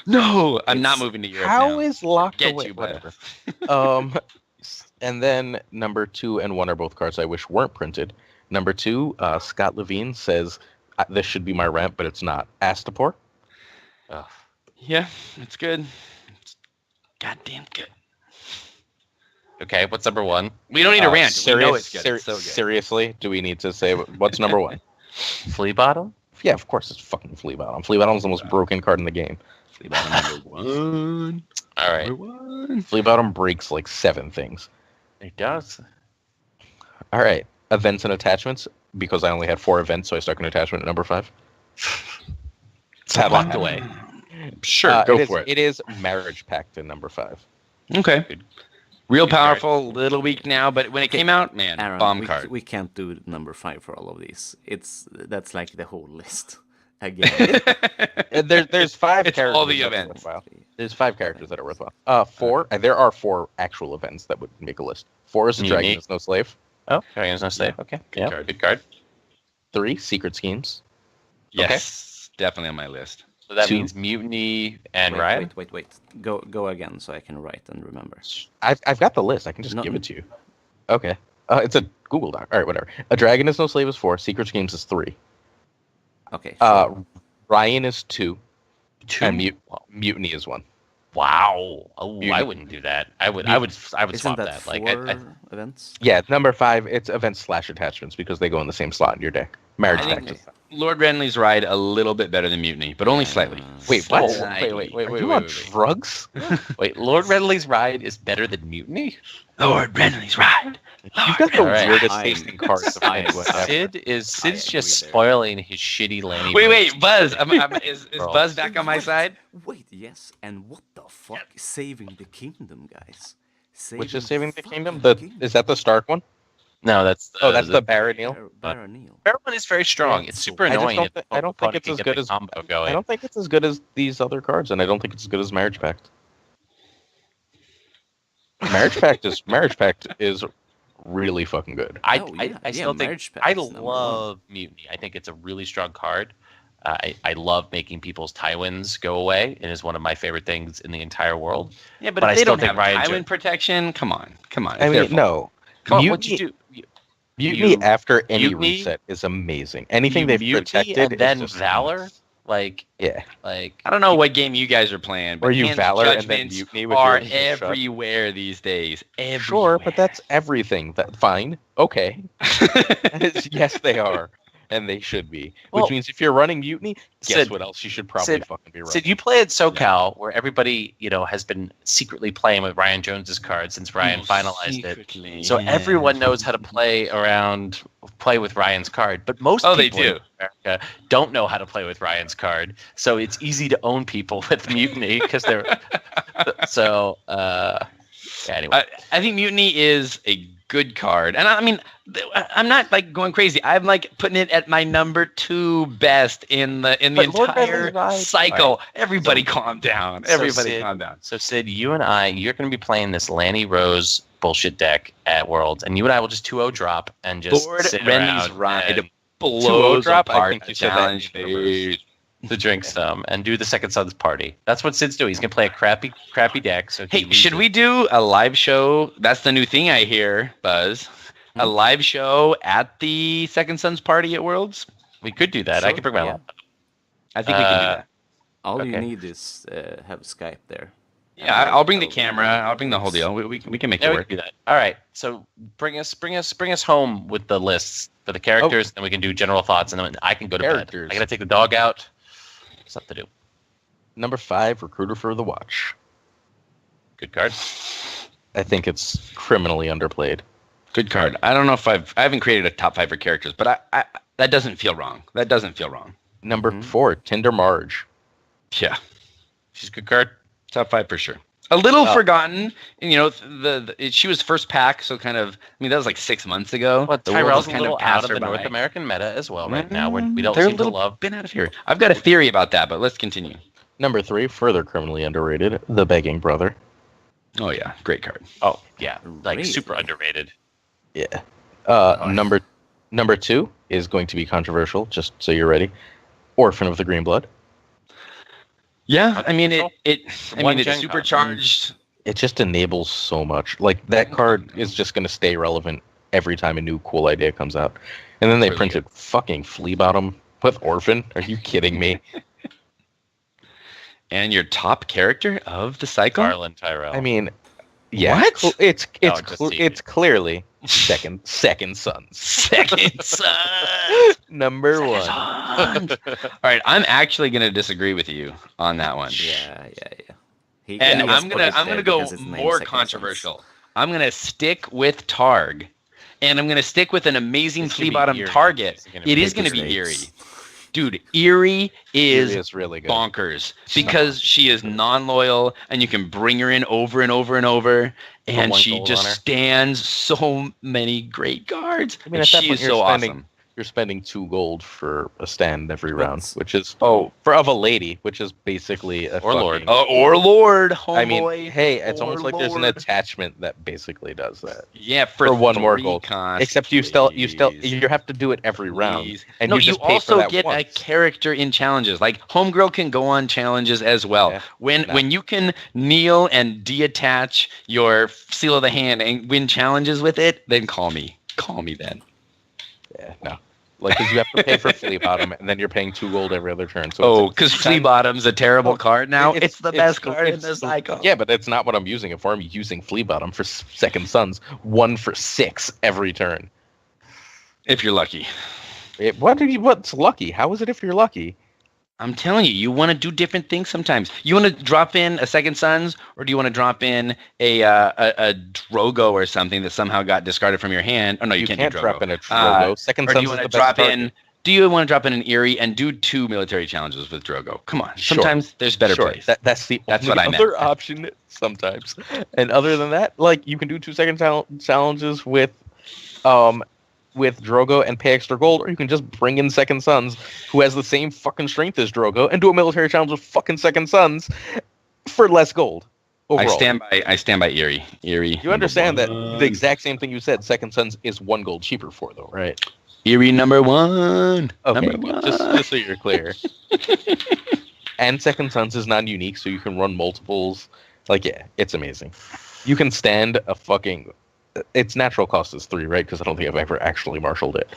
[SPEAKER 2] No, I'm not moving to Europe now.
[SPEAKER 3] How is locked
[SPEAKER 2] Forget
[SPEAKER 3] away?
[SPEAKER 2] you, Bud.
[SPEAKER 3] Whatever. And then number 2 and 1 are both cards I wish weren't printed. Number 2, Scott Levine says this should be my rant, but it's not. Astapor.
[SPEAKER 2] Yeah, it's good. It's goddamn good.
[SPEAKER 1] Okay, what's number 1?
[SPEAKER 2] We don't need a rant. We know it's good. It's so good.
[SPEAKER 3] Seriously, do we need to say what's number 1?
[SPEAKER 1] Flea Bottom?
[SPEAKER 3] Yeah, of course it's fucking Flea Bottom. Flea Bottom's the most broken card in the game.
[SPEAKER 2] Flea Bottom number 1.
[SPEAKER 1] All right.
[SPEAKER 2] Number 1.
[SPEAKER 3] Flea Bottom breaks like 7 things.
[SPEAKER 1] It does.
[SPEAKER 3] All right. Events and attachments, because I only had 4 events, so I stuck an attachment at number 5.
[SPEAKER 1] It's locked away.
[SPEAKER 2] Sure, go for it.
[SPEAKER 3] It is Marriage Pact in number 5.
[SPEAKER 2] Okay. Real powerful, little weak now, but when it came out, man,
[SPEAKER 4] Aaron,
[SPEAKER 2] bomb card.
[SPEAKER 4] We can't do number 5 for all of these. That's like the whole list again.
[SPEAKER 3] There's 5
[SPEAKER 2] It's
[SPEAKER 3] characters.
[SPEAKER 2] all the
[SPEAKER 3] that are
[SPEAKER 2] events.
[SPEAKER 3] worthwhile. There's 5 characters that are worthwhile. 4. There are 4 actual events that would make a list. 4 is the
[SPEAKER 1] Mutiny.
[SPEAKER 3] Dragon is No Slave.
[SPEAKER 1] Oh, Dragon's No Slave. Okay.
[SPEAKER 2] Good card.
[SPEAKER 1] Good card.
[SPEAKER 3] 3, Secret Schemes.
[SPEAKER 2] Yes, definitely on my list.
[SPEAKER 1] So that
[SPEAKER 3] 2.
[SPEAKER 1] means Mutiny and
[SPEAKER 4] wait,
[SPEAKER 1] Riot?
[SPEAKER 4] wait. Go again so I can write and remember.
[SPEAKER 3] I've got the list. I can just give it to you. Okay. It's a Google Doc. All right, whatever. A Dragon is No Slave is 4. Secret Schemes is 3.
[SPEAKER 4] Okay.
[SPEAKER 3] Ryan is 2.
[SPEAKER 1] 2.
[SPEAKER 3] And Mutiny is 1.
[SPEAKER 1] Wow. Oh, I wouldn't do that. I would
[SPEAKER 4] Isn't
[SPEAKER 1] swap
[SPEAKER 4] that
[SPEAKER 1] that.
[SPEAKER 4] 4
[SPEAKER 1] Like
[SPEAKER 4] events?
[SPEAKER 3] Yeah, number 5, it's events / attachments because they go in the same slot in your deck. Marriage
[SPEAKER 2] I
[SPEAKER 3] Pact.
[SPEAKER 2] think Lord Renly's ride a little bit better than Mutiny, but only slightly.
[SPEAKER 3] Wait, what?
[SPEAKER 2] Slightly.
[SPEAKER 3] Wait. Are you on drugs?
[SPEAKER 1] wait, Lord Renly's Ride is better than Mutiny?
[SPEAKER 2] Lord Renly's ride.
[SPEAKER 3] You've got the
[SPEAKER 1] Alright.
[SPEAKER 3] weirdest tasting cards of anyone ever.
[SPEAKER 1] Sid's
[SPEAKER 4] agree
[SPEAKER 1] just
[SPEAKER 4] there.
[SPEAKER 1] spoiling his shitty Lanny.
[SPEAKER 2] Wait, Buzz. Is Buzz back on my side?
[SPEAKER 4] Wait, yes. And what the fuck? Saving the kingdom, guys.
[SPEAKER 3] Which is Saving the Kingdom?
[SPEAKER 4] fucking
[SPEAKER 3] Is that the Stark one?
[SPEAKER 1] No, that's
[SPEAKER 3] That's the Baronil.
[SPEAKER 4] Baronil.
[SPEAKER 1] Bear one is very strong. It's super
[SPEAKER 3] I just
[SPEAKER 1] annoying.
[SPEAKER 3] don't
[SPEAKER 1] if
[SPEAKER 3] I don't think
[SPEAKER 1] opponent
[SPEAKER 3] it's
[SPEAKER 1] can
[SPEAKER 3] as
[SPEAKER 1] get
[SPEAKER 3] good
[SPEAKER 1] the
[SPEAKER 3] as
[SPEAKER 1] combo
[SPEAKER 3] I
[SPEAKER 1] going.
[SPEAKER 3] don't think it's as good as these other cards, and I don't think it's as good as Marriage Pact. Marriage Pact is really fucking good.
[SPEAKER 1] I
[SPEAKER 4] yeah,
[SPEAKER 1] still think
[SPEAKER 4] Marriage Pact
[SPEAKER 1] I
[SPEAKER 4] is number
[SPEAKER 1] love Mutiny. I think it's a really strong card. I love making people's Tywins go away. It is one of my favorite things in the entire world.
[SPEAKER 2] Yeah, but
[SPEAKER 1] But I
[SPEAKER 2] if they
[SPEAKER 1] still
[SPEAKER 2] don't
[SPEAKER 1] think
[SPEAKER 2] have
[SPEAKER 1] Ryan
[SPEAKER 2] Tywin
[SPEAKER 1] Jo-
[SPEAKER 2] protection, come on.
[SPEAKER 3] I
[SPEAKER 2] it's their
[SPEAKER 3] mean,
[SPEAKER 2] fault.
[SPEAKER 3] no.
[SPEAKER 1] Come on,
[SPEAKER 3] Mutiny,
[SPEAKER 1] what'd you do?
[SPEAKER 3] Mutiny after any
[SPEAKER 1] Mutiny?
[SPEAKER 3] reset is amazing. Anything they've
[SPEAKER 1] Mutiny
[SPEAKER 3] protected
[SPEAKER 1] and
[SPEAKER 3] is
[SPEAKER 1] then
[SPEAKER 3] just
[SPEAKER 1] Valor, like
[SPEAKER 3] Yeah.
[SPEAKER 2] I don't know what game you guys are playing, but
[SPEAKER 3] Or you
[SPEAKER 2] Hand's
[SPEAKER 3] Valor and then
[SPEAKER 2] judgments
[SPEAKER 3] Mutiny with
[SPEAKER 2] are
[SPEAKER 3] your shut.
[SPEAKER 2] everywhere these days.
[SPEAKER 3] Sure, but that's everything. Fine. Okay. Yes, they are. And they should be.
[SPEAKER 1] Well,
[SPEAKER 3] Which means if you're running Mutiny, guess
[SPEAKER 1] Sid-
[SPEAKER 3] what else you should probably
[SPEAKER 1] Sid-
[SPEAKER 3] fucking be running.
[SPEAKER 1] Sid, you play at SoCal, where everybody, has been secretly playing with Ryan Jones's card since Ryan finalized it. So everyone knows how to play with Ryan's card. But most
[SPEAKER 2] Oh, they
[SPEAKER 1] people in
[SPEAKER 2] do.
[SPEAKER 1] America don't know how to play with Ryan's card. So it's easy to own people with Mutiny because they're so. Anyway,
[SPEAKER 2] I think Mutiny is a good card, and I mean, I'm not like going crazy. I'm like putting it at my number 2 best in the
[SPEAKER 1] But Lord
[SPEAKER 2] entire
[SPEAKER 1] Renly's Ride-
[SPEAKER 2] cycle.
[SPEAKER 1] All right.
[SPEAKER 2] Everybody, calm down.
[SPEAKER 1] So
[SPEAKER 2] Everybody,
[SPEAKER 1] Sid-
[SPEAKER 2] calm down.
[SPEAKER 1] So Sid, you're going to be playing this Lanny Rose bullshit deck at Worlds, and you and I will just 2-0 drop and just
[SPEAKER 2] Lord
[SPEAKER 1] sit
[SPEAKER 2] Renly's
[SPEAKER 1] around
[SPEAKER 2] Ride
[SPEAKER 1] and
[SPEAKER 2] blows
[SPEAKER 3] drop? I
[SPEAKER 2] apart
[SPEAKER 3] think
[SPEAKER 2] the
[SPEAKER 3] you said that
[SPEAKER 2] challenge
[SPEAKER 3] in universe.
[SPEAKER 2] phase.
[SPEAKER 1] to drink some and do the Second Sons party. That's what Sid's doing. He's gonna play a crappy deck. So
[SPEAKER 2] Hey, should we do a live show? That's the new thing I hear, Buzz. A live show at the Second Sons party at Worlds?
[SPEAKER 1] We could do that. I
[SPEAKER 4] Sure,
[SPEAKER 1] could bring my
[SPEAKER 4] yeah.
[SPEAKER 1] laptop.
[SPEAKER 2] I think we can do that.
[SPEAKER 4] All you
[SPEAKER 1] Okay.
[SPEAKER 4] need is have Skype there.
[SPEAKER 2] Yeah, I'll bring the camera. I'll bring the whole deal. We can make
[SPEAKER 1] Yeah,
[SPEAKER 2] it
[SPEAKER 1] we
[SPEAKER 2] work.
[SPEAKER 1] can do that. All right. So bring us home with the lists. for the characters, and we can do general thoughts, and then I can go to bed. I gotta take the dog out. Stuff to do.
[SPEAKER 3] Number 5, Recruiter for the Watch.
[SPEAKER 1] Good card.
[SPEAKER 3] I think it's criminally underplayed.
[SPEAKER 2] Good card. I don't know if I haven't created a top 5 for characters, but I that doesn't feel wrong. That doesn't feel wrong.
[SPEAKER 3] Number 4, Tinder Marge.
[SPEAKER 2] Yeah,
[SPEAKER 1] She's a good card.
[SPEAKER 2] top 5 for sure. A little forgotten, you know. She was first pack, so kind of. I mean, that was like 6 months ago.
[SPEAKER 1] But
[SPEAKER 2] The world
[SPEAKER 1] Tyrell's
[SPEAKER 2] has
[SPEAKER 1] a little out of the
[SPEAKER 2] by.
[SPEAKER 1] North American meta as well right now. We don't
[SPEAKER 2] They're
[SPEAKER 1] seem
[SPEAKER 2] a little
[SPEAKER 1] to love.
[SPEAKER 2] been out of here. I've got a theory about that, but let's continue.
[SPEAKER 3] Number 3, further criminally underrated, The Begging Brother.
[SPEAKER 2] Oh yeah, great card.
[SPEAKER 1] Oh yeah, like
[SPEAKER 4] Really?
[SPEAKER 1] super underrated.
[SPEAKER 3] Yeah. Number 2 is going to be controversial, just so you're ready. Orphan of the Green Blood.
[SPEAKER 2] Yeah, I mean
[SPEAKER 1] One
[SPEAKER 2] it's
[SPEAKER 1] gen card.
[SPEAKER 2] supercharged.
[SPEAKER 3] It just enables so much. Like, that card is just going to stay relevant every time a new cool idea comes out. And then they
[SPEAKER 2] Really
[SPEAKER 3] printed fucking Flea Bottom with Orphan. Are you kidding me?
[SPEAKER 2] And your top character of the cycle?
[SPEAKER 1] Garland Tyrell.
[SPEAKER 3] I mean, yeah,
[SPEAKER 2] What?
[SPEAKER 3] it's
[SPEAKER 1] No, just teasing.
[SPEAKER 3] it's clearly second Sons.
[SPEAKER 2] Second son.
[SPEAKER 3] Number 1.
[SPEAKER 2] All right, I'm actually going to disagree with you on that one.
[SPEAKER 4] Yeah.
[SPEAKER 2] And
[SPEAKER 4] he
[SPEAKER 2] I'm
[SPEAKER 4] was
[SPEAKER 2] gonna
[SPEAKER 4] put there
[SPEAKER 2] go
[SPEAKER 4] because his name's
[SPEAKER 2] more
[SPEAKER 4] Second
[SPEAKER 2] controversial. I'm gonna stick with Targ, and I'm gonna stick with an amazing
[SPEAKER 1] It's gonna
[SPEAKER 2] flea
[SPEAKER 1] be
[SPEAKER 2] bottom
[SPEAKER 1] Eerie.
[SPEAKER 2] target.
[SPEAKER 1] It's gonna
[SPEAKER 2] It
[SPEAKER 1] be
[SPEAKER 2] is gonna be
[SPEAKER 4] Snakes.
[SPEAKER 2] Eerie, dude. Eerie is
[SPEAKER 3] Is really good.
[SPEAKER 2] bonkers because she is non-loyal, and you can bring her in over and over and over, and
[SPEAKER 1] one
[SPEAKER 2] she
[SPEAKER 1] gold
[SPEAKER 2] just
[SPEAKER 1] on her.
[SPEAKER 2] stands so many great cards.
[SPEAKER 3] I mean,
[SPEAKER 2] and
[SPEAKER 3] at that
[SPEAKER 2] she
[SPEAKER 3] point,
[SPEAKER 2] is so awesome.
[SPEAKER 3] You're spending 2 gold for a stand every round,
[SPEAKER 4] That's-
[SPEAKER 3] which is of a lady, which is basically a
[SPEAKER 1] Or lord.
[SPEAKER 3] fucking-
[SPEAKER 2] Or Lord, homeboy.
[SPEAKER 3] I mean, hey, it's
[SPEAKER 2] or
[SPEAKER 3] almost like there's an
[SPEAKER 2] Lord.
[SPEAKER 3] attachment that basically does that.
[SPEAKER 2] Yeah,
[SPEAKER 3] for one more
[SPEAKER 2] 3
[SPEAKER 3] gold.
[SPEAKER 2] cost,
[SPEAKER 3] Except you have to do it every round,
[SPEAKER 2] Please.
[SPEAKER 3] and
[SPEAKER 2] no,
[SPEAKER 3] you just pay for
[SPEAKER 2] also
[SPEAKER 3] that
[SPEAKER 2] get a
[SPEAKER 3] once.
[SPEAKER 2] character in challenges. Like Homegirl can go on challenges as well.
[SPEAKER 3] Yeah.
[SPEAKER 2] When you can kneel and deattach your seal of the hand and win challenges with it, then call me. Call me then.
[SPEAKER 3] Yeah, no. Like, because you have to pay for Flea Bottom, and then you're paying 2 gold every other turn. So
[SPEAKER 2] Oh,
[SPEAKER 3] it's
[SPEAKER 2] because Flea Bottom's a terrible card now. It's the best
[SPEAKER 3] it's-
[SPEAKER 2] card in
[SPEAKER 3] it's-
[SPEAKER 2] the cycle.
[SPEAKER 3] Yeah, but that's not what I'm using it for. I'm using Flea Bottom for Second Sons, 1 for 6 every turn.
[SPEAKER 2] If you're lucky.
[SPEAKER 3] What's lucky? How is it if you're lucky?
[SPEAKER 2] I'm telling you, you want to do different things sometimes. You want to drop in a Second Sons, or do you want to drop in a Drogo or something that somehow got discarded from your hand? Oh no, you can't do Drogo.
[SPEAKER 3] drop in a Drogo. Second
[SPEAKER 2] Or
[SPEAKER 3] Sons
[SPEAKER 2] do you
[SPEAKER 3] is
[SPEAKER 2] want to
[SPEAKER 3] the best
[SPEAKER 2] drop in?
[SPEAKER 3] target.
[SPEAKER 2] Do you want to drop in an Eerie and do 2 military challenges with Drogo? Come on,
[SPEAKER 3] Sure.
[SPEAKER 2] sometimes there's better
[SPEAKER 3] Sure,
[SPEAKER 2] plays.
[SPEAKER 3] that's the
[SPEAKER 2] That's
[SPEAKER 3] only
[SPEAKER 2] what I meant.
[SPEAKER 3] other option sometimes. And other than that, like, you can do 2 second challenges with Drogo and pay extra gold, or you can just bring in Second Sons, who has the same fucking strength as Drogo, and do a military challenge with fucking Second Sons for less gold. Overall.
[SPEAKER 2] I stand by Eerie. Eerie.
[SPEAKER 3] You understand that the exact same thing you said, Second Sons is 1 gold cheaper for, though, right?
[SPEAKER 2] Eerie number 1.
[SPEAKER 3] Okay,
[SPEAKER 2] Number
[SPEAKER 3] good.
[SPEAKER 2] 1.
[SPEAKER 3] Just so you're clear. And Second Sons is non-unique, so you can run multiples. Like, yeah, it's amazing. You can stand a fucking... Its natural cost is 3, right? Because I don't think I've ever actually marshaled it.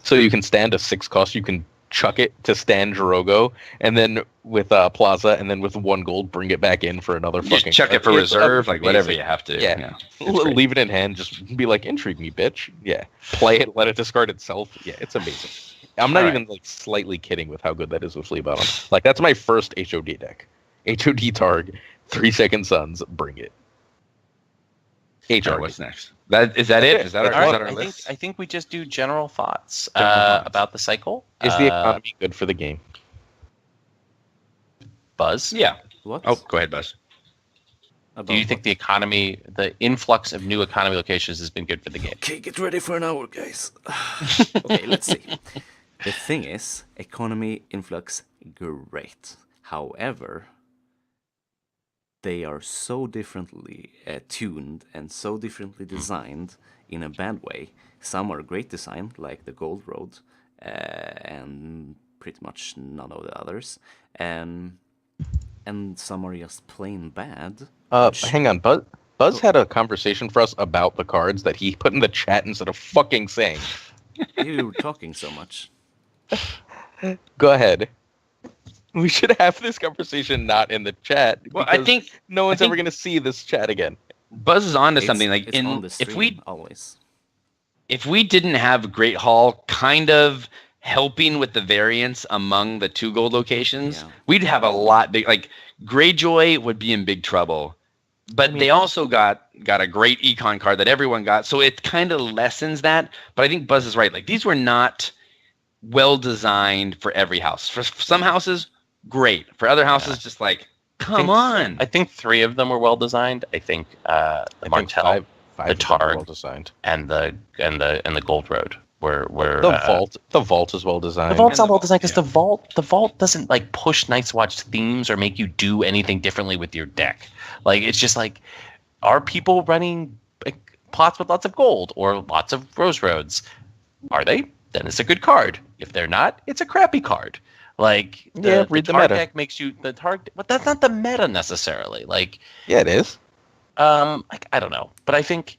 [SPEAKER 3] So you can stand a 6 cost, you can chuck it to stand Drogo, and then with Plaza, and then with 1 gold, bring it back in for another
[SPEAKER 2] Just
[SPEAKER 3] fucking...
[SPEAKER 2] chuck it for
[SPEAKER 3] It's
[SPEAKER 2] reserve, like whatever
[SPEAKER 3] amazing.
[SPEAKER 2] you have to.
[SPEAKER 3] Yeah.
[SPEAKER 2] It's great.
[SPEAKER 3] Leave it in hand, just be like, intrigue me, bitch. Yeah. Play it, let it discard itself. Yeah, it's amazing. I'm not
[SPEAKER 2] All right.
[SPEAKER 3] even like slightly kidding with how good that is with Flea Bottom. Like, that's my first HOD deck. HOD Targ, 3 Second Sons, bring it.
[SPEAKER 2] All right,
[SPEAKER 3] HRD.
[SPEAKER 2] what's next? Is that it? Is that
[SPEAKER 3] That's
[SPEAKER 2] our,
[SPEAKER 3] it.
[SPEAKER 2] is
[SPEAKER 1] All
[SPEAKER 2] that
[SPEAKER 1] right,
[SPEAKER 2] our list?
[SPEAKER 1] I think we just do general thoughts,
[SPEAKER 2] General thoughts.
[SPEAKER 1] about the cycle.
[SPEAKER 3] Is the economy good for the game?
[SPEAKER 1] Buzz?
[SPEAKER 2] Yeah.
[SPEAKER 4] What?
[SPEAKER 2] Oh, go ahead, Buzz.
[SPEAKER 1] Do you think the economy, the influx of new economy locations has been good for the game?
[SPEAKER 4] Okay, get ready for an hour, guys. Okay, let's see. The thing is, economy influx, great. However, they are so differently tuned and so differently designed in a bad way. Some are great design, like the Gold Road, and pretty much none of the others. And some are just plain bad.
[SPEAKER 3] Hang on, Buzz had a conversation for us about the cards that he put in the chat instead of fucking saying.
[SPEAKER 4] You were talking so much.
[SPEAKER 3] Go ahead. We should have this conversation not in the chat.
[SPEAKER 2] Well, I
[SPEAKER 3] because
[SPEAKER 2] think
[SPEAKER 3] no one's
[SPEAKER 2] think-
[SPEAKER 3] ever going to see this chat again.
[SPEAKER 2] Buzz is on to something. Like,
[SPEAKER 4] It's on the
[SPEAKER 2] if
[SPEAKER 4] stream
[SPEAKER 2] we
[SPEAKER 4] always.
[SPEAKER 2] if we didn't have Great Hall kind of helping with the variance among the 2 gold locations,
[SPEAKER 4] Yeah.
[SPEAKER 2] we'd have a lot big. Like Greyjoy would be in big trouble. But they also got a great econ card that everyone got, so it kind of lessens that. But I think Buzz is right. Like these were not well designed for every house. For some houses, great. For other houses, just like come on.
[SPEAKER 1] I think 3 of them were well designed. I think the Martell,
[SPEAKER 3] five
[SPEAKER 1] the
[SPEAKER 3] of them were
[SPEAKER 1] Targ,
[SPEAKER 3] well designed.
[SPEAKER 1] and the Gold Road were
[SPEAKER 3] The vault is well designed.
[SPEAKER 1] The vault's
[SPEAKER 2] And
[SPEAKER 1] not
[SPEAKER 2] the
[SPEAKER 1] well designed because
[SPEAKER 2] vault,
[SPEAKER 1] the vault doesn't like push Night's Watch themes or make you do anything differently with your deck. Like it's just like, are people running like, plots with lots of gold or lots of Rose Roads? Are they? Then it's a good card. If they're not, it's a crappy card. Like
[SPEAKER 3] read the
[SPEAKER 1] Targ
[SPEAKER 3] meta.
[SPEAKER 1] deck makes you the Targ, but that's not the meta necessarily. Like
[SPEAKER 3] Yeah, it is.
[SPEAKER 1] like I don't know, but I think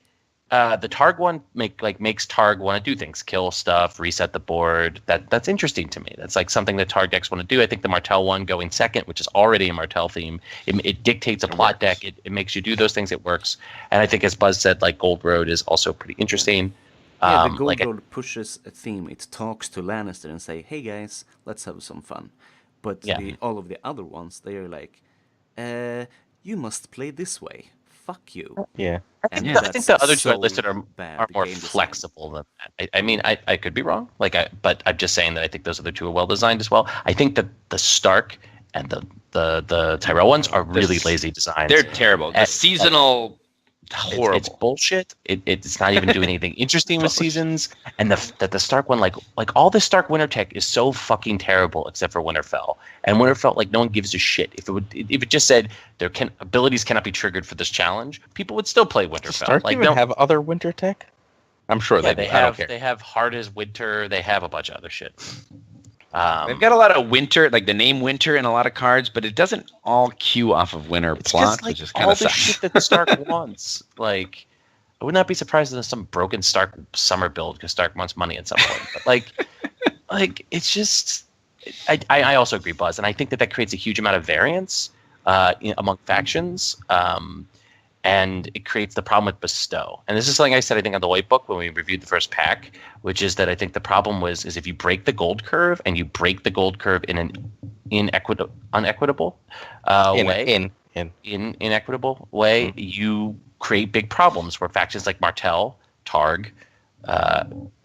[SPEAKER 1] the Targ one makes Targ want to do things, kill stuff, reset the board. That's interesting to me. That's like something that Targ decks want to do. I think the Martell one going second, which is already a Martell theme, it dictates a plot deck. It makes you do those things. It works. And I think, as Buzz said, like Gold Road is also pretty interesting.
[SPEAKER 4] Yeah, the Gold Road pushes a theme. It talks to Lannister and say, "Hey guys, let's have some fun." But all of the other ones, they are like, "You must play this way. Fuck you."
[SPEAKER 3] Yeah.
[SPEAKER 1] I think the other 2 I listed are more flexible than that. I mean, I could be wrong. But I'm just saying that I think those other 2 are well designed as well. I think that the Stark and the Tyrell ones are really lazy designs.
[SPEAKER 2] They're terrible. The seasonal, horrible.
[SPEAKER 1] It's bullshit. It's not even doing anything interesting with seasons. And the Stark one, like all the Stark Winter tech is so fucking terrible except for Winterfell. And Winterfell, like no one gives a shit. If it just said abilities cannot be triggered for this challenge, people would still play Winterfell.
[SPEAKER 3] Does Stark
[SPEAKER 1] like
[SPEAKER 3] even have other winter tech? I'm sure they do. I don't care.
[SPEAKER 1] They have Hard as Winter. They have a bunch of other shit.
[SPEAKER 2] They've got a lot of winter, like the name winter in a lot of cards, but it doesn't all cue off of winter plots, which is kind of
[SPEAKER 1] all the shit that the Stark wants. Like, I would not be surprised if there's some broken Stark summer build because Stark wants money at some point. But like it's just, I also agree, Buzz, and I think that creates a huge amount of variance among factions. And it creates the problem with bestow. And this is something I said, I think, on the white book when we reviewed the first pack, which is that I think the problem is if you break the gold curve and you break the gold curve in an unequitable way, inequitable way, you create big problems where factions like Martell, Targ,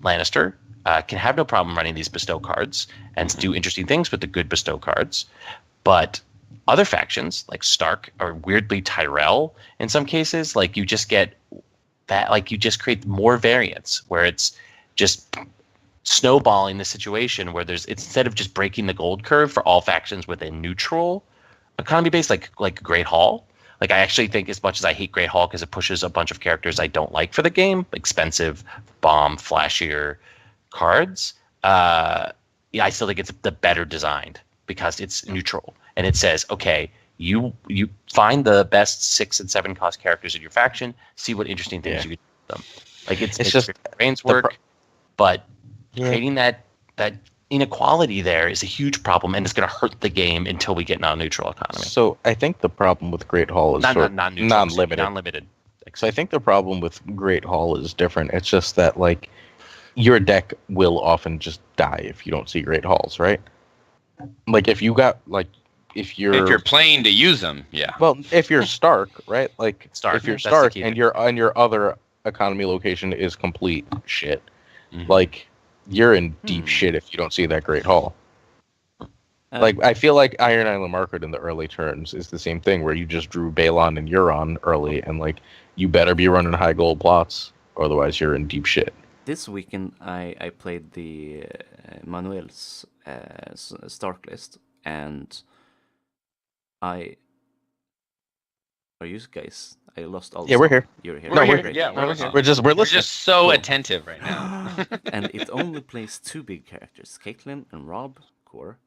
[SPEAKER 1] Lannister can have no problem running these bestow cards and do interesting things with the good bestow cards. But other factions like Stark or weirdly Tyrell, in some cases, like you just get that, like you just create more variance where it's just snowballing the situation where there's, instead of just breaking the gold curve for all factions with a neutral economy base like Great Hall. Like I actually think, as much as I hate Great Hall because it pushes a bunch of characters I don't like for the game, expensive, bomb, flashier cards. I still think it's the better designed because it's neutral. And it says, okay, you find the best 6 and 7 cost characters in your faction, see what interesting things you can do with them. Like it's just brains work, but creating that inequality there is a huge problem, and it's going to hurt the game until we get non-neutral economy.
[SPEAKER 3] So I think the problem with Great Hall is
[SPEAKER 1] non-limited.
[SPEAKER 3] So I think the problem with Great Hall is different. It's just that like your deck will often just die if you don't see Great Halls, right? Like if you're
[SPEAKER 2] playing to use them, yeah.
[SPEAKER 3] Well, if you're Stark, right? Like
[SPEAKER 1] Stark,
[SPEAKER 3] if you're Stark and your other economy location is complete shit, like you're in deep shit if you don't see that Great Hall. Like I feel like Iron Island Market in the early turns is the same thing where you just drew Balon and Euron early, and like you better be running high gold plots, or otherwise you're in deep shit.
[SPEAKER 4] This weekend I played the Manuel's Stark list, and are you guys? I lost all.
[SPEAKER 3] Yeah, we're here.
[SPEAKER 4] You're here.
[SPEAKER 3] No, we're
[SPEAKER 4] here.
[SPEAKER 2] Yeah, we're
[SPEAKER 3] listening. We're just
[SPEAKER 2] so attentive right now.
[SPEAKER 4] And it only plays 2 big characters, Caitlyn and Rob Core,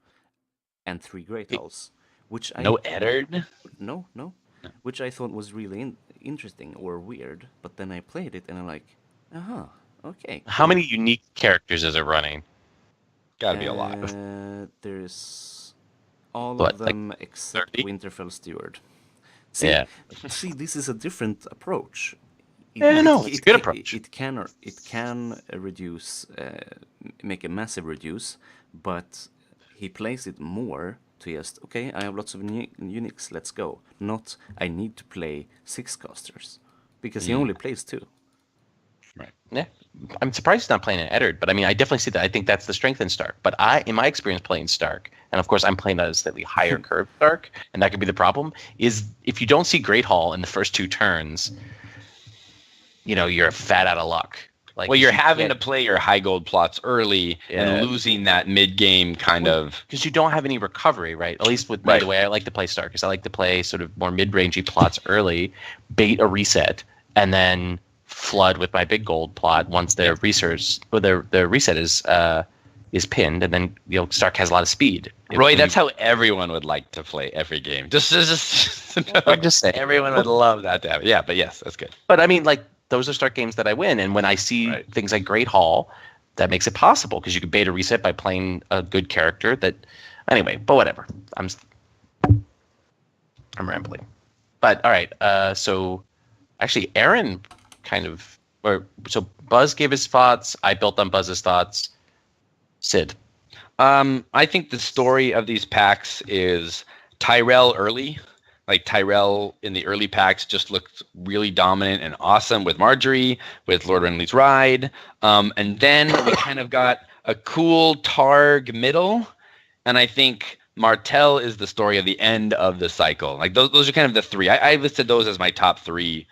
[SPEAKER 4] and 3 Great Halls, which
[SPEAKER 2] No Eddard?
[SPEAKER 4] No. Which I thought was really interesting or weird, but then I played it and I'm like, okay.
[SPEAKER 1] How many unique characters is it running?
[SPEAKER 2] Gotta be a lot.
[SPEAKER 4] There's all of them except
[SPEAKER 1] 30?
[SPEAKER 4] Winterfell Steward. See, this is a different approach.
[SPEAKER 1] No, it's a good approach.
[SPEAKER 4] It can reduce, make a massive reduce, but he plays it more to just, okay, I have lots of uniques, let's go. Not, I need to play 6 casters, because he only plays 2.
[SPEAKER 2] Right.
[SPEAKER 1] Yeah, I'm surprised he's not playing an Eddard, but I mean, I definitely see that. I think that's the strength in Stark. But in my experience playing Stark, and of course I'm playing a slightly higher curve Stark, and that could be the problem, is if you don't see Great Hall in the first 2 turns, you're fat out of luck. Like,
[SPEAKER 2] well, you're having to play your high gold plots early
[SPEAKER 1] Yeah.
[SPEAKER 2] and losing that mid-game kind of...
[SPEAKER 1] Because you don't have any recovery, right? At least with me, the way I like to play Stark is I like to play sort of more mid-rangey plots early, bait a reset, and then flood with my big gold plot once their their reset is pinned, and then Stark has a lot of speed.
[SPEAKER 2] Roy, that's how everyone would like to play every game. Just
[SPEAKER 1] I'm just saying.
[SPEAKER 2] Everyone would love that to happen. Yeah, but yes, that's good.
[SPEAKER 1] But I mean, like, those are Stark games that I win, and when I see things like Great Hall, that makes it possible because you can bait a reset by playing a good character. Anyway, but whatever. I'm rambling. But all right, so actually, Aaron so Buzz gave his thoughts. I built on Buzz's thoughts. Sid.
[SPEAKER 2] I think the story of these packs is Tyrell early. Like, Tyrell in the early packs just looked really dominant and awesome with Marjorie, with Lord Renly's Ride. And then we kind of got a cool Targ middle. And I think Martell is the story of the end of the cycle. Like, those are kind of the 3. I listed those as my top 3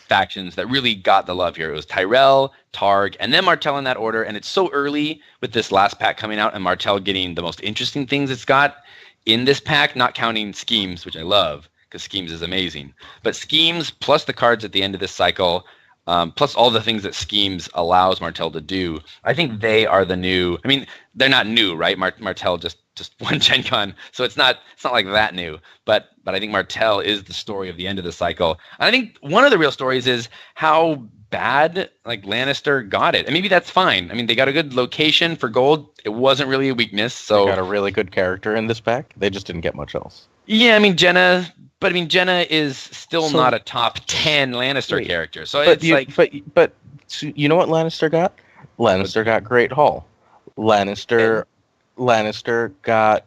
[SPEAKER 2] factions that really got the love here. It was Tyrell, Targ, and then Martell in that order. And it's so early with this last pack coming out and Martell getting the most interesting things it's got in this pack, not counting Schemes, which I love because Schemes is amazing. But Schemes plus the cards at the end of this cycle, plus all the things that Schemes allows Martell to do, I think they are the new. I mean, they're not new, right? Martell just won Gen Con, so it's not like that new. But I think Martell is the story of the end of the cycle. And I think one of the real stories is how bad like Lannister got it. And maybe that's fine. I mean, they got a good location for gold. It wasn't really a weakness. So
[SPEAKER 3] they got a really good character in this pack. They just didn't get much else.
[SPEAKER 2] Yeah, I mean Jenna is still not a top 10 Lannister character. So
[SPEAKER 3] but you know what Lannister got? Lannister got Great Hall. Lannister got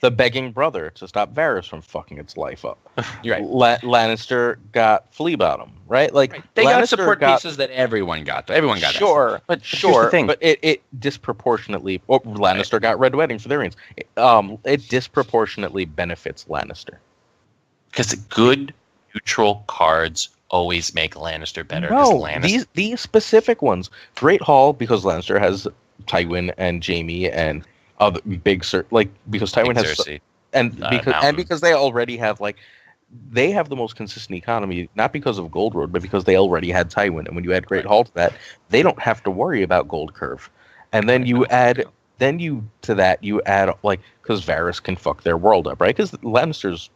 [SPEAKER 3] the begging brother to stop Varys from fucking its life up.
[SPEAKER 2] You're right.
[SPEAKER 3] Lannister got Flea Bottom, right? Like,
[SPEAKER 2] they got
[SPEAKER 3] Lannister
[SPEAKER 2] support pieces that everyone got. Everyone got
[SPEAKER 3] sure,
[SPEAKER 2] that.
[SPEAKER 3] but it disproportionately. Lannister got Red Wedding for their reigns. It disproportionately benefits Lannister
[SPEAKER 1] because good neutral cards always make Lannister better.
[SPEAKER 3] No, these specific ones. Great Hall because Lannister has Tywin and Jaime and other because Tywin has
[SPEAKER 1] Cersei.
[SPEAKER 3] because they already have they have the most consistent economy, not because of Gold Road, but because they already had Tywin. And when you add Great Hall to that, they don't have to worry about Gold Curve. And then you add because Varys can fuck their world up, right? Because Lannister's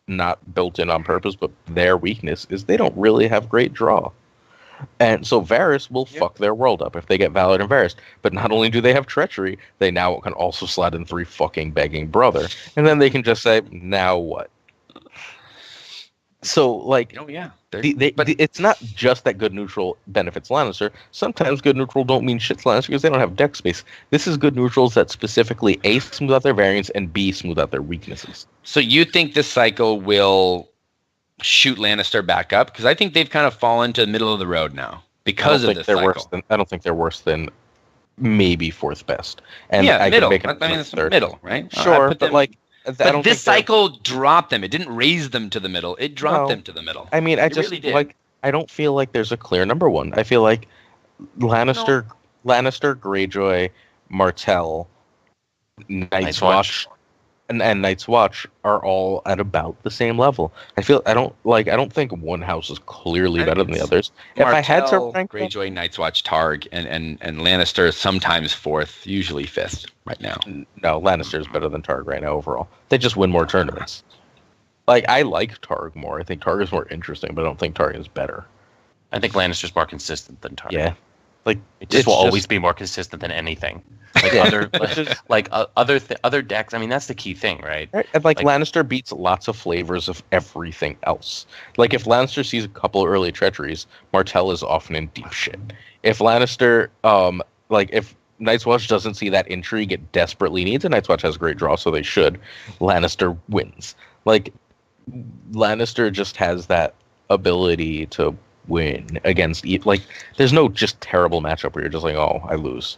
[SPEAKER 3] not built in on purpose, but their weakness is they don't really have great draw. And so Varys will fuck their world up if they get Valor and Varys. But not only do they have treachery, they now can also slide in 3 fucking begging brother. And then they can just say, now what? So, it's not just that good neutral benefits Lannister. Sometimes good neutral don't mean shit to Lannister because they don't have deck space. This is good neutrals that specifically A, smooth out their variants, and B, smooth out their weaknesses.
[SPEAKER 2] So you think this cycle will shoot Lannister back up? Because I think they've kind of fallen to the middle of the road now because of this cycle.
[SPEAKER 3] I don't think they're worse than maybe 4th best. And
[SPEAKER 2] middle. It's middle, right?
[SPEAKER 3] Sure,
[SPEAKER 2] but this cycle dropped them. It didn't raise them to the middle. It dropped them to the middle.
[SPEAKER 3] I mean, I don't feel like there's a clear number one. I feel like Lannister, Greyjoy, Martell, Night's Watch, and Night's Watch are all at about the same level. I don't think one house is clearly better than the others.
[SPEAKER 2] Martell, if I had to rank Greyjoy, Night's Watch, Targ, and Lannister sometimes 4th, usually 5th right now.
[SPEAKER 3] No, Lannister is better than Targ right now overall. They just win more tournaments. I like Targ more. I think Targ is more interesting, but I don't think Targ is better.
[SPEAKER 1] I think Lannister's more consistent than Targ.
[SPEAKER 3] Yeah. Like
[SPEAKER 1] It just will
[SPEAKER 3] it's
[SPEAKER 1] always be more consistent than anything. Like
[SPEAKER 3] Yeah.
[SPEAKER 1] other decks. I mean, that's the key thing, right?
[SPEAKER 3] right. And like Lannister beats lots of flavors of everything else. Like if Lannister sees a couple early treacheries, Martell is often in deep shit. If Lannister, like if Night's Watch doesn't see that intrigue it desperately needs, and Night's Watch has great draw, so they should, Lannister wins. Like Lannister just has that ability to win against like there's no just terrible matchup where you're just like, oh, I lose.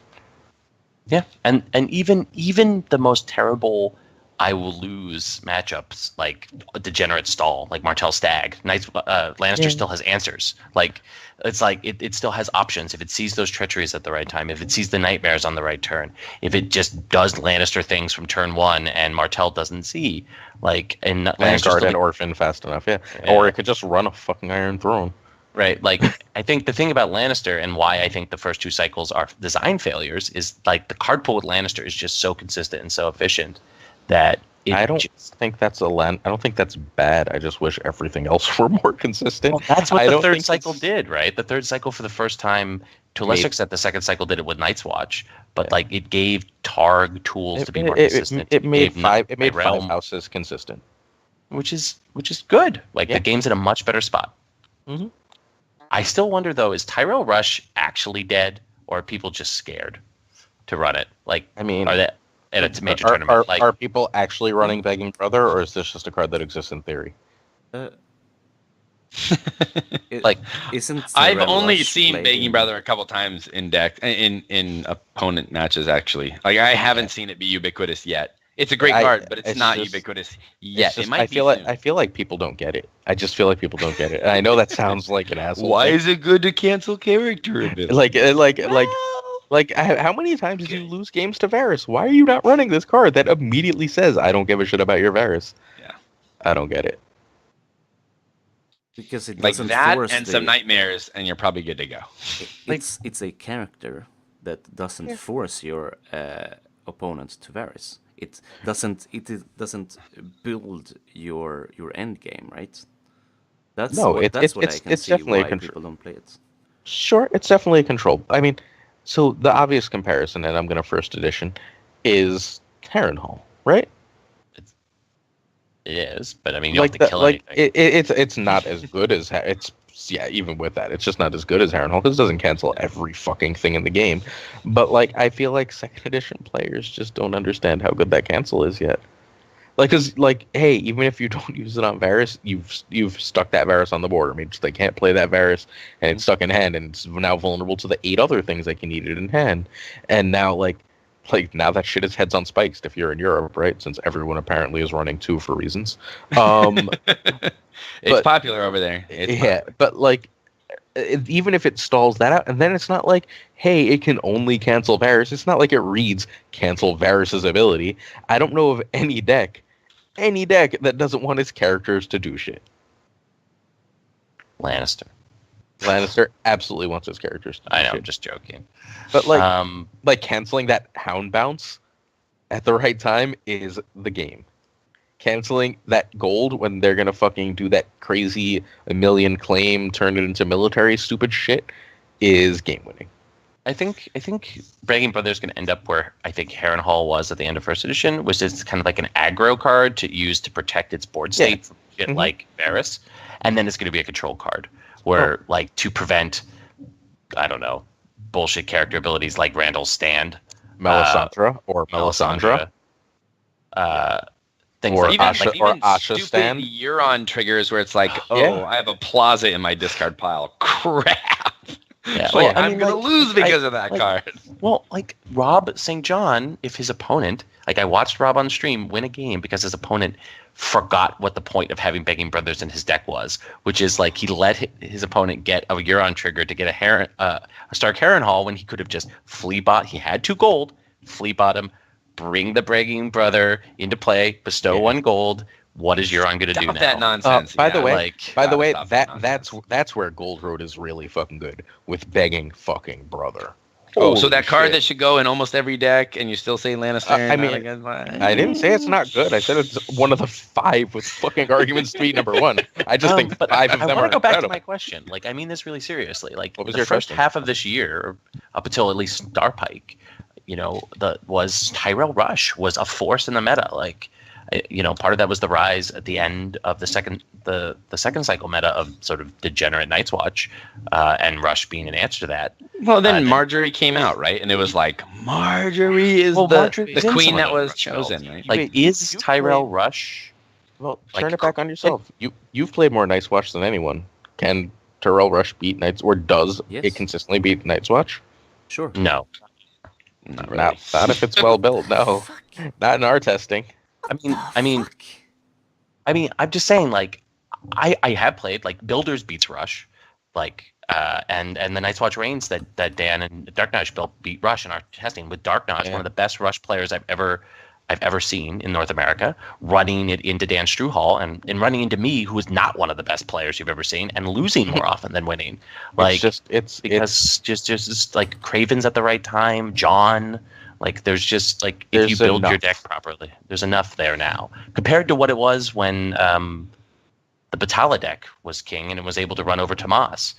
[SPEAKER 1] Yeah, and even the most terrible I will lose matchups, like Degenerate Stall, like Martell Stag, Lannister still has answers. Like it's like it still has options if it sees those treacheries at the right time, if it sees the nightmares on the right turn, if it just does Lannister things from turn 1 and Martell doesn't see, like and
[SPEAKER 3] Vanguard and Orphan fast enough, yeah. Or it could just run a fucking Iron Throne.
[SPEAKER 1] Right, like I think the thing about Lannister and why I think the first 2 cycles are design failures is like the card pool with Lannister is just so consistent and so efficient that
[SPEAKER 3] I don't think that's bad. I just wish everything else were more consistent.
[SPEAKER 1] Well, that's what the third cycle did, right? The third cycle for the first time, to a lesser extent, the second cycle did it with Night's Watch, but like it gave Targ tools to be more consistent.
[SPEAKER 3] It made five houses consistent,
[SPEAKER 1] which is good. Like the game's in a much better spot.
[SPEAKER 3] Mm-hmm.
[SPEAKER 1] I still wonder though, is Tyrell Rush actually dead, or are people just scared to run it? Like, I mean, are they at a major tournament?
[SPEAKER 3] Are people actually running Begging Brother, or is this just a card that exists in theory?
[SPEAKER 2] I've only seen Begging Brother a couple times in opponent matches. Actually, like I haven't seen it be ubiquitous yet. It's a great card, but it's not ubiquitous yet. It might
[SPEAKER 3] I feel like people don't get it. I just feel like people don't get it. And I know that sounds like an asshole.
[SPEAKER 2] Why is it good to cancel character ability?
[SPEAKER 3] Like, how many times did you lose games to Varys? Why are you not running this card that immediately says, I don't give a shit about your Varys?
[SPEAKER 2] Yeah.
[SPEAKER 3] I don't get it.
[SPEAKER 4] Because it
[SPEAKER 2] like
[SPEAKER 4] doesn't
[SPEAKER 2] that
[SPEAKER 4] force
[SPEAKER 2] and some nightmares, and you're probably good to go.
[SPEAKER 4] It's a character that doesn't force your opponent to Varys. It doesn't build your end game, right? That's what I can see why people don't play it.
[SPEAKER 3] Sure, it's definitely a control. I mean, so the obvious comparison, and I'm going to first edition, is Harrenhal, right?
[SPEAKER 1] It is, but I mean, you don't have to kill anything.
[SPEAKER 3] It's not as good as even with that, it's just not as good as Harrenhal because it doesn't cancel every fucking thing in the game. But like, I feel like second edition players just don't understand how good that cancel is yet. Like, cause like, hey, even if you don't use it on Varys, you've stuck that Varys on the board. I mean, they can't play that Varys, and it's stuck in hand, and it's now vulnerable to the 8 other things that can eat it in hand. And now like now that shit is heads on spikes if you're in Europe, right? Since everyone apparently is running 2 for reasons.
[SPEAKER 2] It's popular over there.
[SPEAKER 3] But like, even if it stalls that out, and then it's not like, hey, it can only cancel Varys. It's not like it reads cancel Varys' ability. I don't know of any deck that doesn't want its characters to do shit. Lannister absolutely wants his characters to do shit.
[SPEAKER 1] I'm just joking.
[SPEAKER 3] But like canceling that Hound Bounce at the right time is the game. Canceling that gold when they're gonna fucking do that crazy 1 million claim, turn it into military stupid shit is game winning.
[SPEAKER 1] I think Bragging Brother is going to end up where I think Harrenhal was at the end of first edition, which is kind of like an aggro card to use to protect its board state from shit like Varys, and then it's going to be a control card where like to prevent, I don't know, bullshit character abilities like Randall's Stand,
[SPEAKER 3] Melisandre or Melisandre.
[SPEAKER 1] Things
[SPEAKER 3] or
[SPEAKER 1] like
[SPEAKER 3] Asha,
[SPEAKER 1] that.
[SPEAKER 3] or Asha Stand.
[SPEAKER 2] Euron triggers where it's like, I have a Plaza in my discard pile. Crap.
[SPEAKER 1] Yeah.
[SPEAKER 2] Well, I'm going to lose because of that card.
[SPEAKER 1] Well, like Rob St. John, if his opponent, like I watched Rob on stream win a game because his opponent forgot what the point of having Begging Brothers in his deck was, which is like he let his opponent get a Euron trigger to get a Stark Harrenhal when he could have just flea bought. He had 2 gold, flea bottom, bring the Bragging Brother into play, bestow 1 gold. What is Euron going to do now?
[SPEAKER 2] That nonsense.
[SPEAKER 3] By the way, that's where Gold Road is really fucking good with Begging fucking Brother.
[SPEAKER 2] Oh, so
[SPEAKER 3] Holy
[SPEAKER 2] that card
[SPEAKER 3] shit.
[SPEAKER 2] that should go in almost every deck, and you still say Lannister?
[SPEAKER 3] I
[SPEAKER 2] not
[SPEAKER 3] mean,
[SPEAKER 2] against
[SPEAKER 3] I didn't say it's not good. I said it's one of the 5 with fucking arguments to be number 1. I just think
[SPEAKER 1] but
[SPEAKER 3] 5 of
[SPEAKER 1] I
[SPEAKER 3] them
[SPEAKER 1] want
[SPEAKER 3] are
[SPEAKER 1] to go back to
[SPEAKER 3] incredible.
[SPEAKER 1] my question. Like, I mean this really seriously. Like,
[SPEAKER 3] What was
[SPEAKER 1] the
[SPEAKER 3] your
[SPEAKER 1] first
[SPEAKER 3] question?
[SPEAKER 1] half of this year, up until at least Starpike, was Tyrell Rush was a force in the meta. Like, part of that was the rise at the end of the second cycle meta of sort of degenerate Night's Watch, and Rush being an answer to that.
[SPEAKER 2] Well, then Marjorie came out, right? And it was like, Marjorie is
[SPEAKER 1] Marjorie's
[SPEAKER 2] the
[SPEAKER 1] in
[SPEAKER 2] queen
[SPEAKER 1] some of
[SPEAKER 2] that
[SPEAKER 1] those
[SPEAKER 2] was
[SPEAKER 1] Rush
[SPEAKER 2] chosen,
[SPEAKER 1] builds.
[SPEAKER 2] right?
[SPEAKER 1] Like,
[SPEAKER 3] Wait,
[SPEAKER 1] is
[SPEAKER 3] you
[SPEAKER 1] Tyrell
[SPEAKER 3] played-
[SPEAKER 1] Rush?
[SPEAKER 3] Well,
[SPEAKER 1] Like,
[SPEAKER 3] turn it back on yourself. You've played more Night's Watch than anyone. Can Tyrell Rush beat Night's, or does
[SPEAKER 4] Yes.
[SPEAKER 3] it consistently beat Night's Watch?
[SPEAKER 4] Sure.
[SPEAKER 1] No.
[SPEAKER 2] Not really.
[SPEAKER 3] Not if it's well built. No, not in our testing.
[SPEAKER 1] I mean, I'm just saying, like, I have played, like, Builders beats Rush, like, and the Night's Watch Reigns that Dan and Dark Knight built beat Rush in our testing, with Dark Knight, one of the best Rush players I've ever seen in North America, running it into Dan Struhal and running into me, who is not one of the best players you've ever seen, and losing more often than winning. Like,
[SPEAKER 3] it's
[SPEAKER 1] just like Craven's at the right time, John. Like, there's just, like, if
[SPEAKER 3] There's
[SPEAKER 1] you build your
[SPEAKER 3] enough.
[SPEAKER 1] deck properly, there's enough there now compared to what it was when the Batala deck was king and it was able to run over Tomas.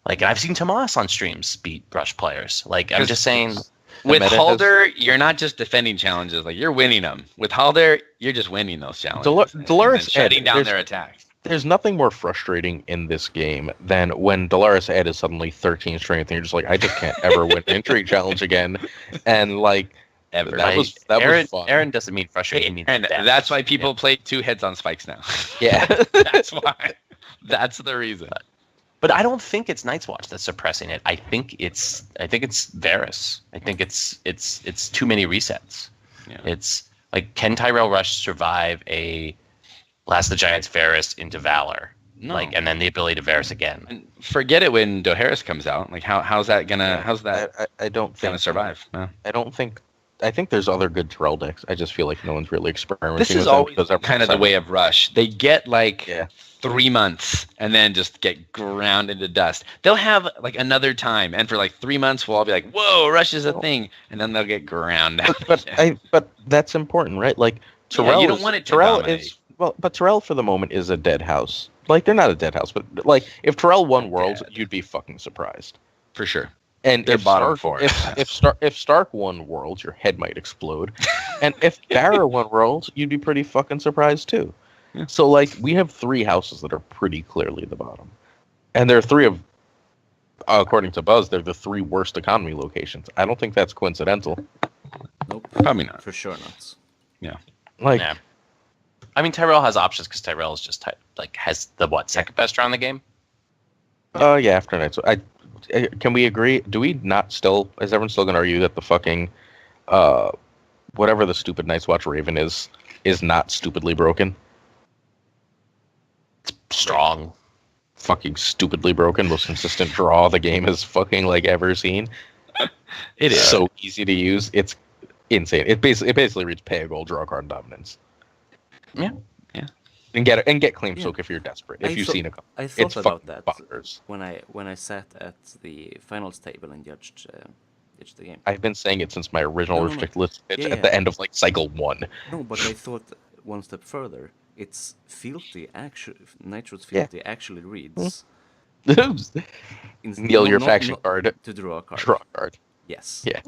[SPEAKER 1] Like, and I've seen Tomas on streams beat Rush players. Like, I'm just saying,
[SPEAKER 2] With
[SPEAKER 3] meta
[SPEAKER 2] Halder, you're not just defending challenges; like, you're winning them. With Halder, you're just winning those challenges. and
[SPEAKER 3] Dolores
[SPEAKER 2] shutting
[SPEAKER 3] Ed,
[SPEAKER 2] down
[SPEAKER 3] there's-
[SPEAKER 2] their attacks.
[SPEAKER 3] There's nothing more frustrating in this game than when Dolores Ed is suddenly 13 strength and you're just like, I just can't ever win an intrigue challenge again. And like,
[SPEAKER 2] Ever.
[SPEAKER 3] that was fun.
[SPEAKER 1] Aaron doesn't mean frustrating. He means
[SPEAKER 2] And
[SPEAKER 1] bad.
[SPEAKER 2] that's why people play 2 heads on spikes now.
[SPEAKER 3] Yeah.
[SPEAKER 2] That's why. That's the reason.
[SPEAKER 1] But I don't think it's Night's Watch that's suppressing it. I think it's Varus. I think it's too many resets.
[SPEAKER 2] Yeah.
[SPEAKER 1] It's like, can Tyrell Rush survive a Last of the Giants Varus into Valor?
[SPEAKER 2] No.
[SPEAKER 1] Like, and then the ability to Varus again.
[SPEAKER 2] And forget it when Doharis comes out. Like, how's that
[SPEAKER 3] I don't
[SPEAKER 2] gonna
[SPEAKER 3] think
[SPEAKER 2] survive? No.
[SPEAKER 3] I think there's other good Terrell decks. I just feel like no one's really experimenting
[SPEAKER 2] This
[SPEAKER 3] with
[SPEAKER 2] is
[SPEAKER 3] them
[SPEAKER 2] always
[SPEAKER 3] because everyone's
[SPEAKER 2] kind of the
[SPEAKER 3] like,
[SPEAKER 2] way of Rush. They get like
[SPEAKER 3] Yeah.
[SPEAKER 2] 3 months and then just get ground into dust. They'll have like another time, and for like 3 months we'll all be like, "Whoa, Rush is a thing," and then they'll get ground out.
[SPEAKER 3] but that's important, right? Like, Terrell
[SPEAKER 2] you don't want it to
[SPEAKER 3] Terrell
[SPEAKER 2] dominate.
[SPEAKER 3] is but Terrell for the moment is a dead house. Like, they're not a dead house, but like, if Terrell won Worlds,
[SPEAKER 2] dead.
[SPEAKER 3] you'd be fucking surprised.
[SPEAKER 2] For sure.
[SPEAKER 3] And
[SPEAKER 2] They're
[SPEAKER 3] if
[SPEAKER 2] bottom
[SPEAKER 3] Stark,
[SPEAKER 2] 4.
[SPEAKER 3] if Stark won Worlds, your head might explode. And if Barra won Worlds, you'd be pretty fucking surprised too.
[SPEAKER 2] Yeah.
[SPEAKER 3] So like, we have 3 houses that are pretty clearly the bottom, and there are 3 of, according to Buzz, they're the 3 worst economy locations. I don't think that's coincidental.
[SPEAKER 4] Nope.
[SPEAKER 2] Probably not.
[SPEAKER 4] For sure not.
[SPEAKER 3] Like,
[SPEAKER 1] Yeah. I mean, Tyrell has options because Tyrell is just has the second best draw in the game.
[SPEAKER 3] yeah, after night. So can we agree? Do we not still? Is everyone still gonna argue that the fucking, whatever the stupid Night's Watch Raven is not stupidly broken?
[SPEAKER 1] It's strong.
[SPEAKER 3] Fucking stupidly broken. Most consistent draw the game has fucking like ever seen.
[SPEAKER 2] It is.
[SPEAKER 3] So easy to use. It's insane. It basically reads pay a gold, draw a card, dominance.
[SPEAKER 1] Yeah.
[SPEAKER 3] And get claim
[SPEAKER 4] Yeah.
[SPEAKER 3] soak if you're desperate.
[SPEAKER 4] I
[SPEAKER 3] If you've
[SPEAKER 4] thought-
[SPEAKER 3] seen a
[SPEAKER 4] I
[SPEAKER 3] it's
[SPEAKER 4] thought about
[SPEAKER 3] fucking
[SPEAKER 4] that
[SPEAKER 3] bonkers.
[SPEAKER 4] when I sat at the finals table and judged the game.
[SPEAKER 3] I've been saying it since my original
[SPEAKER 4] No.
[SPEAKER 3] restricted list pitch
[SPEAKER 4] Yeah,
[SPEAKER 3] at the
[SPEAKER 4] yeah.
[SPEAKER 3] end of like cycle 1.
[SPEAKER 4] No, but I thought one step further. It's filthy. Actually, Nitro's
[SPEAKER 3] Yeah.
[SPEAKER 4] filthy actually reads.
[SPEAKER 3] Neil, your faction card.
[SPEAKER 4] to draw a card.
[SPEAKER 3] Draw a card.
[SPEAKER 4] Yes.
[SPEAKER 3] Yeah.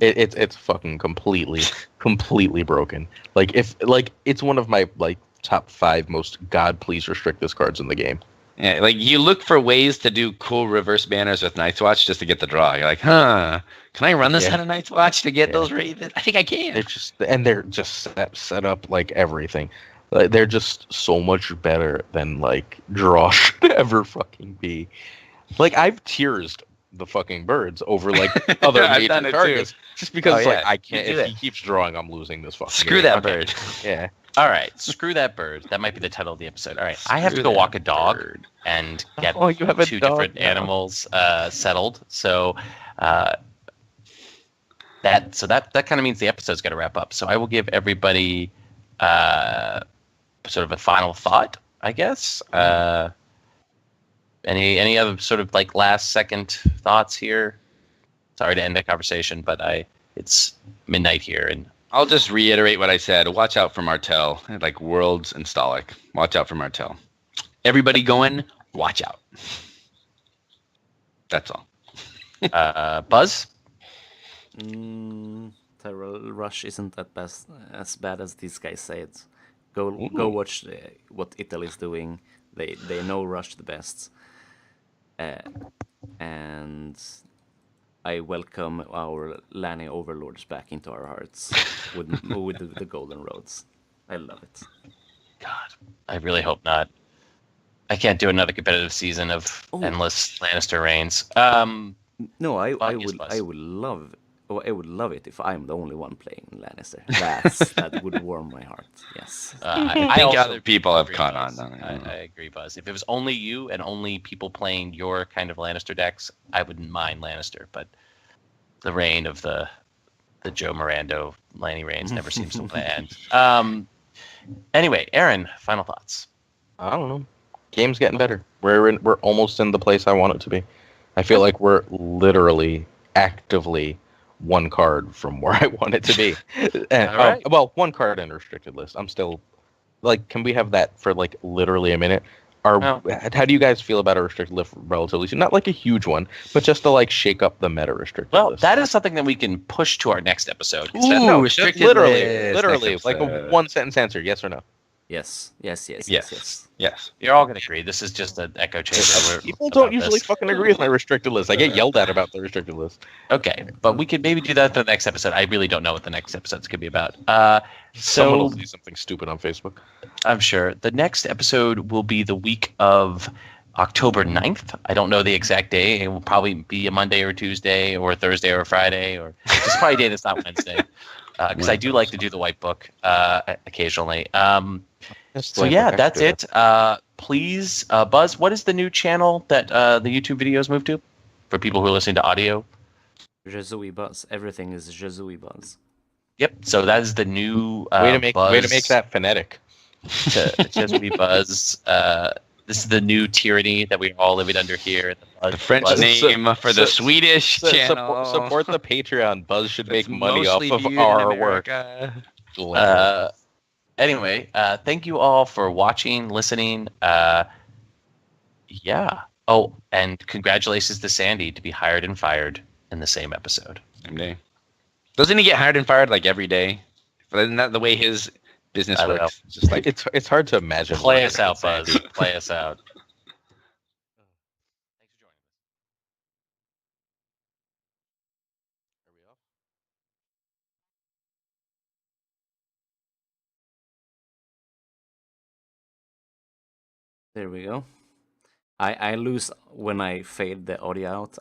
[SPEAKER 3] It's fucking completely broken. Like, it's one of my like top 5 most God please restrict this cards in the game.
[SPEAKER 2] Yeah, like, you look for ways to do cool reverse banners with Night's Watch just to get the draw. You're like, huh? Can I run this
[SPEAKER 3] Yeah.
[SPEAKER 2] out of Night's Watch to get
[SPEAKER 3] Yeah.
[SPEAKER 2] those Ravens? I think I can.
[SPEAKER 3] They're just set up like everything. Like, they're just so much better than like draw should ever fucking be. Like, I've tearsed the fucking birds over like other
[SPEAKER 2] I've
[SPEAKER 3] major
[SPEAKER 2] done it too.
[SPEAKER 3] targets just because
[SPEAKER 2] Oh,
[SPEAKER 3] like,
[SPEAKER 2] yeah.
[SPEAKER 3] I can't.
[SPEAKER 2] You do
[SPEAKER 3] If
[SPEAKER 2] that.
[SPEAKER 3] he keeps drawing, I'm losing this fucking.
[SPEAKER 2] Screw
[SPEAKER 3] game.
[SPEAKER 2] that bird.
[SPEAKER 3] Yeah.
[SPEAKER 1] All right, screw that bird. That might be the title of the episode. All right, I have to
[SPEAKER 2] Screw
[SPEAKER 1] go
[SPEAKER 2] that
[SPEAKER 1] walk a dog
[SPEAKER 2] bird.
[SPEAKER 1] and get
[SPEAKER 3] Oh, you have a
[SPEAKER 1] 2
[SPEAKER 3] dog
[SPEAKER 1] different
[SPEAKER 3] now.
[SPEAKER 1] animals settled. So that kind of means the episode's got to wrap up. So I will give everybody sort of a final thought, I guess. Any other sort of like last second thoughts here? Sorry to end the conversation, but it's midnight here, and
[SPEAKER 2] I'll just reiterate what I said. Watch out for Martell, like Worlds and Stolic. Watch out for Martell. Everybody going, watch out. That's all.
[SPEAKER 1] Buzz.
[SPEAKER 4] Terrell Rush isn't that as bad as these guys say it. Go watch what Italy's doing. They know Rush the best. And I welcome our Lanny overlords back into our hearts with the Golden Roads. I love it.
[SPEAKER 1] God, I really hope not. I can't do another competitive season of endless Lannister reigns.
[SPEAKER 4] No, I would love it if I'm the only one playing Lannister. That would warm my heart. Yes.
[SPEAKER 2] I think
[SPEAKER 1] also
[SPEAKER 2] other people have
[SPEAKER 1] agree,
[SPEAKER 2] caught
[SPEAKER 1] Buzz.
[SPEAKER 2] on.
[SPEAKER 1] I agree, Buzz. If it was only you and only people playing your kind of Lannister decks, I wouldn't mind Lannister. But the reign of the Joe Mirando, Lanny reigns never seems to end. Anyway, Aaron, final thoughts.
[SPEAKER 3] I don't know. Game's getting better. We're almost in the place I want it to be. I feel like we're literally actively one card from where I want it to be. And,
[SPEAKER 1] All right.
[SPEAKER 3] Well, one card in restricted list. I'm still like, can we have that for like literally a minute? How do you guys feel about a restricted list relatively soon? Not like a huge one, but just to like shake up the meta restricted list.
[SPEAKER 1] That is something that we can push to our next episode.
[SPEAKER 2] Ooh,
[SPEAKER 3] just
[SPEAKER 2] restricted
[SPEAKER 3] literally,
[SPEAKER 2] list
[SPEAKER 3] like a
[SPEAKER 2] next
[SPEAKER 3] one sentence answer, yes or no.
[SPEAKER 4] Yes.
[SPEAKER 2] Yes.
[SPEAKER 1] You're all going to agree. This is just an echo chamber.
[SPEAKER 3] People don't usually fucking agree with my restricted list. I get yelled at about the restricted list.
[SPEAKER 1] Okay, but we could maybe do that for the next episode. I really don't know what the next episode's going to be about.
[SPEAKER 3] Someone will
[SPEAKER 1] So
[SPEAKER 3] see something stupid on Facebook.
[SPEAKER 1] I'm sure the next episode will be the week of October 9th. I don't know the exact day. It will probably be a Monday or Tuesday or a Thursday or a Friday, or it's probably a day that's not Wednesday. Because I do like to do the white book occasionally. So yeah, that's it. Please, Buzz, what is the new channel that the YouTube videos move to for people who are listening to audio?
[SPEAKER 4] Jazooey Buzz. Everything is Jazooey Buzz.
[SPEAKER 1] Yep. So that is the new
[SPEAKER 3] way to make
[SPEAKER 1] Buzz
[SPEAKER 3] that phonetic.
[SPEAKER 1] Jazooey Buzz. This is the new tyranny that we're all living under here.
[SPEAKER 2] The French name for the Swedish channel.
[SPEAKER 3] Support the Patreon. Buzz should make
[SPEAKER 2] That's
[SPEAKER 3] money off
[SPEAKER 2] mostly
[SPEAKER 3] of
[SPEAKER 2] viewed in
[SPEAKER 3] our work.
[SPEAKER 2] America.
[SPEAKER 1] Anyway, thank you all for watching, listening. Yeah. Oh, and congratulations to Sandy to be hired and fired in the same episode.
[SPEAKER 2] Same day. Doesn't he get hired and fired like every day? Isn't that the way his business
[SPEAKER 1] I don't
[SPEAKER 2] works? It's just like
[SPEAKER 3] it's hard to imagine.
[SPEAKER 1] Play us out, Buzz. Play us out. Thanks for joining us. Are we off?
[SPEAKER 4] There we go. I lose when I fade the audio out.